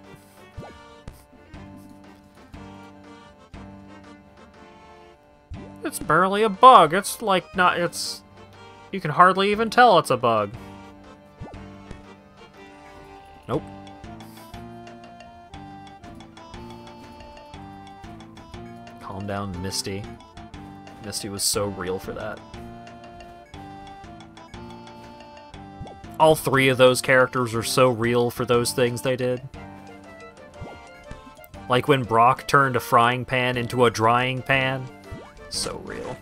It's barely a bug. It's like not. It's. You can hardly even tell it's a bug. Nope. Calm down, Misty. Misty was so real for that. All three of those characters are so real for those things they did. Like when Brock turned a frying pan into a drying pan. So real.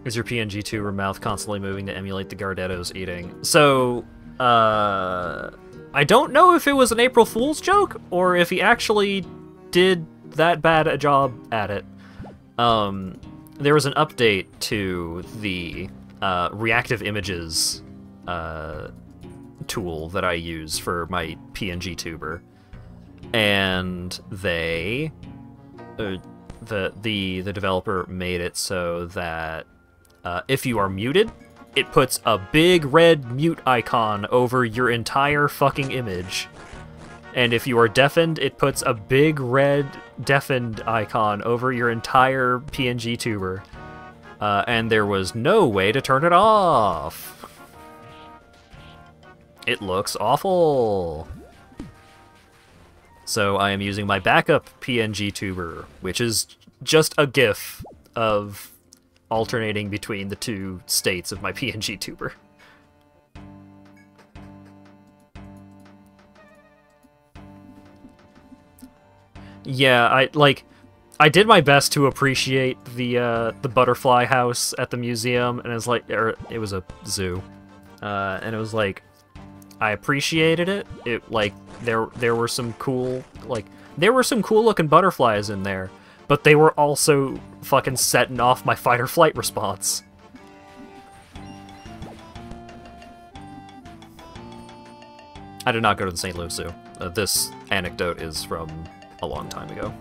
Is your PNG tuber mouth constantly moving to emulate the Gardetto's eating? So, I don't know if it was an April Fool's joke, or if he actually did that bad a job at it. There was an update to the reactive images tool that I use for my PNG tuber, and they, the developer made it so that if you are muted, it puts a big red mute icon over your entire fucking image. And if you are deafened, it puts a big red deafened icon over your entire PNG tuber. And there was no way to turn it off. It looks awful. So I am using my backup PNG tuber, which is just a GIF of alternating between the two states of my PNG tuber. Yeah, I did my best to appreciate the butterfly house at the museum, and it's like, it was a zoo, and it was like, I appreciated it. It like there were some cool looking butterflies in there, but they were also fucking setting off my fight or flight response. I did not go to the St. Louis Zoo. This anecdote is from a long time ago.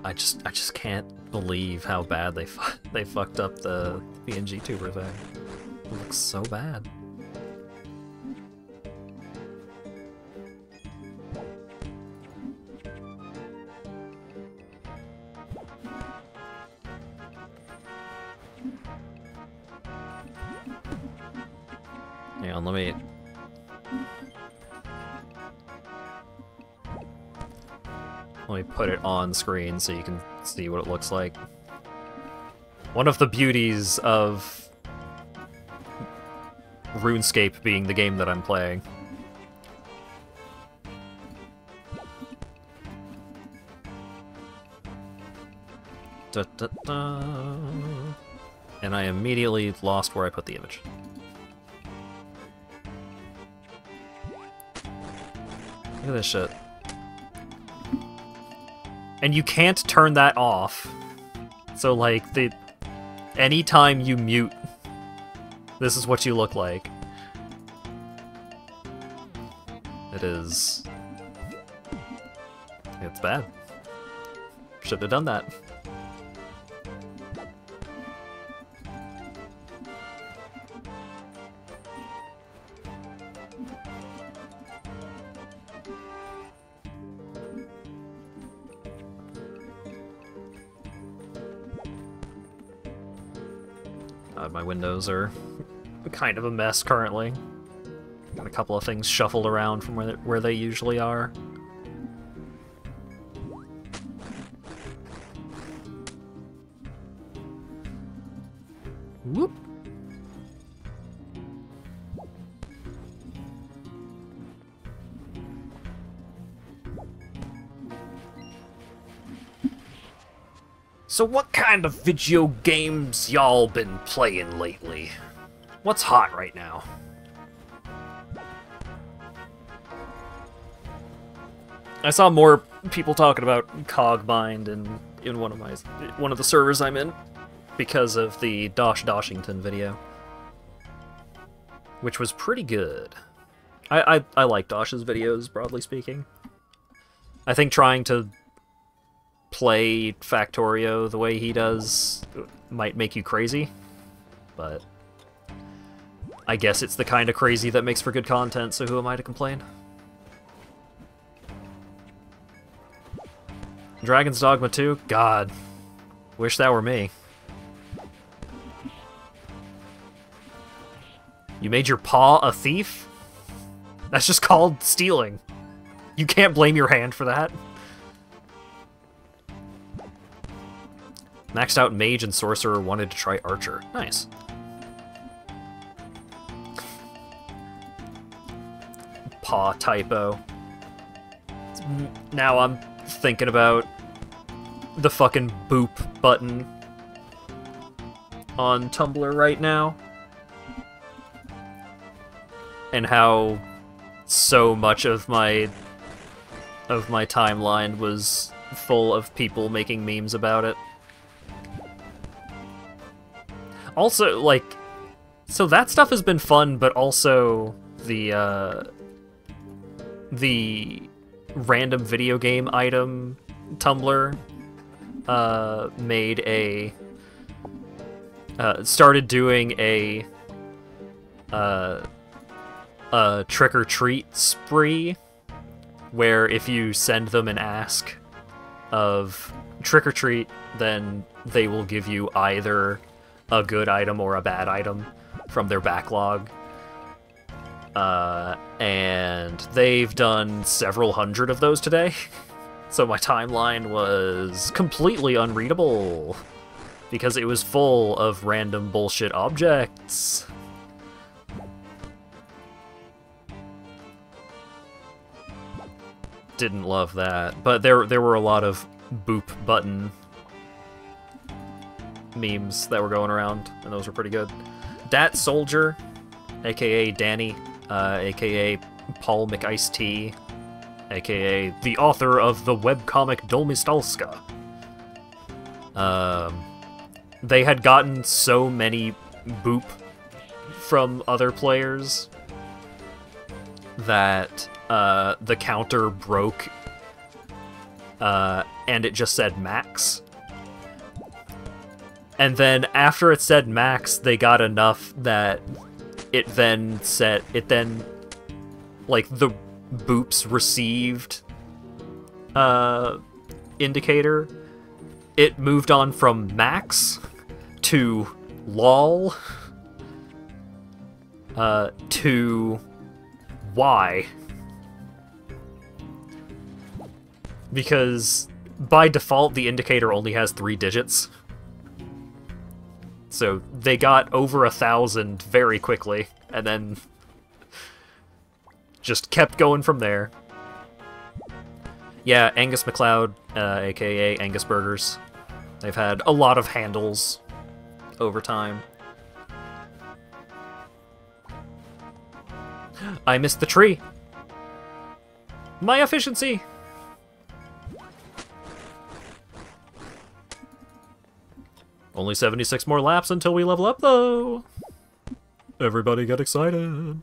I just can't believe how bad they fucked up the PNG tuber thing. It looks so bad. Hang on, let me put it on screen so you can see what it looks like. One of the beauties of RuneScape being the game that I'm playing. Da, da, da. And I immediately lost where I put the image. Look at this shit. And you can't turn that off. So, like, anytime you mute, this is what you look like. It's bad. Should have done that. My windows are kind of a mess currently. Got a couple of things shuffled around from where they usually are. Whoop. So what kind of video games y'all been playing lately? What's hot right now? I saw more people talking about Cogmind in one of the servers I'm in because of the Doshington video, which was pretty good. I like Dosh's videos, broadly speaking. I think trying to play Factorio the way he does might make you crazy, but I guess it's the kind of crazy that makes for good content, so who am I to complain? Dragon's Dogma 2? God. Wish that were me. You made your paw a thief? That's just called stealing. You can't blame your hand for that. Maxed out Mage and Sorcerer, wanted to try Archer. Nice. Paw typo. Now I'm thinking about the fucking boop button on Tumblr right now. And how so much of my timeline was full of people making memes about it. Also, like, so that stuff has been fun, but also the random video game item Tumblr made a started doing a trick-or-treat spree, where if you send them an ask of trick-or-treat, then they will give you either a good item or a bad item from their backlog. And they've done several hundred of those today, so my timeline was completely unreadable, because it was full of random bullshit objects. Didn't love that, but there were a lot of boop button memes that were going around, and those were pretty good. Dat Soldier, aka Danny, aka Paul McIce-T, aka the author of the webcomic Dolmistalska. They had gotten so many boop from other players that the counter broke, and it just said max. And then after it said max, they got enough that it then like, the boops received indicator, it moved on from max to lol to y. Because by default, the indicator only has 3 digits. So they got over 1,000 very quickly and then just kept going from there. Yeah, Angus MacLeod, aka Angus Burgers. They've had a lot of handles over time. I missed the tree. My efficiency! Only 76 more laps until we level up, though! Everybody get excited!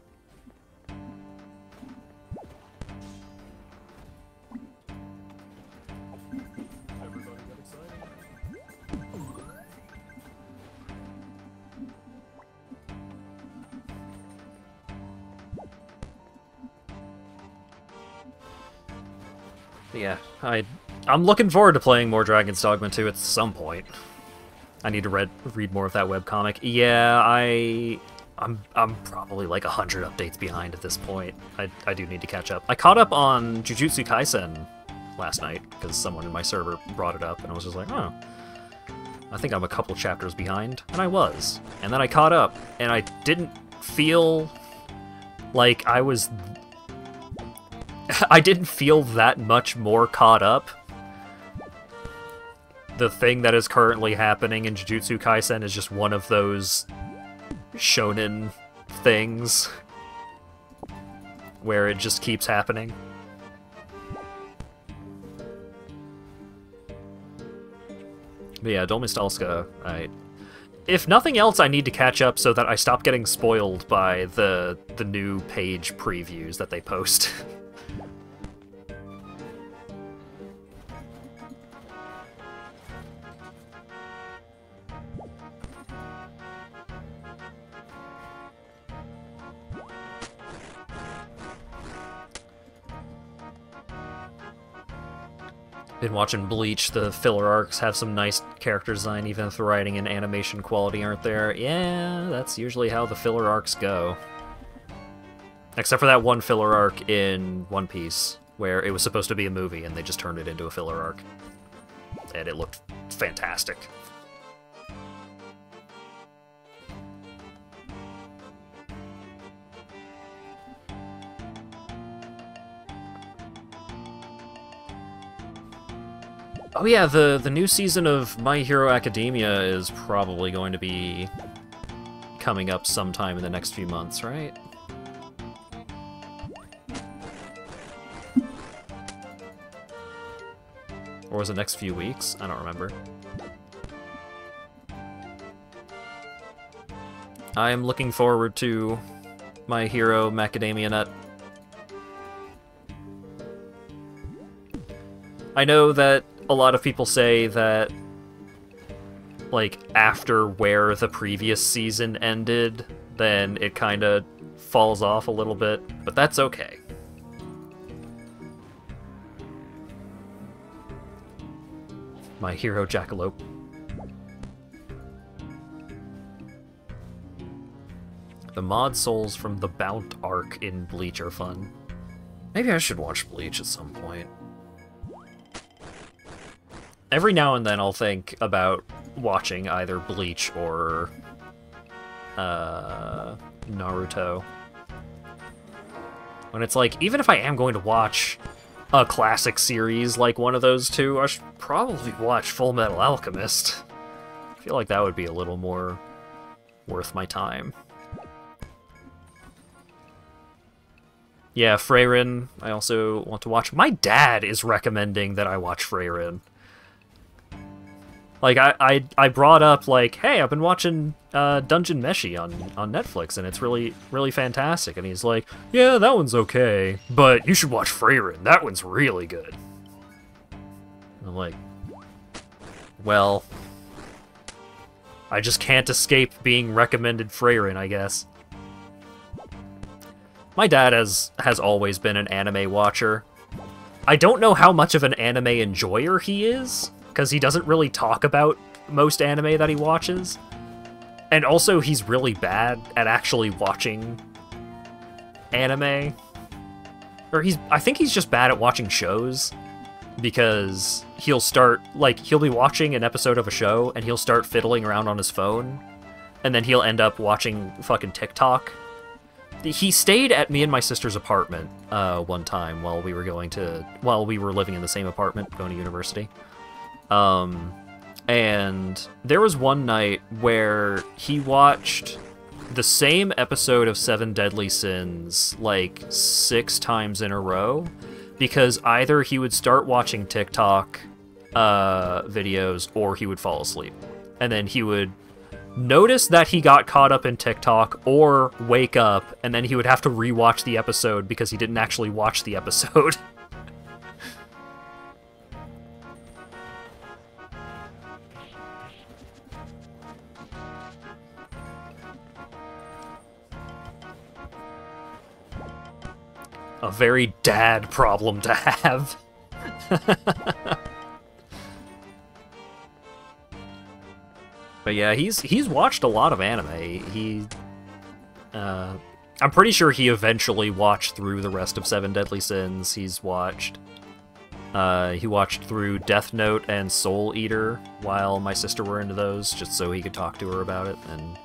Yeah, I'm looking forward to playing more Dragon's Dogma 2 at some point. I need to read more of that webcomic. Yeah, I'm probably like 100 updates behind at this point. I do need to catch up. I caught up on Jujutsu Kaisen last night because someone in my server brought it up, and I was just like, oh, I think I'm a couple chapters behind, and I was. And then I caught up, and I didn't feel like I was... I didn't feel that much more caught up. The thing that is currently happening in Jujutsu Kaisen is just one of those shonen things where it just keeps happening. But yeah, Dol Mistalska, if nothing else, I need to catch up so that I stop getting spoiled by the new page previews that they post. Been watching Bleach. The filler arcs have some nice character design, even if the writing and animation quality aren't there. Yeah, that's usually how the filler arcs go. Except for that one filler arc in One Piece, where it was supposed to be a movie and they just turned it into a filler arc. And it looked fantastic. Oh yeah, the new season of My Hero Academia is probably going to be coming up sometime in the next few months, right? Or was it next few weeks? I don't remember. I am looking forward to My Hero Macadamia Nut. I know that a lot of people say that, like, after where the previous season ended, then it kind of falls off a little bit, but that's okay. My Hero Jackalope. The mod souls from the Bount arc in Bleach are fun. Maybe I should watch Bleach at some point. Every now and then I'll think about watching either Bleach or Naruto. When it's like, even if I am going to watch a classic series like one of those two, I should probably watch Full Metal Alchemist. I feel like that would be a little more worth my time. Yeah, Freyrin, I also want to watch. My dad is recommending that I watch Freyrin. Like, I brought up, like, hey, I've been watching Dungeon Meshi on Netflix, and it's really, really fantastic. And he's like, yeah, that one's okay, but you should watch Freyrin. That one's really good. And I'm like, well, I just can't escape being recommended Freyrin, I guess. My dad has always been an anime watcher. I don't know how much of an anime enjoyer he is, because he doesn't really talk about most anime that he watches. And also, he's really bad at actually watching anime. Or I think he's just bad at watching shows, because he'll be watching an episode of a show, and he'll start fiddling around on his phone, and then he'll end up watching fucking TikTok. he stayed at me and my sister's apartment one time while we were living in the same apartment, going to university. And there was one night where he watched the same episode of Seven Deadly Sins like 6 times in a row, because either he would start watching TikTok videos or he would fall asleep. And then he would notice that he got caught up in TikTok or wake up, and then he would have to rewatch the episode because he didn't actually watch the episode. A very dad problem to have. But yeah, he's watched a lot of anime. I'm pretty sure he eventually watched through the rest of Seven Deadly Sins. He watched through Death Note and Soul Eater while my sister were into those, just so he could talk to her about it. And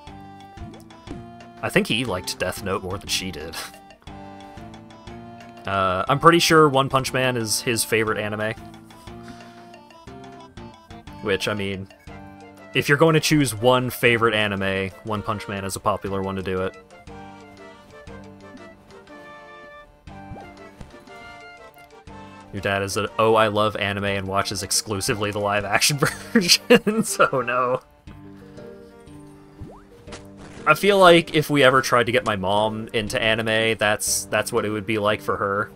I think he liked Death Note more than she did. I'm pretty sure One Punch Man is his favorite anime. Which, I mean, if you're going to choose one favorite anime, One Punch Man is a popular one to do it. Your dad is an "oh, I love anime" and watches exclusively the live-action versions. Oh no. I feel like if we ever tried to get my mom into anime, that's what it would be like for her.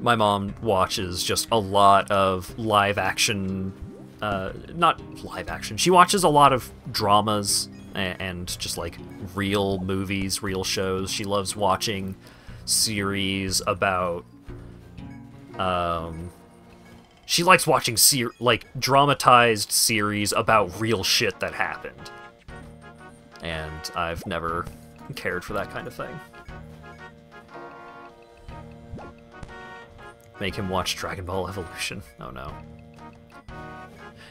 My mom watches just a lot of live-action... not live-action. She watches a lot of dramas and just, like, real movies, real shows. She loves watching series about... She likes watching dramatized series about real shit that happened. And I've never cared for that kind of thing. Make him watch Dragon Ball Evolution. Oh no.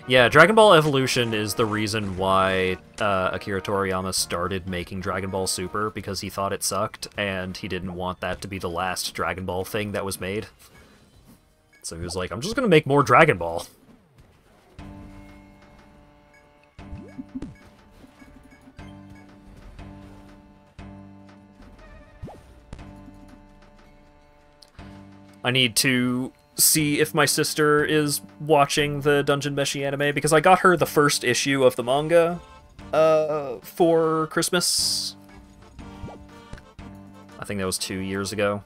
Yeah, Dragon Ball Evolution is the reason why Akira Toriyama started making Dragon Ball Super, because he thought it sucked, and he didn't want that to be the last Dragon Ball thing that was made. So he was like, I'm just gonna make more Dragon Ball. I need to see if my sister is watching the Dungeon Meshi anime, because I got her the first issue of the manga for Christmas. I think that was 2 years ago.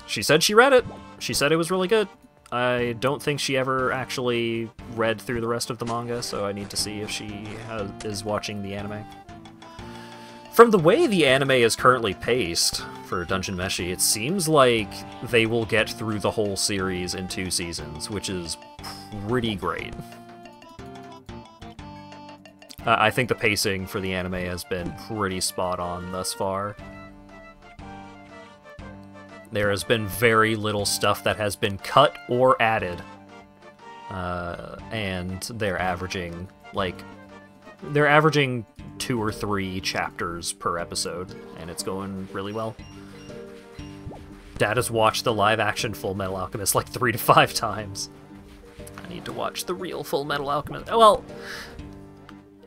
She said she read it. She said it was really good. I don't think she ever actually read through the rest of the manga, so I need to see if she is watching the anime. From the way the anime is currently paced for Dungeon Meshi, it seems like they will get through the whole series in 2 seasons, which is pretty great. I think the pacing for the anime has been pretty spot on thus far. There has been very little stuff that has been cut or added. And they're averaging, 2 or 3 chapters per episode, and it's going really well. Dad has watched the live-action Full Metal Alchemist like 3 to 5 times. I need to watch the real Full Metal Alchemist. Well,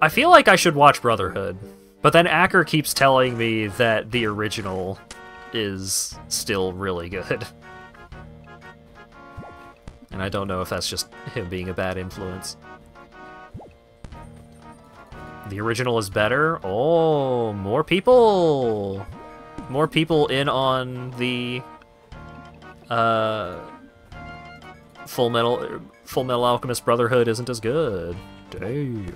I feel like I should watch Brotherhood, but then Acker keeps telling me that the original is still really good. And I don't know if that's just him being a bad influence. The original is better? Oh, more people! More people in on the Full Metal Alchemist Brotherhood isn't as good. Damn.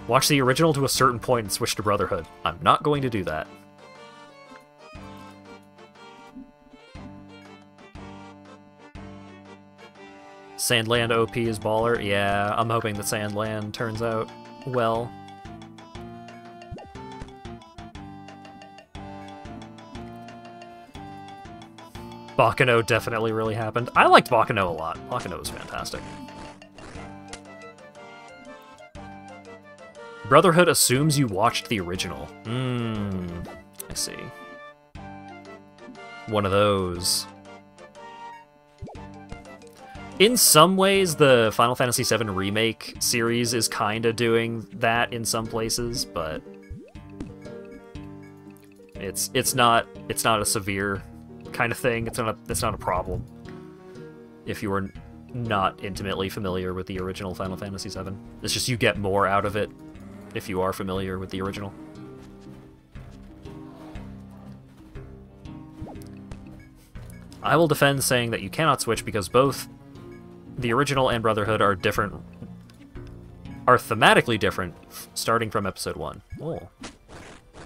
Watch the original to a certain point and switch to Brotherhood. I'm not going to do that. Sandland OP is baller? Yeah, I'm hoping that Sandland turns out well. Bakano definitely really happened. I liked Bakano a lot. Bakano was fantastic. Brotherhood assumes you watched the original. I see. One of those. In some ways, the Final Fantasy VII Remake series is kind of doing that in some places, but it's not a severe kind of thing. It's not a problem if you were not intimately familiar with the original Final Fantasy VII. It's just you get more out of it if you are familiar with the original. I will defend saying that you cannot switch because both the original and Brotherhood are thematically different, starting from episode 1. Oh.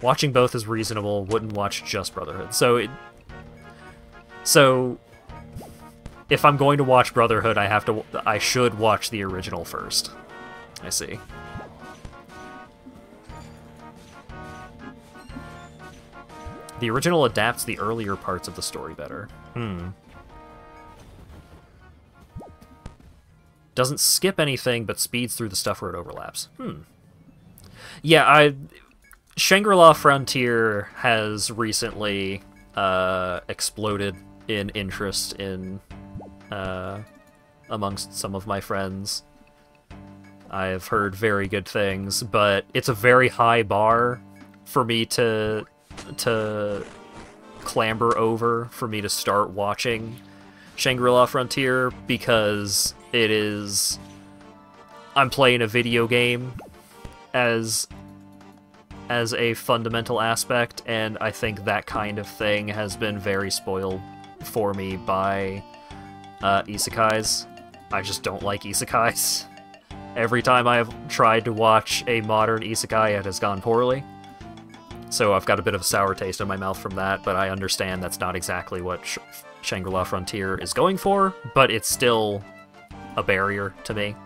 Watching both is reasonable, wouldn't watch just Brotherhood. So if I'm going to watch Brotherhood, I should watch the original first. I see. The original adapts the earlier parts of the story better. Doesn't skip anything, but speeds through the stuff where it overlaps. Yeah, Shangri-La Frontier has recently exploded in interest in amongst some of my friends. I've heard very good things, but it's a very high bar for me to clamber over, for me to start watching Shangri-La Frontier, because I'm playing a video game as a fundamental aspect, and I think that kind of thing has been very spoiled for me by isekais. I just don't like isekais. Every time I've tried to watch a modern isekai, it has gone poorly. So I've got a bit of a sour taste in my mouth from that, but I understand that's not exactly what Shangri-La Frontier is going for, but it's still a barrier to me.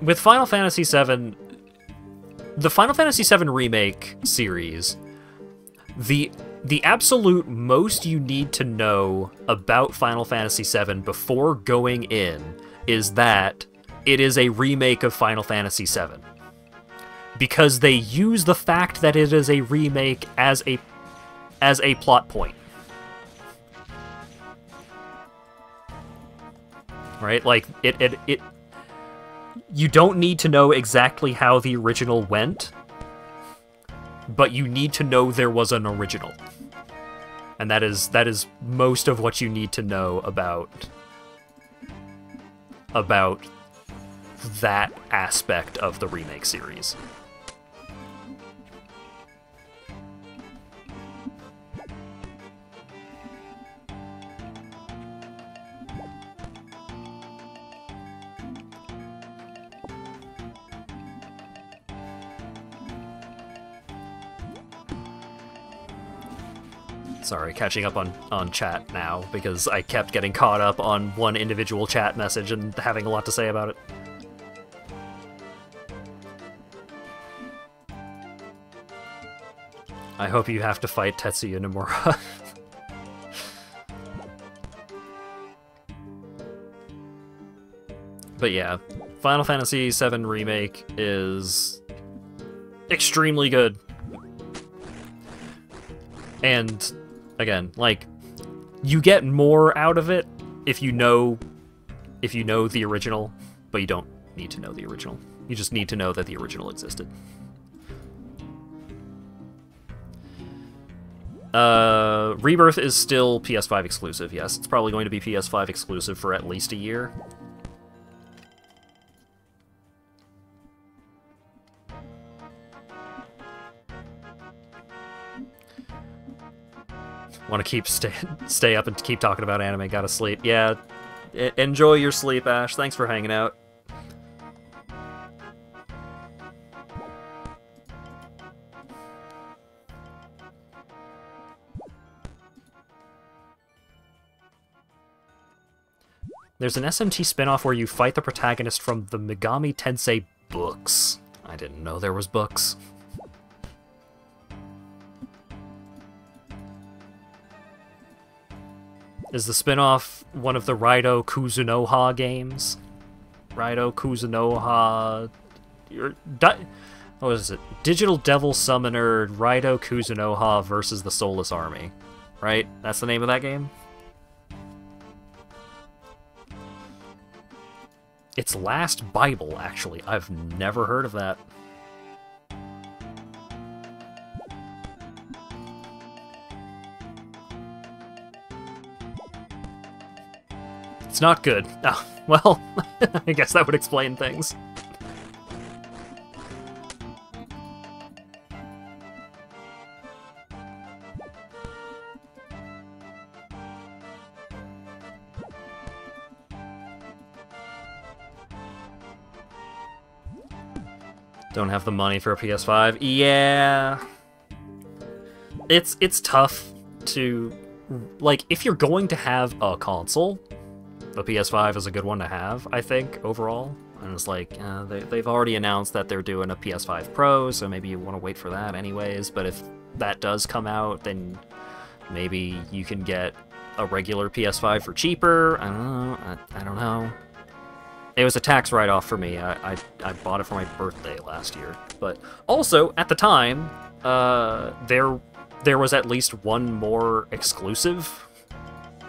With Final Fantasy VII, the Final Fantasy VII Remake series, the absolute most you need to know about Final Fantasy VII before going in is that it is a remake of Final Fantasy VII. Because they use the fact that it is a remake as a plot point. Right? Like, you don't need to know exactly how the original went, but you need to know there was an original. And that is most of what you need to know about that aspect of the remake series. Sorry, catching up on chat now, because I kept getting caught up on one individual chat message and having a lot to say about it. I hope you have to fight Tetsuya Nomura. But yeah, Final Fantasy VII Remake is extremely good. And again, like, you get more out of it if you know the original, but you don't need to know the original. You just need to know that the original existed. Rebirth is still PS5 exclusive, yes. It's probably going to be PS5 exclusive for at least a year. Want to keep stay up and keep talking about anime, gotta sleep. Yeah, enjoy your sleep, Ash. Thanks for hanging out. There's an SMT spinoff where you fight the protagonist from the Megami Tensei books. I didn't know there was books. Is the spin-off one of the Raido Kuzunoha games? Raido Kuzunoha... What is it? Digital Devil Summoner Raido Kuzunoha versus the Soulless Army. Right? That's the name of that game? It's Last Bible, actually. I've never heard of that. It's not good. Oh, well, I guess that would explain things. Don't have the money for a PS5. Yeah. It's tough to... Like, if you're going to have a console, the PS5 is a good one to have, I think, overall. And it's like, they've already announced that they're doing a PS5 Pro, so maybe you want to wait for that anyways. But if that does come out, then maybe you can get a regular PS5 for cheaper. I don't know. I don't know. It was a tax write-off for me. I bought it for my birthday last year. But also, at the time, there was at least one more exclusive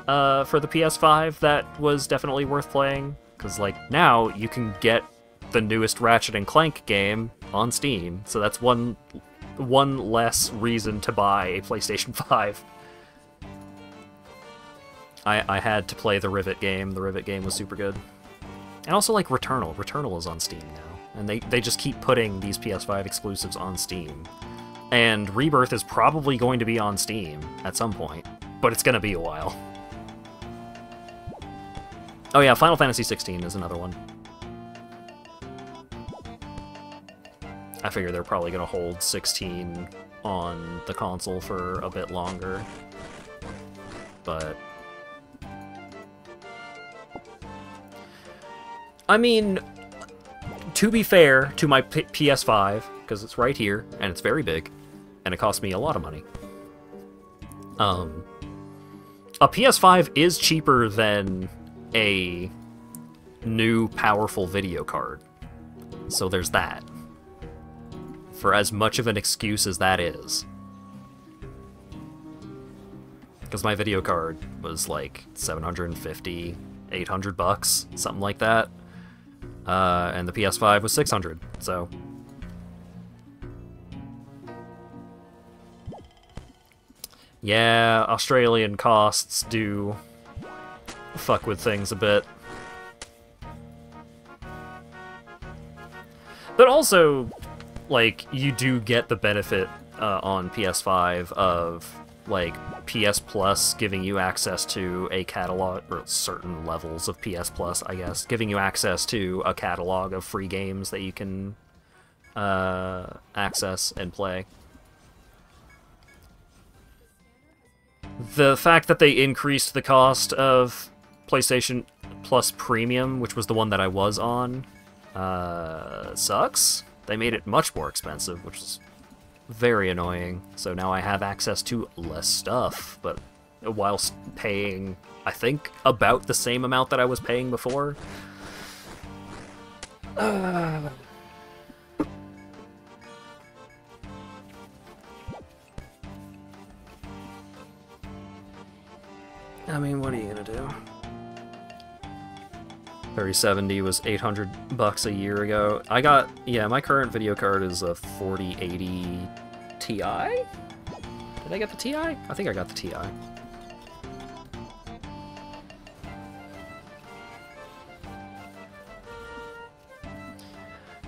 for the PS5 that was definitely worth playing. Because, like, now you can get the newest Ratchet & Clank game on Steam. So that's one less reason to buy a PlayStation 5. I had to play the Rivet game. The Rivet game was super good. And also, like, Returnal. Returnal is on Steam now. And they just keep putting these PS5 exclusives on Steam. And Rebirth is probably going to be on Steam at some point. But it's going to be a while. Oh yeah, Final Fantasy 16 is another one. I figure they're probably going to hold 16 on the console for a bit longer. But... I mean, to be fair to my PS5, because it's right here, and it's very big, and it cost me a lot of money. A PS5 is cheaper than a new powerful video card. So there's that. For as much of an excuse as that is. Because my video card was like $750, $800, something like that. And the PS5 was $600, so... Yeah, Australian costs do fuck with things a bit. But also, like, you do get the benefit on PS5 of, like, PS Plus giving you access to a catalog, or certain levels of PS Plus, I guess, giving you access to a catalog of free games that you can access and play. The fact that they increased the cost of PlayStation Plus Premium, which was the one that I was on, sucks. They made it much more expensive, which is very annoying. So now I have access to less stuff, but whilst paying, I think, about the same amount that I was paying before. I mean, what are you gonna do? 3070 was $800 a year ago. I got, yeah, my current video card is a 4080 Ti? Did I get the Ti? I think I got the Ti.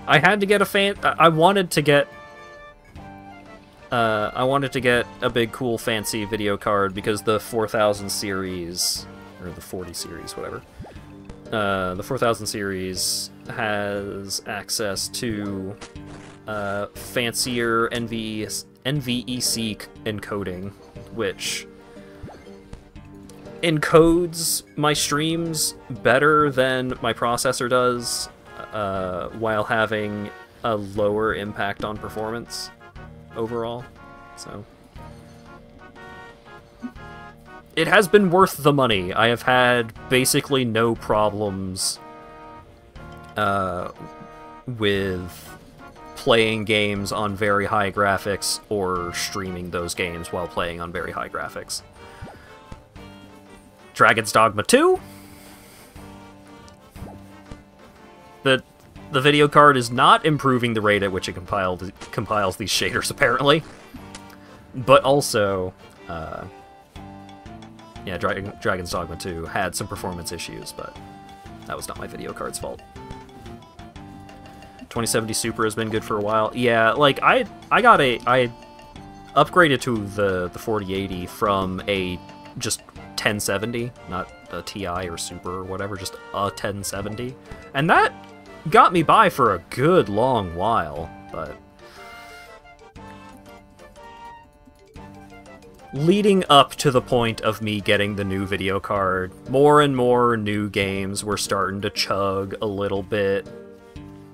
I had to get a I wanted to get a big, cool, fancy video card because the 4000 series, or the 40 series, whatever. The 4000 series has access to fancier NVEC encoding, which encodes my streams better than my processor does, while having a lower impact on performance overall. So it has been worth the money. I have had basically no problems with playing games on very high graphics or streaming those games while playing on very high graphics. Dragon's Dogma 2? The video card is not improving the rate at which it compiles these shaders, apparently. But also, yeah, Dragon's Dogma 2 had some performance issues, but that was not my video card's fault. 2070 Super has been good for a while. Yeah, like, I upgraded to the 4080 from a just 1070, not a TI or Super or whatever, just a 1070. And that got me by for a good long while, but leading up to the point of me getting the new video card, more and more new games were starting to chug a little bit.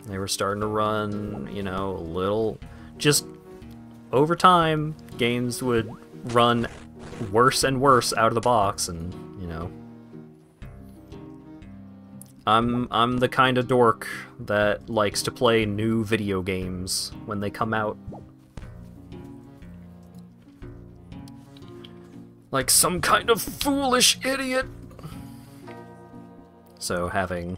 They were starting to run, you know, a little... Just over time, games would run worse and worse out of the box, and, you know... I'm the kind of dork that likes to play new video games when they come out. Like some kind of foolish idiot! So having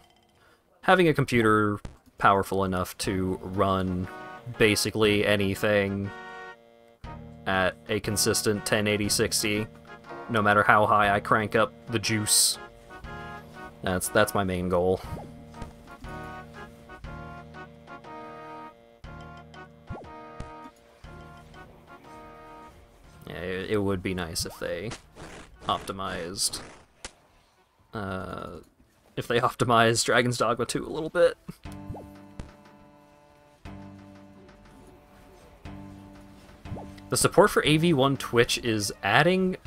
a computer powerful enough to run basically anything at a consistent 1080-60, no matter how high I crank up the juice. That's my main goal. Yeah, it would be nice if they optimized Dragon's Dogma 2 a little bit. The support for AV1 Twitch is adding...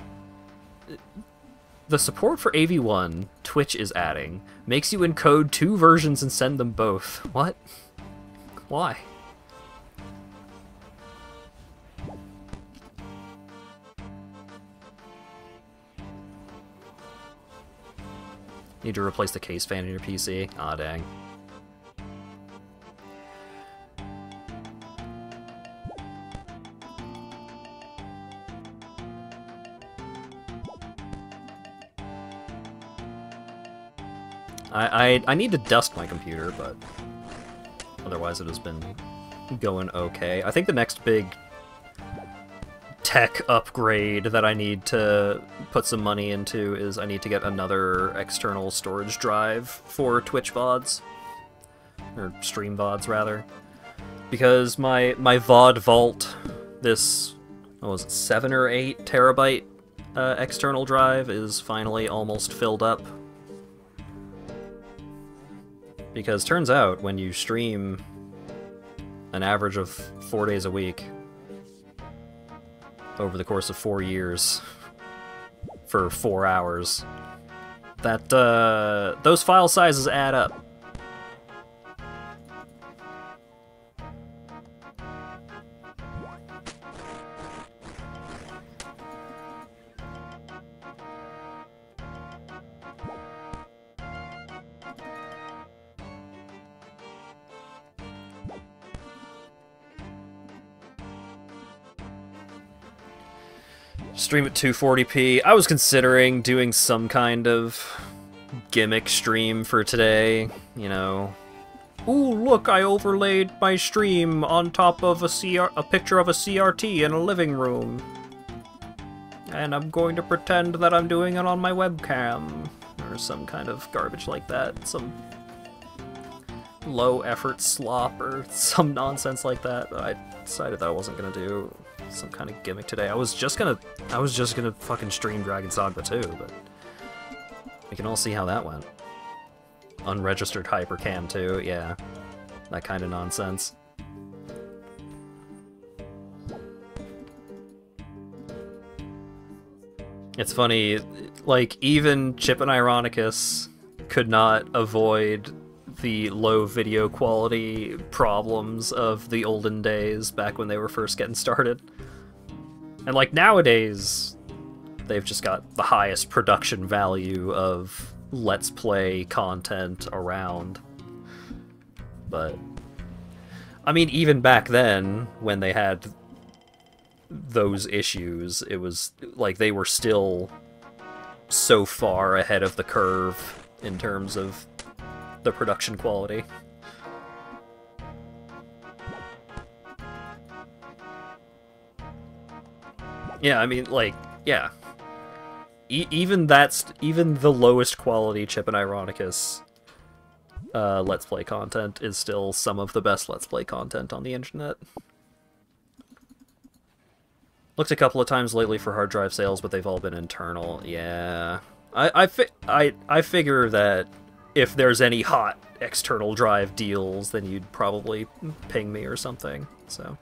The support for AV1 Twitch is adding makes you encode 2 versions and send them both. What? Why? Need to replace the case fan in your PC? Aw, dang. I need to dust my computer, but otherwise it has been going okay. I think the next big tech upgrade that I need to put some money into is I need to get another external storage drive for Twitch VODs. Or stream VODs, rather. Because my VOD vault, this, what was it, 7 or 8 terabyte external drive is finally almost filled up. Because turns out, when you stream an average of 4 days a week over the course of 4 years for 4 hours, that those file sizes add up. Stream at 240p. I was considering doing some kind of gimmick stream for today, you know. Ooh, look, I overlaid my stream on top of a picture of a CRT in a living room. And I'm going to pretend that I'm doing it on my webcam. Or some kind of garbage like that. Some low-effort slop or some nonsense like that. I decided that I wasn't gonna do some kind of gimmick today. I was just gonna fucking stream Dragon's Dogma 2, but we can all see how that went. Unregistered hypercam too, yeah. That kind of nonsense. It's funny, like, even Chip and Ironicus could not avoid the low video quality problems of the olden days back when they were first getting started. And like nowadays, they've just got the highest production value of Let's Play content around. But, I mean, even back then, when they had those issues, it was like they were still so far ahead of the curve in terms of the production quality. Yeah, I mean, like, yeah. Even the lowest quality Chip and Ironicus Let's Play content is still some of the best Let's Play content on the internet. Looked a couple of times lately for hard drive sales, but they've all been internal. Yeah, I figure that if there's any hot external drive deals, then you'd probably ping me or something. So,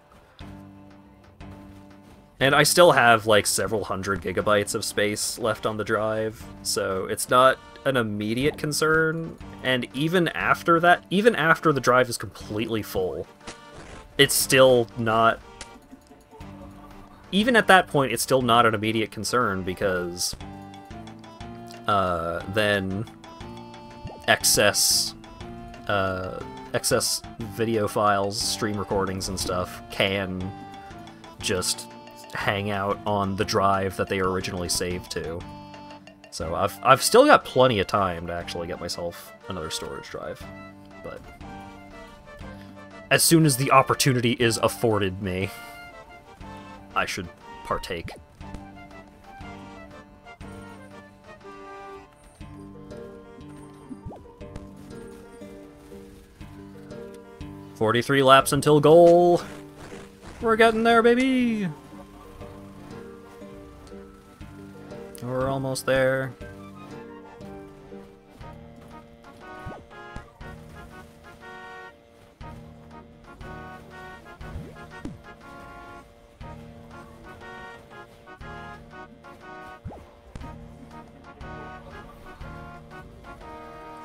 and I still have like several hundred gigabytes of space left on the drive, so it's not an immediate concern. And even after that, even after the drive is completely full, it's still not. Even at that point, it's still not an immediate concern, because then excess video files, stream recordings and stuff can just hang out on the drive that they were originally saved to. So I've still got plenty of time to actually get myself another storage drive, but as soon as the opportunity is afforded me, I should partake. "43 laps until goal. We're getting there, baby. We're almost there."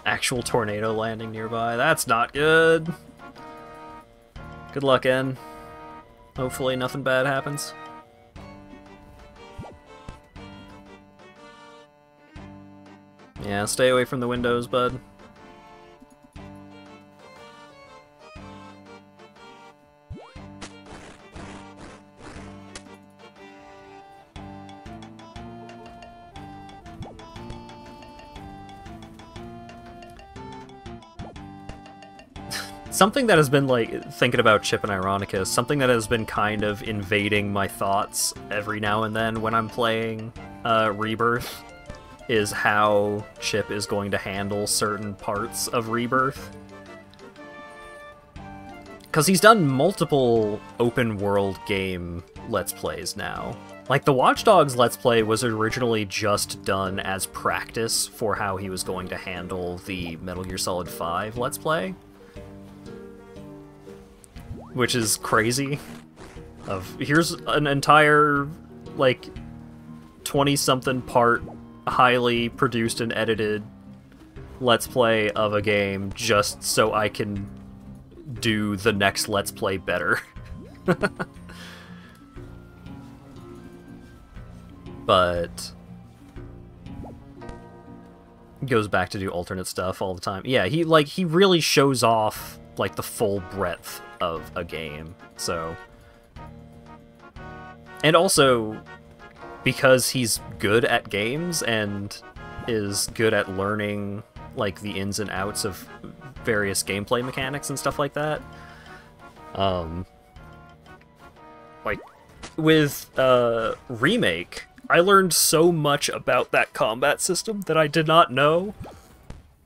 Actual tornado landing nearby. That's not good. Good luck, En. Hopefully nothing bad happens. Yeah, stay away from the windows, bud. Something that has been, like, thinking about Chip and Ironicus, something that has been kind of invading my thoughts every now and then when I'm playing Rebirth, is how Chip is going to handle certain parts of Rebirth. Because he's done multiple open-world game Let's Plays now. Like, the Watch Dogs Let's Play was originally just done as practice for how he was going to handle the Metal Gear Solid 5 Let's Play. Which is crazy. Here's an entire, like, 20-something part, highly produced and edited Let's Play of a game just so I can do the next Let's Play better. But goes back to do alternate stuff all the time. Yeah, he really shows off, like, the full breadth of a game. So, and also because he's good at games and is good at learning, like, the ins and outs of various gameplay mechanics and stuff like that. Like, with Remake, I learned so much about that combat system that I did not know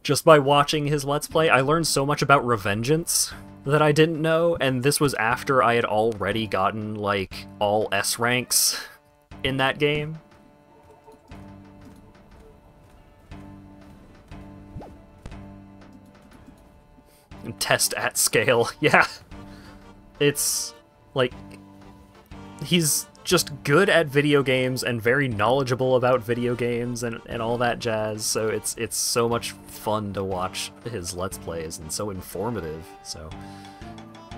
just by watching his Let's Play. I learned so much about Revengeance that I didn't know, and this was after I had already gotten, like, all S ranks in that game. And test at scale, yeah. It's, like, he's just good at video games and very knowledgeable about video games and all that jazz, so it's so much fun to watch his Let's Plays and so informative, so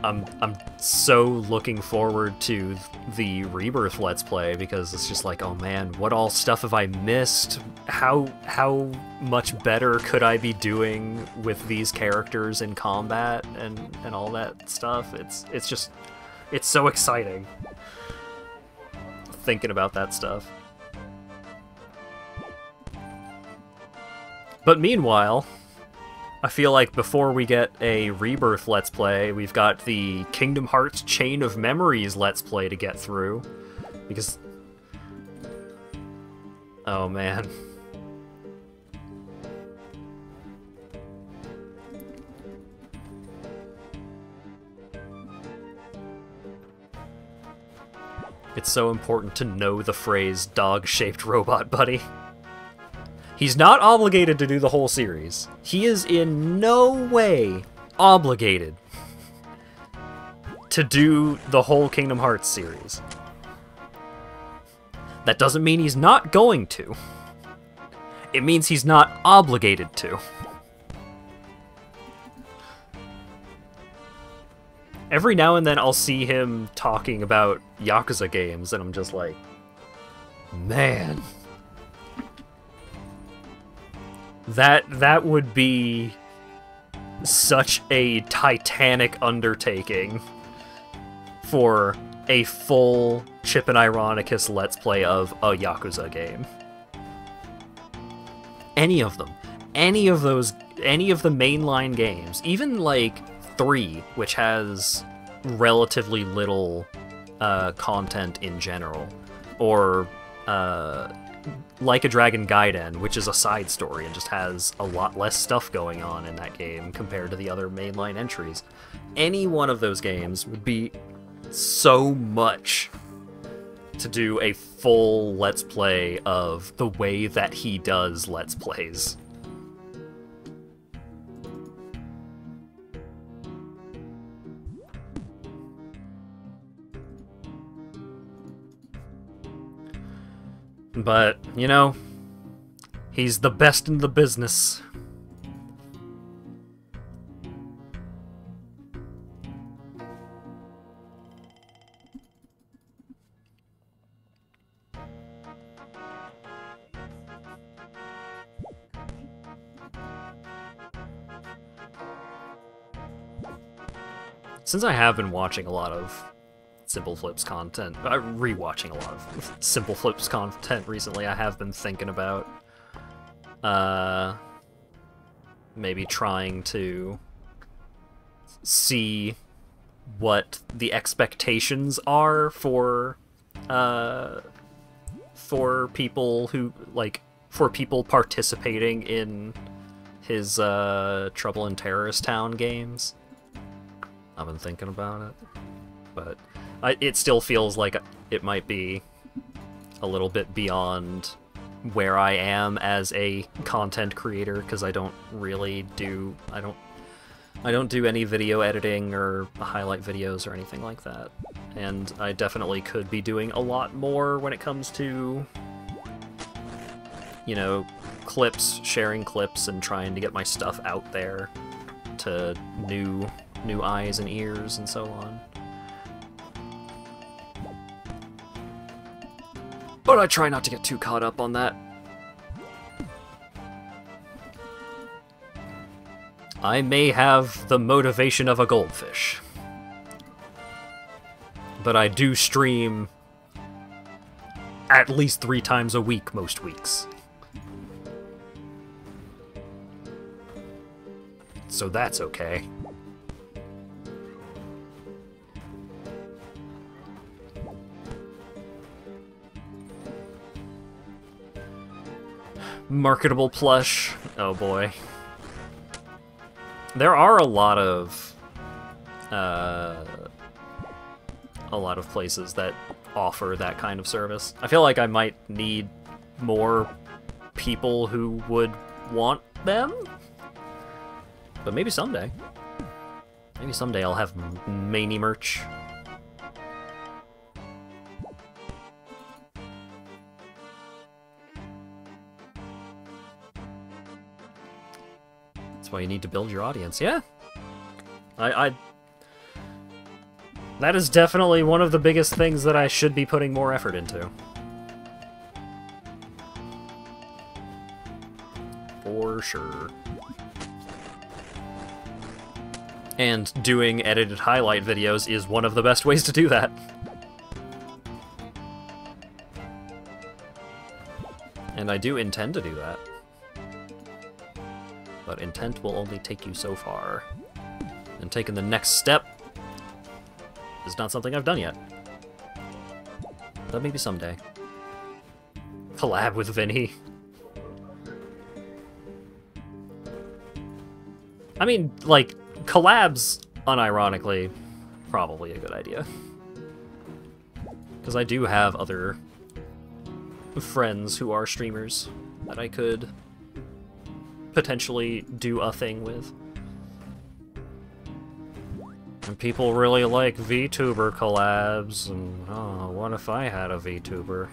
I'm so looking forward to the Rebirth Let's Play, because it's just like, oh man, what all stuff have I missed? How much better could I be doing with these characters in combat and all that stuff? It's so exciting thinking about that stuff. But meanwhile, I feel like before we get a Rebirth Let's Play, we've got the Kingdom Hearts Chain of Memories Let's Play to get through. Because... oh man. It's so important to know the phrase dog-shaped robot buddy. He's not obligated to do the whole series. He is in no way obligated to do the whole Kingdom Hearts series. That doesn't mean he's not going to. It means he's not obligated to. Every now and then I'll see him talking about Yakuza games, and I'm just like, man. That would be such a titanic undertaking for a full Chip and Ironicus Let's Play of a Yakuza game. Any of them. Any of the mainline games. Even, like, 3, which has relatively little content in general. Or, Like a Dragon Gaiden, which is a side story and just has a lot less stuff going on in that game compared to the other mainline entries. Any one of those games would be so much to do a full Let's Play of the way that he does Let's Plays. But, you know, he's the best in the business. Since I have been watching a lot of Simple Flips content, rewatching a lot of Simple Flips content recently, I have been thinking about maybe trying to see what the expectations are for people who, like, for people participating in his Trouble in Terrorist Town games. I've been thinking about it, but it still feels like it might be a little bit beyond where I am as a content creator, because I don't really do... I don't do any video editing or highlight videos or anything like that. And I definitely could be doing a lot more when it comes to, you know, clips, sharing clips, and trying to get my stuff out there to new eyes and ears and so on. But I try not to get too caught up on that. I may have the motivation of a goldfish, but I do stream at least 3 times a week most weeks. So that's okay. Marketable plush. Oh boy. There are a lot of places that offer that kind of service. I feel like I might need more people who would want them. But maybe someday. Maybe someday I'll have many merch. That's why you need to build your audience. Yeah. That is definitely one of the biggest things that I should be putting more effort into. For sure. And doing edited highlight videos is one of the best ways to do that. And I do intend to do that. But intent will only take you so far. And taking the next step is not something I've done yet. But maybe someday. Collab with Vinny. I mean, like, collabs, unironically, probably a good idea. Because I do have other friends who are streamers that I could potentially do a thing with. And people really like VTuber collabs, and oh, what if I had a VTuber?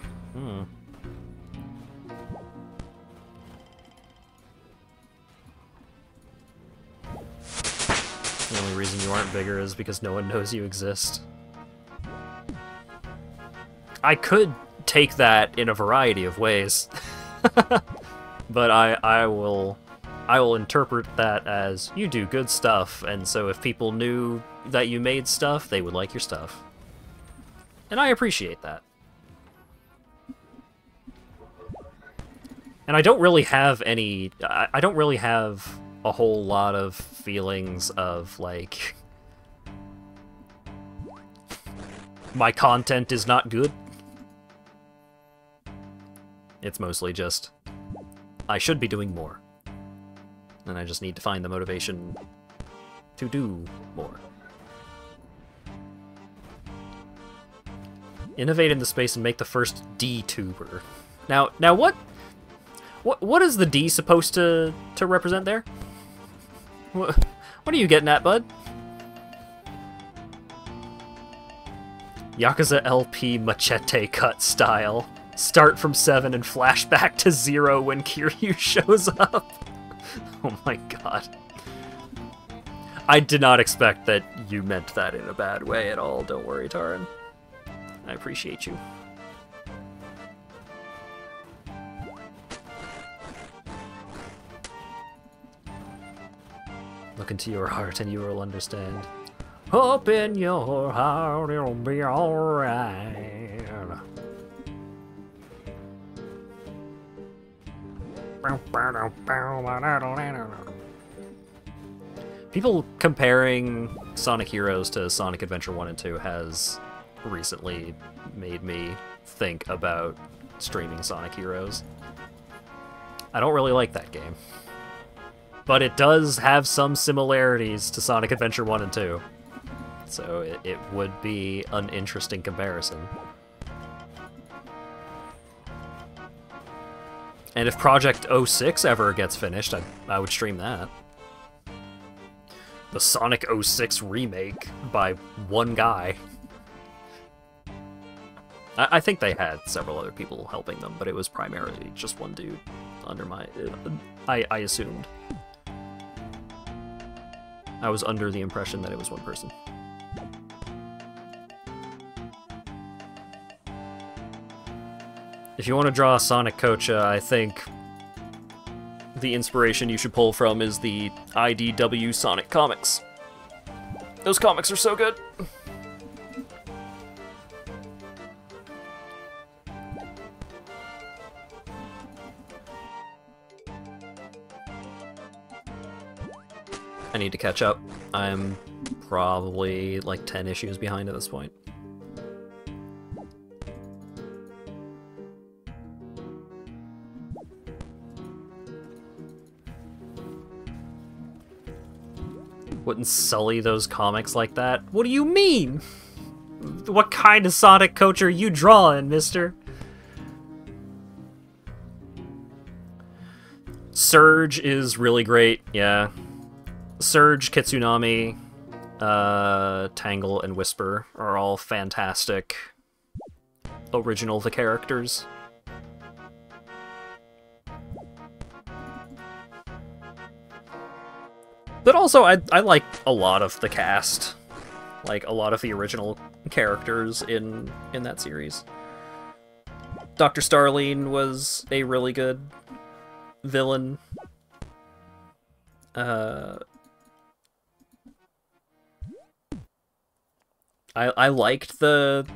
The only reason you aren't bigger is because no one knows you exist. I could take that in a variety of ways, but I will interpret that as you do good stuff, and so if people knew that you made stuff, they would like your stuff. And I appreciate that. And I don't really have any... I don't really have a whole lot of feelings of, like... my content is not good. It's mostly just... I should be doing more. And I just need to find the motivation to do more. Innovate in the space and make the first D-tuber. Now what is the D supposed to represent there? What are you getting at, bud? Yakuza LP machete cut style. Start from 7 and flashback to 0 when Kiryu shows up. Oh my god. I did not expect that you meant that in a bad way at all. Don't worry, Taran. I appreciate you. Look into your heart and you will understand. Open your heart, it'll be alright. People comparing Sonic Heroes to Sonic Adventure 1 and 2 has recently made me think about streaming Sonic Heroes. I don't really like that game. But it does have some similarities to Sonic Adventure 1 and 2. So it would be an interesting comparison. And if Project 06 ever gets finished, I would stream that. The Sonic 06 remake by one guy. I think they had several other people helping them, but it was primarily just one dude under my... I assumed. I was under the impression that it was one person. If you want to draw a Sonic Kocha, I think the inspiration you should pull from is the IDW Sonic comics. Those comics are so good. I need to catch up. I'm probably like 10 issues behind at this point. Wouldn't sully those comics like that? What do you mean? What kind of Sonic coach are you drawing, mister? Surge is really great, yeah. Surge, Kitsunami, Tangle, and Whisper are all fantastic original the characters. But also, I like a lot of the cast. like a lot of the original characters in that series. Dr. Starline was a really good villain. I liked the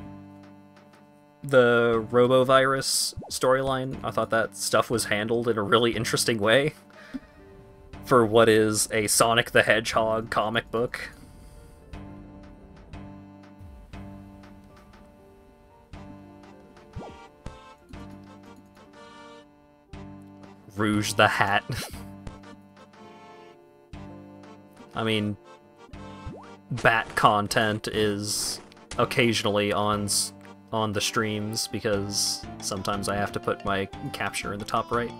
robovirus storyline. I thought that stuff was handled in a really interesting way for what is a Sonic the Hedgehog comic book. Rouge the Hat. I mean, bat content is occasionally on the streams because sometimes I have to put my capture in the top right.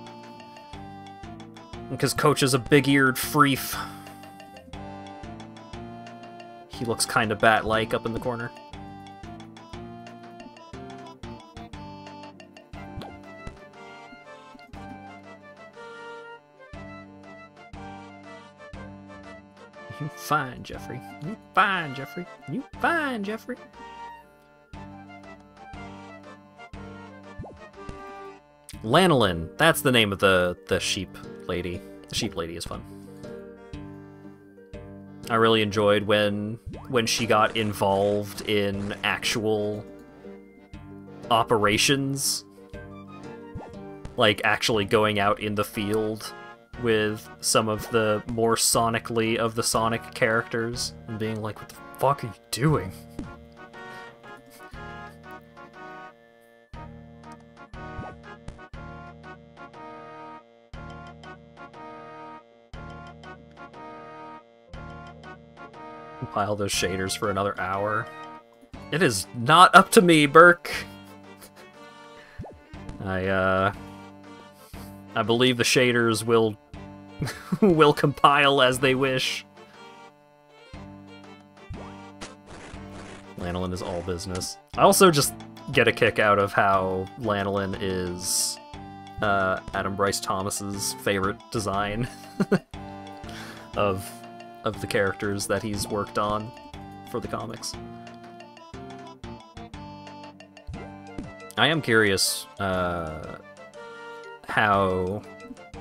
Because Coach is a big-eared freef. He looks kind of bat-like up in the corner. You fine, Jeffrey. You fine, Jeffrey. You fine, Jeffrey. Lanolin. That's the name of the sheep lady. The sheep lady is fun. I really enjoyed when she got involved in actual operations. Like, actually going out in the field with some of the more sonically of the Sonic characters and being like, what the fuck are you doing? Compile those shaders for another hour. It is not up to me, Burke. I believe the shaders will will compile as they wish. Lanolin is all business. I also just get a kick out of how Lanolin is Adam Bryce Thomas's favorite design of the characters that he's worked on for the comics. I am curious how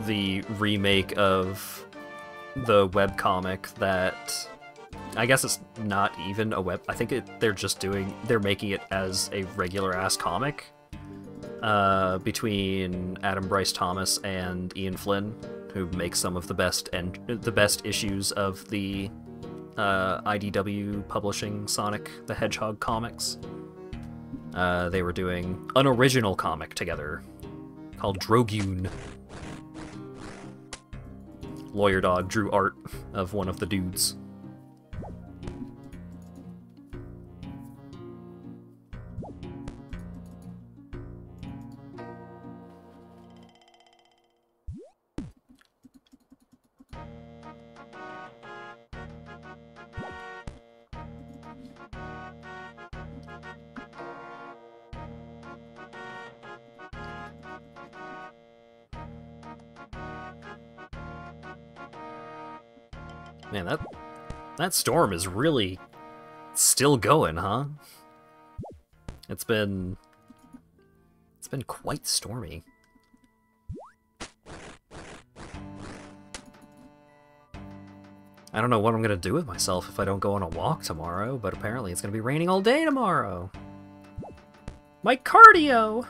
the remake of the webcomic that... I guess it's not even a web... I think they're making it as a regular-ass comic between Adam Bryce Thomas and Ian Flynn, who makes some of the best issues of the IDW publishing Sonic the Hedgehog comics. They were doing an original comic together called Drogune. Lawyer Dog drew art of one of the dudes. Man, that storm is really still going, huh? It's been quite stormy. I don't know what I'm gonna do with myself if I don't go on a walk tomorrow, but apparently it's gonna be raining all day tomorrow. My cardio!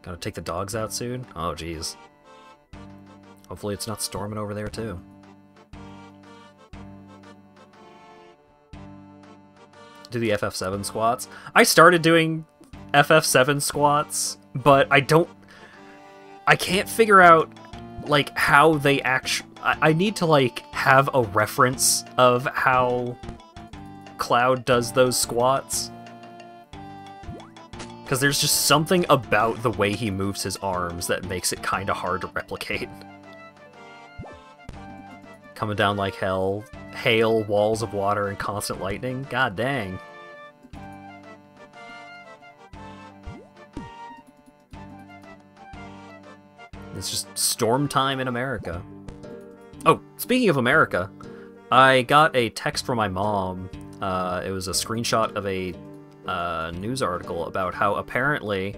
Gotta take the dogs out soon? Oh, jeez. Hopefully it's not storming over there, too. Do the FF7 squats. I started doing FF7 squats, but I can't figure out, like, how they actually... I need to, like, have a reference of how Cloud does those squats. Because there's just something about the way he moves his arms that makes it kind of hard to replicate. Coming down like hell, hail, walls of water, and constant lightning. God dang. It's just storm time in America. Oh, speaking of America, I got a text from my mom. It was a screenshot of a news article about how apparently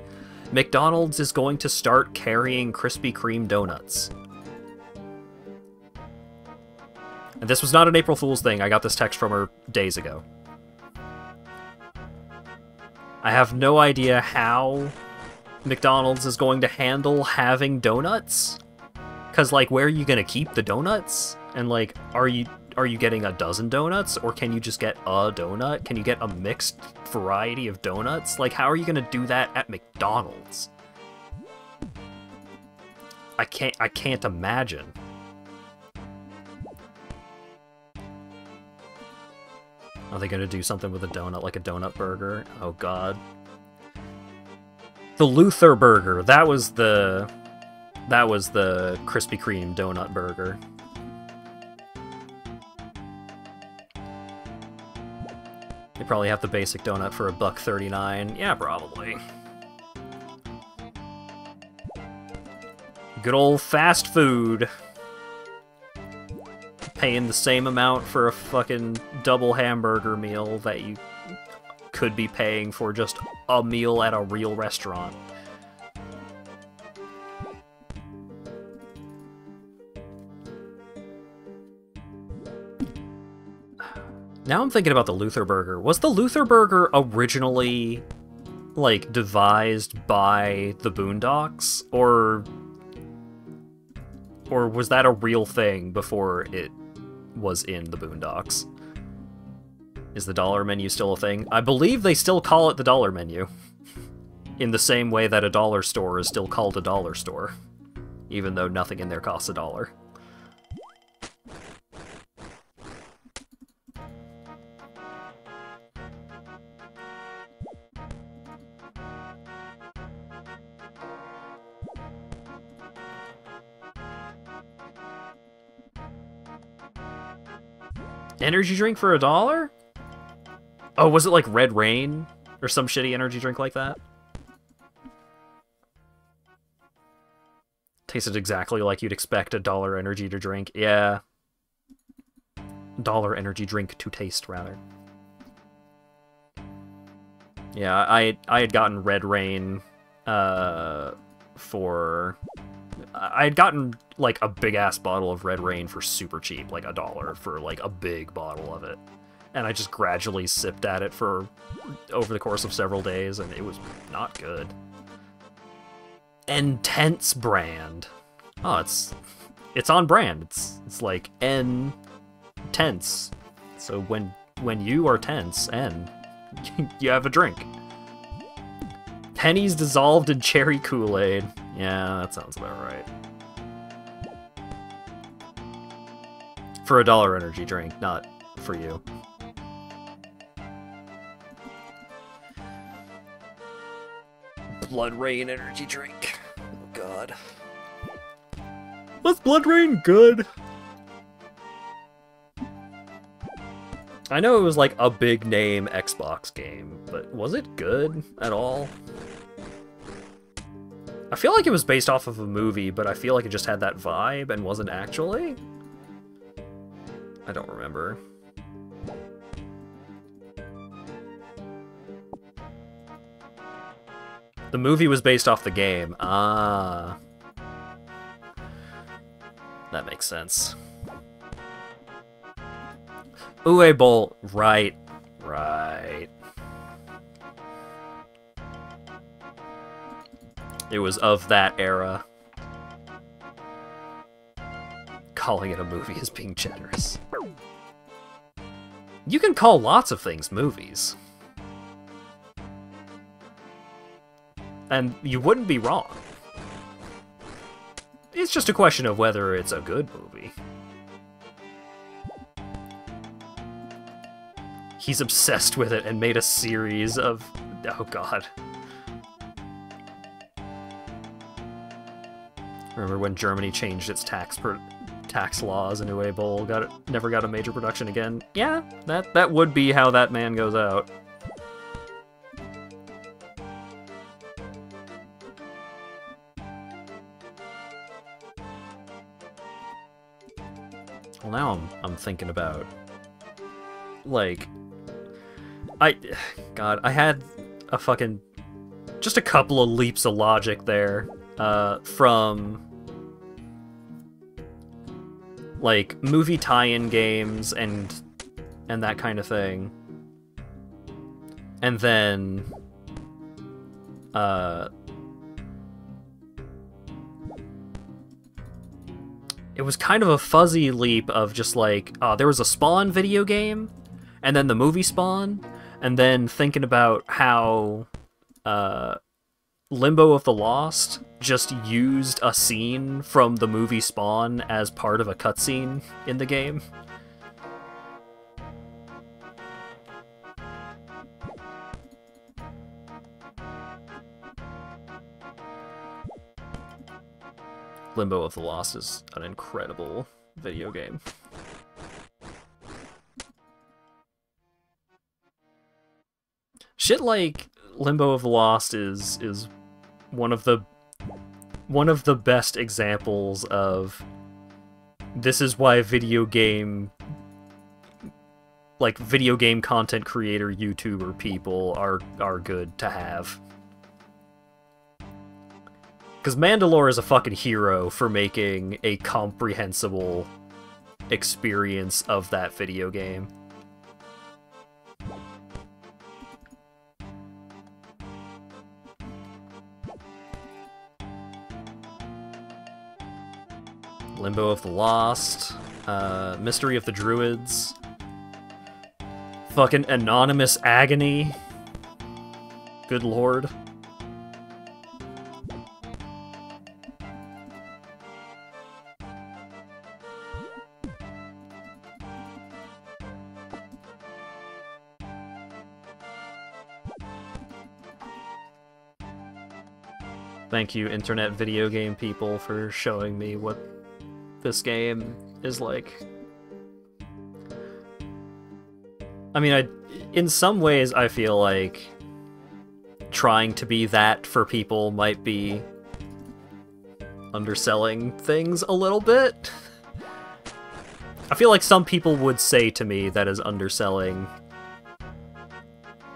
McDonald's is going to start carrying Krispy Kreme donuts. And this was not an April Fool's thing. I got this text from her days ago. I have no idea how McDonald's is going to handle having donuts. Because, like, where are you going to keep the donuts? And, like, are you getting a dozen donuts? Or can you just get a donut? Can you get a mixed variety of donuts? Like, how are you going to do that at McDonald's? I can't imagine. Are they going to do something with a donut, like a donut burger? Oh, God. The Luther burger. That was the Krispy Kreme donut burger. They probably have the basic donut for $1.39. Yeah, probably. Good old fast food. Paying the same amount for a fucking double hamburger meal that you could be paying for just a meal at a real restaurant. Now I'm thinking about the Luther burger. Was the Luther burger originally, like, devised by the Boondocks? Or was that a real thing before it was in the Boondocks? Is the dollar menu still a thing? I believe they still call it the dollar menu. In the same way that a dollar store is still called a dollar store. Even though nothing in there costs $1. Energy drink for $1? Oh, was it like Red Rain? Or some shitty energy drink like that? Tasted exactly like you'd expect a dollar energy to drink. Yeah. Dollar energy drink to taste, rather. Yeah, I had gotten Red Rain for... I had gotten, like, a big-ass bottle of Red Rain for super cheap, like $1 for, like, a big bottle of it. And I just gradually sipped at it for over the course of several days, and it was not good. Intense brand. Oh, it's on brand. It's like N tense. So when you are tense, N, you have a drink. Pennies dissolved in cherry Kool-Aid. Yeah, that sounds about right. For $1 energy drink, not for you. Blood Rain energy drink. Oh god. Was Blood Rain good? I know it was like a big name Xbox game, but was it good at all? I feel like it was based off of a movie, but I feel like it just had that vibe and wasn't actually. I don't remember. The movie was based off the game. Ah. That makes sense. Uwe Boll. Right. Right. It was of that era. Calling it a movie is being generous. You can call lots of things movies. And you wouldn't be wrong. It's just a question of whether it's a good movie. He's obsessed with it and made a series of... Oh god. Remember when Germany changed its tax laws and Uwe Boll never got a major production again? Yeah, that would be how that man goes out. Well, now I'm thinking about, like, God, I had a fucking, just a couple of leaps of logic there, from, like, movie tie-in games and that kind of thing. And then, it was kind of a fuzzy leap of just like, there was a Spawn video game, and then the movie Spawn, and then thinking about how Limbo of the Lost just used a scene from the movie Spawn as part of a cutscene in the game. Limbo of the Lost is an incredible video game. Shit like Limbo of the Lost is one of the best examples of this is why video game content creator YouTuber people are good to have. Because Mandalore is a fucking hero for making a comprehensible experience of that video game. Limbo of the Lost, Mystery of the Druids, fucking Anonymous Agony. Good lord. Thank you, internet video game people, for showing me what this game is like. I mean, in some ways, I feel like trying to be that for people might be underselling things a little bit. I feel like some people would say to me that is underselling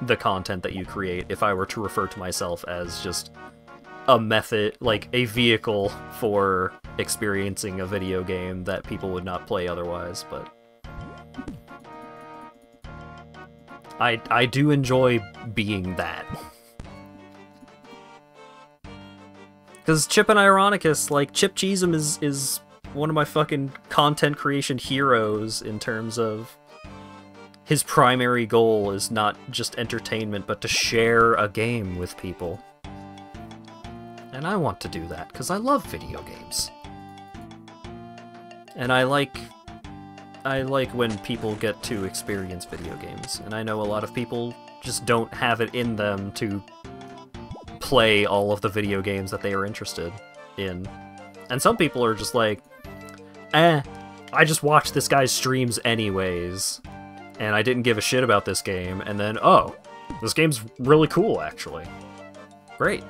the content that you create if I were to refer to myself as just a method, like a vehicle for experiencing a video game that people would not play otherwise, but I do enjoy being that. Because Chip and Ironicus, like, Chip Cheesem is one of my fucking content creation heroes in terms of his primary goal is not just entertainment, but to share a game with people. And I want to do that, because I love video games. And I like when people get to experience video games, and I know a lot of people just don't have it in them to play all of the video games that they are interested in. And some people are just like, I just watch this guy's streams anyways, and I didn't give a shit about this game, and then, oh, this game's really cool, actually. Great.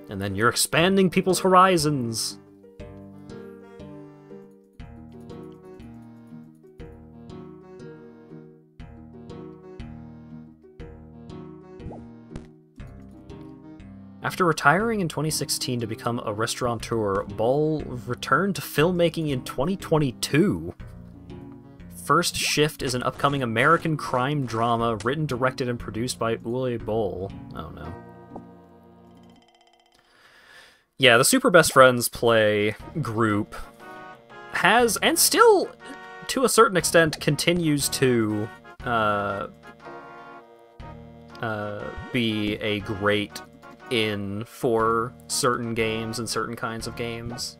And then you're expanding people's horizons. After retiring in 2016 to become a restaurateur, Ball returned to filmmaking in 2022. First Shift is an upcoming American crime drama written, directed, and produced by Uwe Boll. Oh no. Yeah, the Super Best Friends Play group has, and still, to a certain extent, continues to be a great in for certain games and certain kinds of games.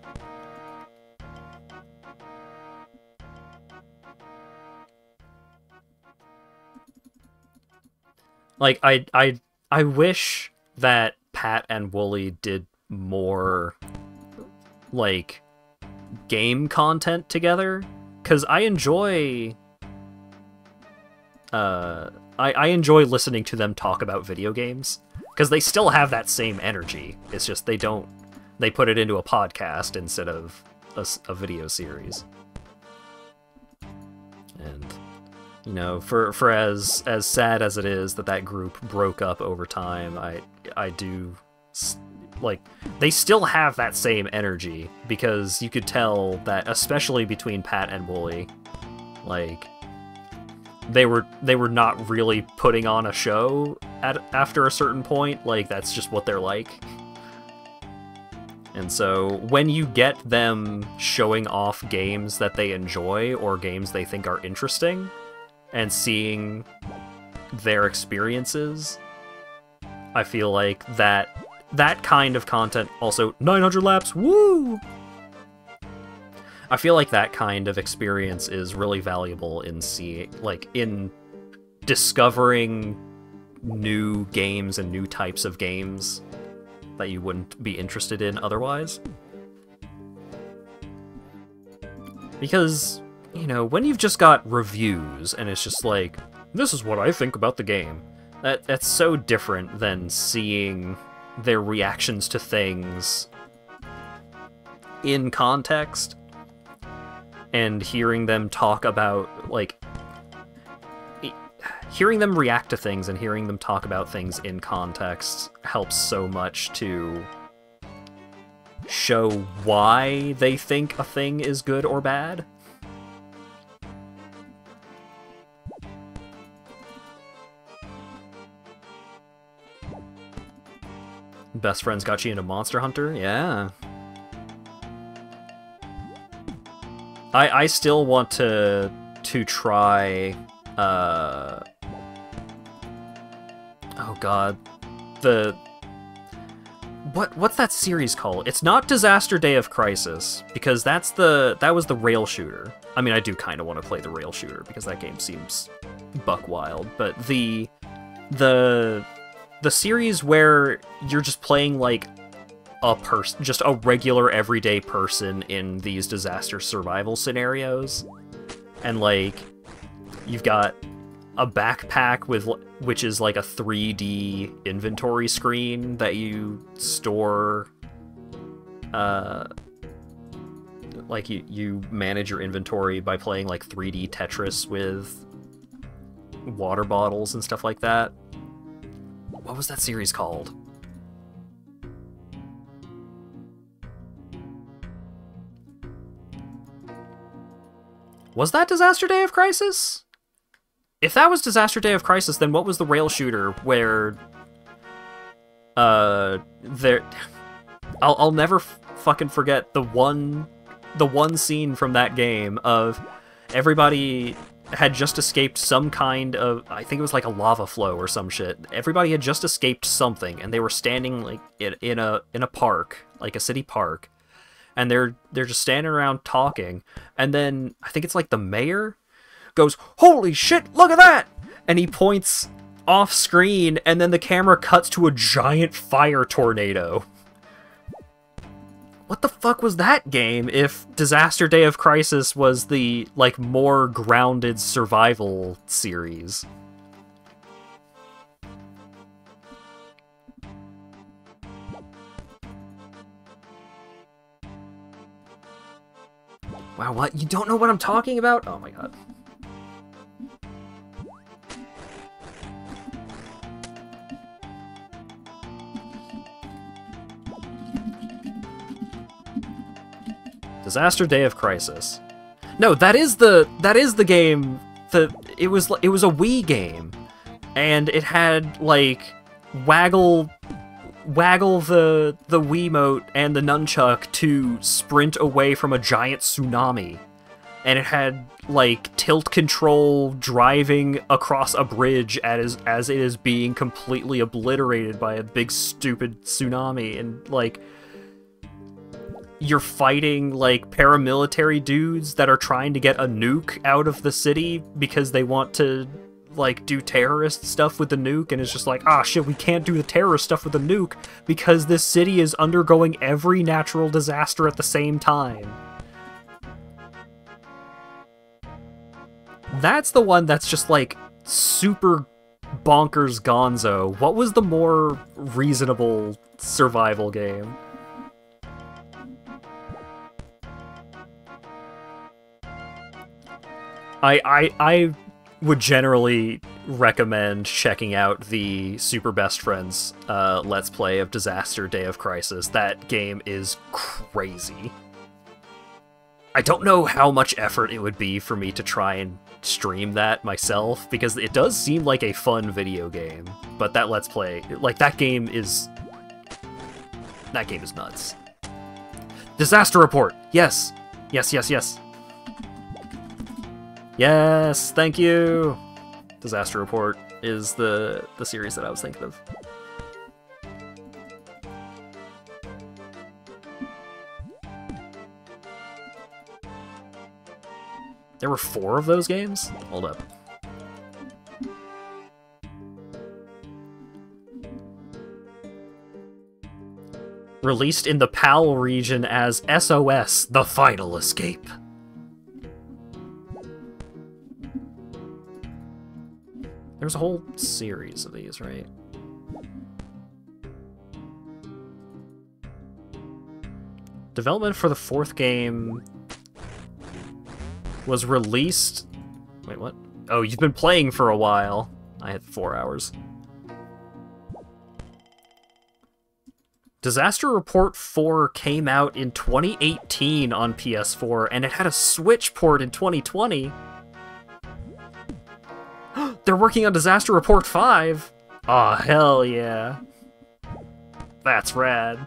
Like, I wish that Pat and Wooly did more, like, game content together, because I enjoy I enjoy listening to them talk about video games, because they still have that same energy. It's just they don't they put it into a podcast instead of a video series. And you know, for as sad as it is that group broke up over time, I do like, they still have that same energy, because you could tell that, especially between Pat and Wooly, like, they were not really putting on a show after a certain point. Like, that's just what they're like. And so when you get them showing off games that they enjoy or games they think are interesting and seeing their experiences, I feel like that kind of content, also 900 laps, woo! I feel like that kind of experience is really valuable in in discovering new games and new types of games that you wouldn't be interested in otherwise. Because, you know, when you've just got reviews and it's just like, this is what I think about the game, that's so different than seeing their reactions to things in context and hearing them talk about, like, hearing them react to things and hearing them talk about things in context helps so much to show why they think a thing is good or bad. Best friends got you into Monster Hunter? Yeah. I still want to try, oh god, what's that series called? It's not Disaster Day of Crisis, because that was the rail shooter. I mean, I do kind of want to play the rail shooter because that game seems buck wild, but the series where you're just playing like a person, just a regular everyday person in these disaster survival scenarios, and like you've got a backpack which is like a 3D inventory screen that you store, like you manage your inventory by playing like 3D Tetris with water bottles and stuff like that. What was that series called? Was that Disaster Day of Crisis? If that was Disaster Day of Crisis, then what was the rail shooter where I'll never fucking forget the one scene from that game of everybody had just escaped some kind of, I think it was like a lava flow or some shit. Everybody had just escaped something, and they were standing like in a park, like a city park, and they're just standing around talking, and then I think it's like the mayor goes, "Holy shit, look at that!" And he points off screen, and then the camera cuts to a giant fire tornado. What the fuck was that game if Disaster Day of Crisis was the, like, more grounded survival series? Wow, what? You don't know what I'm talking about? Oh my god. Disaster Day of Crisis. No, that is the game that it was a Wii game, and it had like waggle the Wiimote and the nunchuck to sprint away from a giant tsunami, and it had like tilt control driving across a bridge as it is being completely obliterated by a big stupid tsunami, and like you're fighting, like, paramilitary dudes that are trying to get a nuke out of the city because they want to, like, do terrorist stuff with the nuke, and it's just like, ah, shit, we can't do the terrorist stuff with the nuke because this city is undergoing every natural disaster at the same time. That's the one that's just, like, super bonkers gonzo. What was the more reasonable survival game? I would generally recommend checking out the Super Best Friends Let's Play of Disaster Day of Crisis. That game is crazy. I don't know how much effort it would be for me to try and stream that myself, because it does seem like a fun video game, but that Let's Play, like, that game is nuts. Disaster Report! Yes! Yes, yes, yes. Yes, thank you! Disaster Report is the series that I was thinking of. There were 4 of those games? Hold up. Released in the PAL region as SOS, The Final Escape. There's a whole series of these, right? Development for the 4th game was released... Wait, what? Oh, you've been playing for a while. I had 4 hours. Disaster Report 4 came out in 2018 on PS4, and it had a Switch port in 2020. They're working on Disaster Report 5! Aw, hell yeah. That's rad.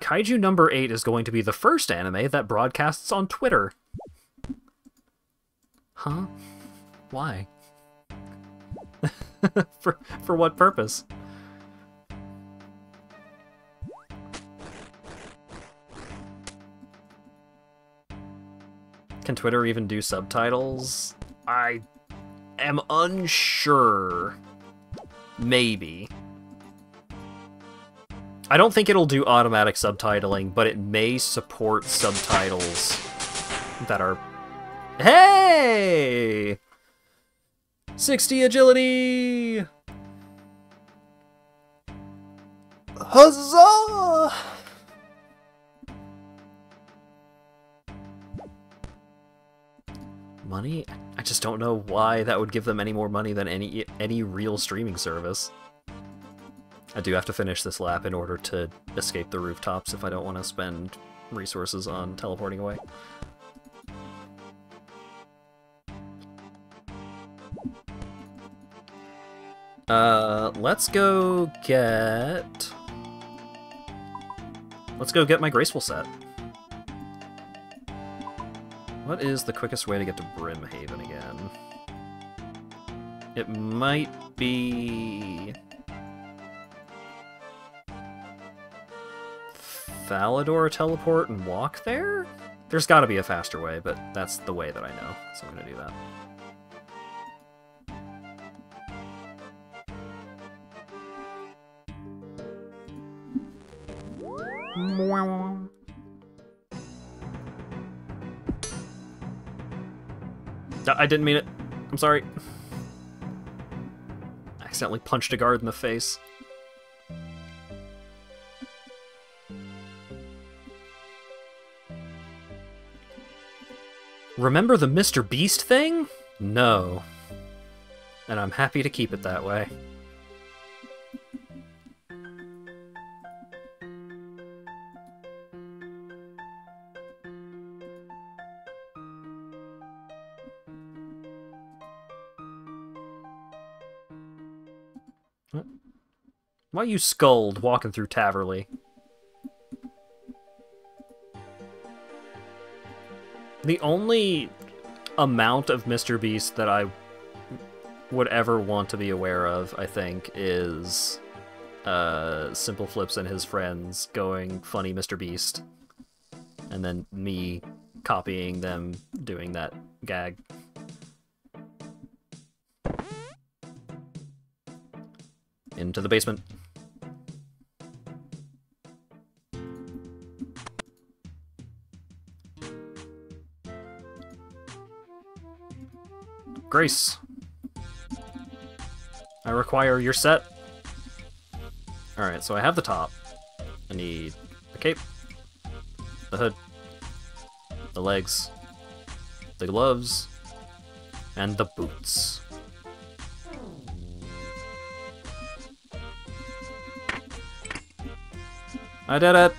Kaiju number 8 is going to be the first anime that broadcasts on Twitter. Huh? Why? For what purpose? Can Twitter even do subtitles? I am unsure. Maybe. I don't think it'll do automatic subtitling, but it may support subtitles that are... Hey! 60 agility! Huzzah! Money? I just don't know why that would give them any more money than any real streaming service. I do have to finish this lap in order to escape the rooftops if I don't want to spend resources on teleporting away. Let's go get my Graceful set. What is the quickest way to get to Brimhaven again? It might be... Falador teleport and walk there? There's gotta be a faster way, but that's the way that I know, so I'm gonna do that. I didn't mean it. I'm sorry. I accidentally punched a guard in the face. Remember the Mr. Beast thing? No. And I'm happy to keep it that way. What? Why you sculled walking through Taverley? The only amount of Mr. Beast that I would ever want to be aware of, I think, is Simple Flips and his friends going funny Mr. Beast, and then me copying them doing that gag. Into the basement. Grace. I require your set. Alright, so I have the top. I need the cape, the hood, the legs, the gloves, and the boots. I did it!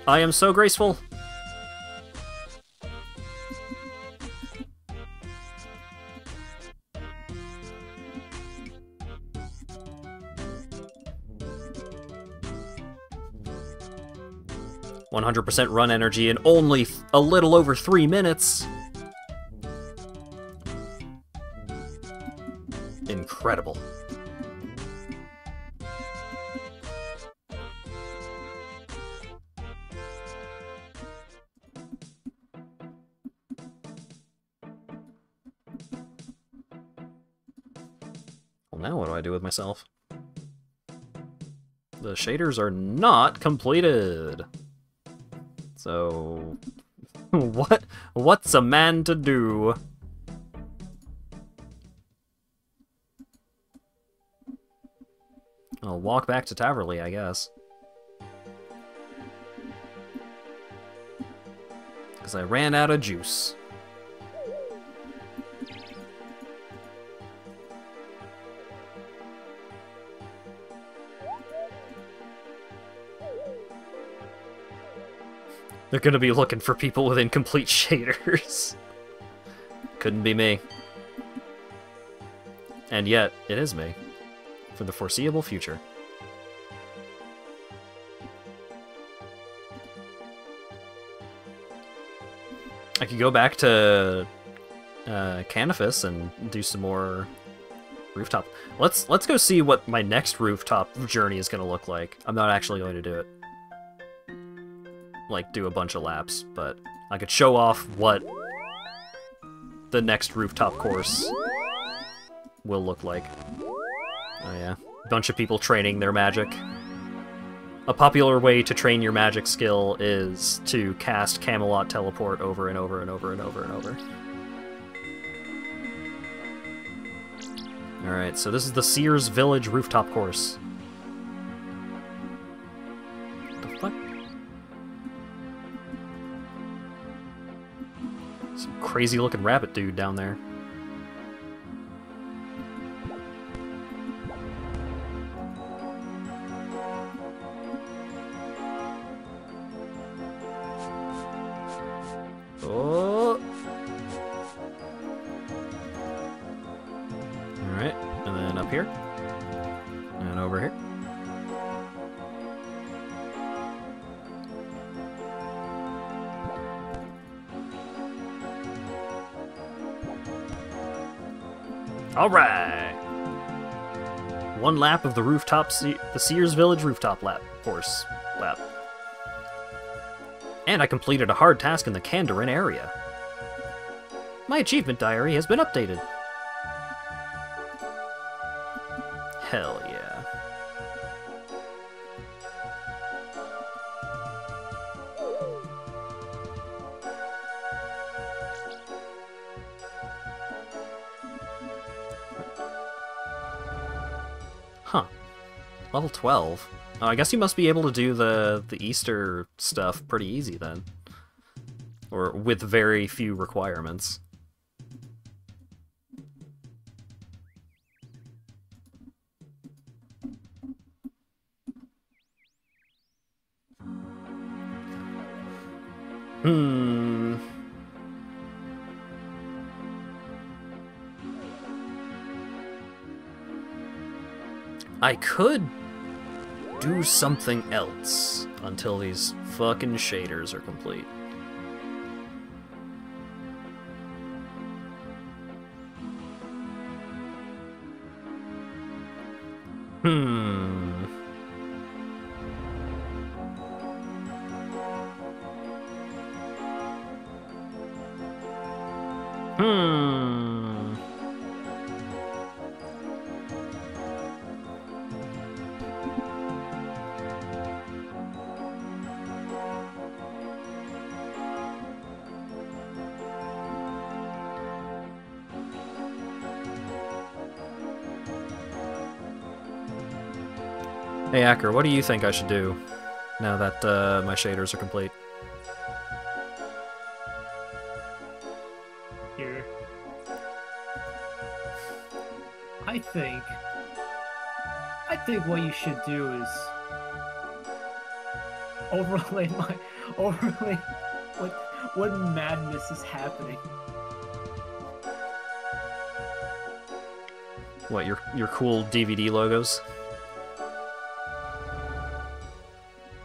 I am so graceful! 100% run energy in only a little over 3 minutes. Incredible. Well, now what do I do with myself? The shaders are not completed. So, what's a man to do? I'll walk back to Taverley, I guess. Because I ran out of juice. They're gonna be looking for people with incomplete shaders. Couldn't be me. And yet, it is me. For the foreseeable future. I could go back to Canifis and do some more rooftop. Let's go see what my next rooftop journey is gonna look like. I'm not actually going to do it. Like, do a bunch of laps, but I could show off what the next rooftop course will look like. Oh yeah, bunch of people training their magic. A popular way to train your magic skill is to cast Camelot Teleport over and over and over and over and over. Alright, so this is the Sears Village rooftop course. What the fuck? Some crazy looking rabbit dude down there. Oh! Alright, and then up here. And over here. Alright! One lap of the rooftop, the Sears Village rooftop course lap. And I completed a hard task in the Kandarin area. My achievement diary has been updated. Hell yeah. Huh. Level 12. Oh, I guess you must be able to do the Easter stuff pretty easy then. Or with very few requirements. I could do something else until these fucking shaders are complete. Hey, Acker, what do you think I should do now that my shaders are complete? Here. I think what you should do is overlay what madness is happening. What, your cool DVD logos?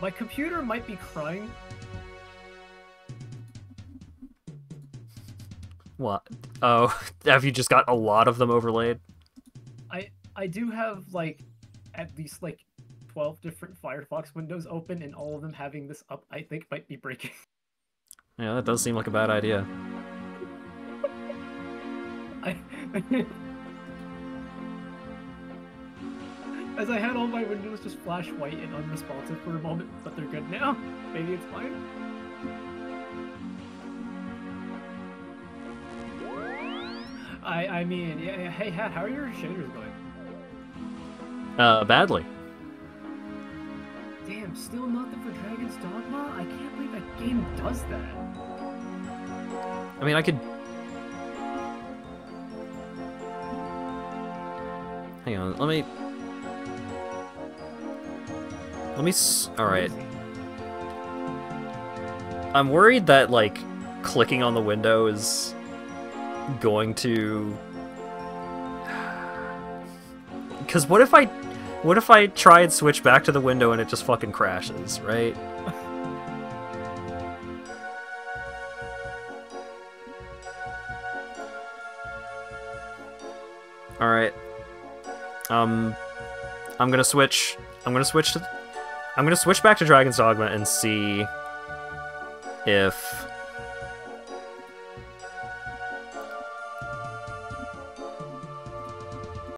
My computer might be crying. What? Oh, have you just got a lot of them overlaid? I do have like at least like 12 different Firefox windows open, and all of them having this up I think might be breaking. Yeah, that does seem like a bad idea. As I had all my windows just flash white and unresponsive for a moment, but they're good now. Maybe it's fine. I mean, yeah, hey Hat, how are your shaders going? Badly. Damn, still nothing for Dragon's Dogma? I can't believe that game does that. I mean, I could... Hang on, let me... Alright. I'm worried that, like, clicking on the window is going to... Because what if I try and switch back to the window and it just fucking crashes, right? Alright. I'm gonna switch back to Dragon's Dogma and see if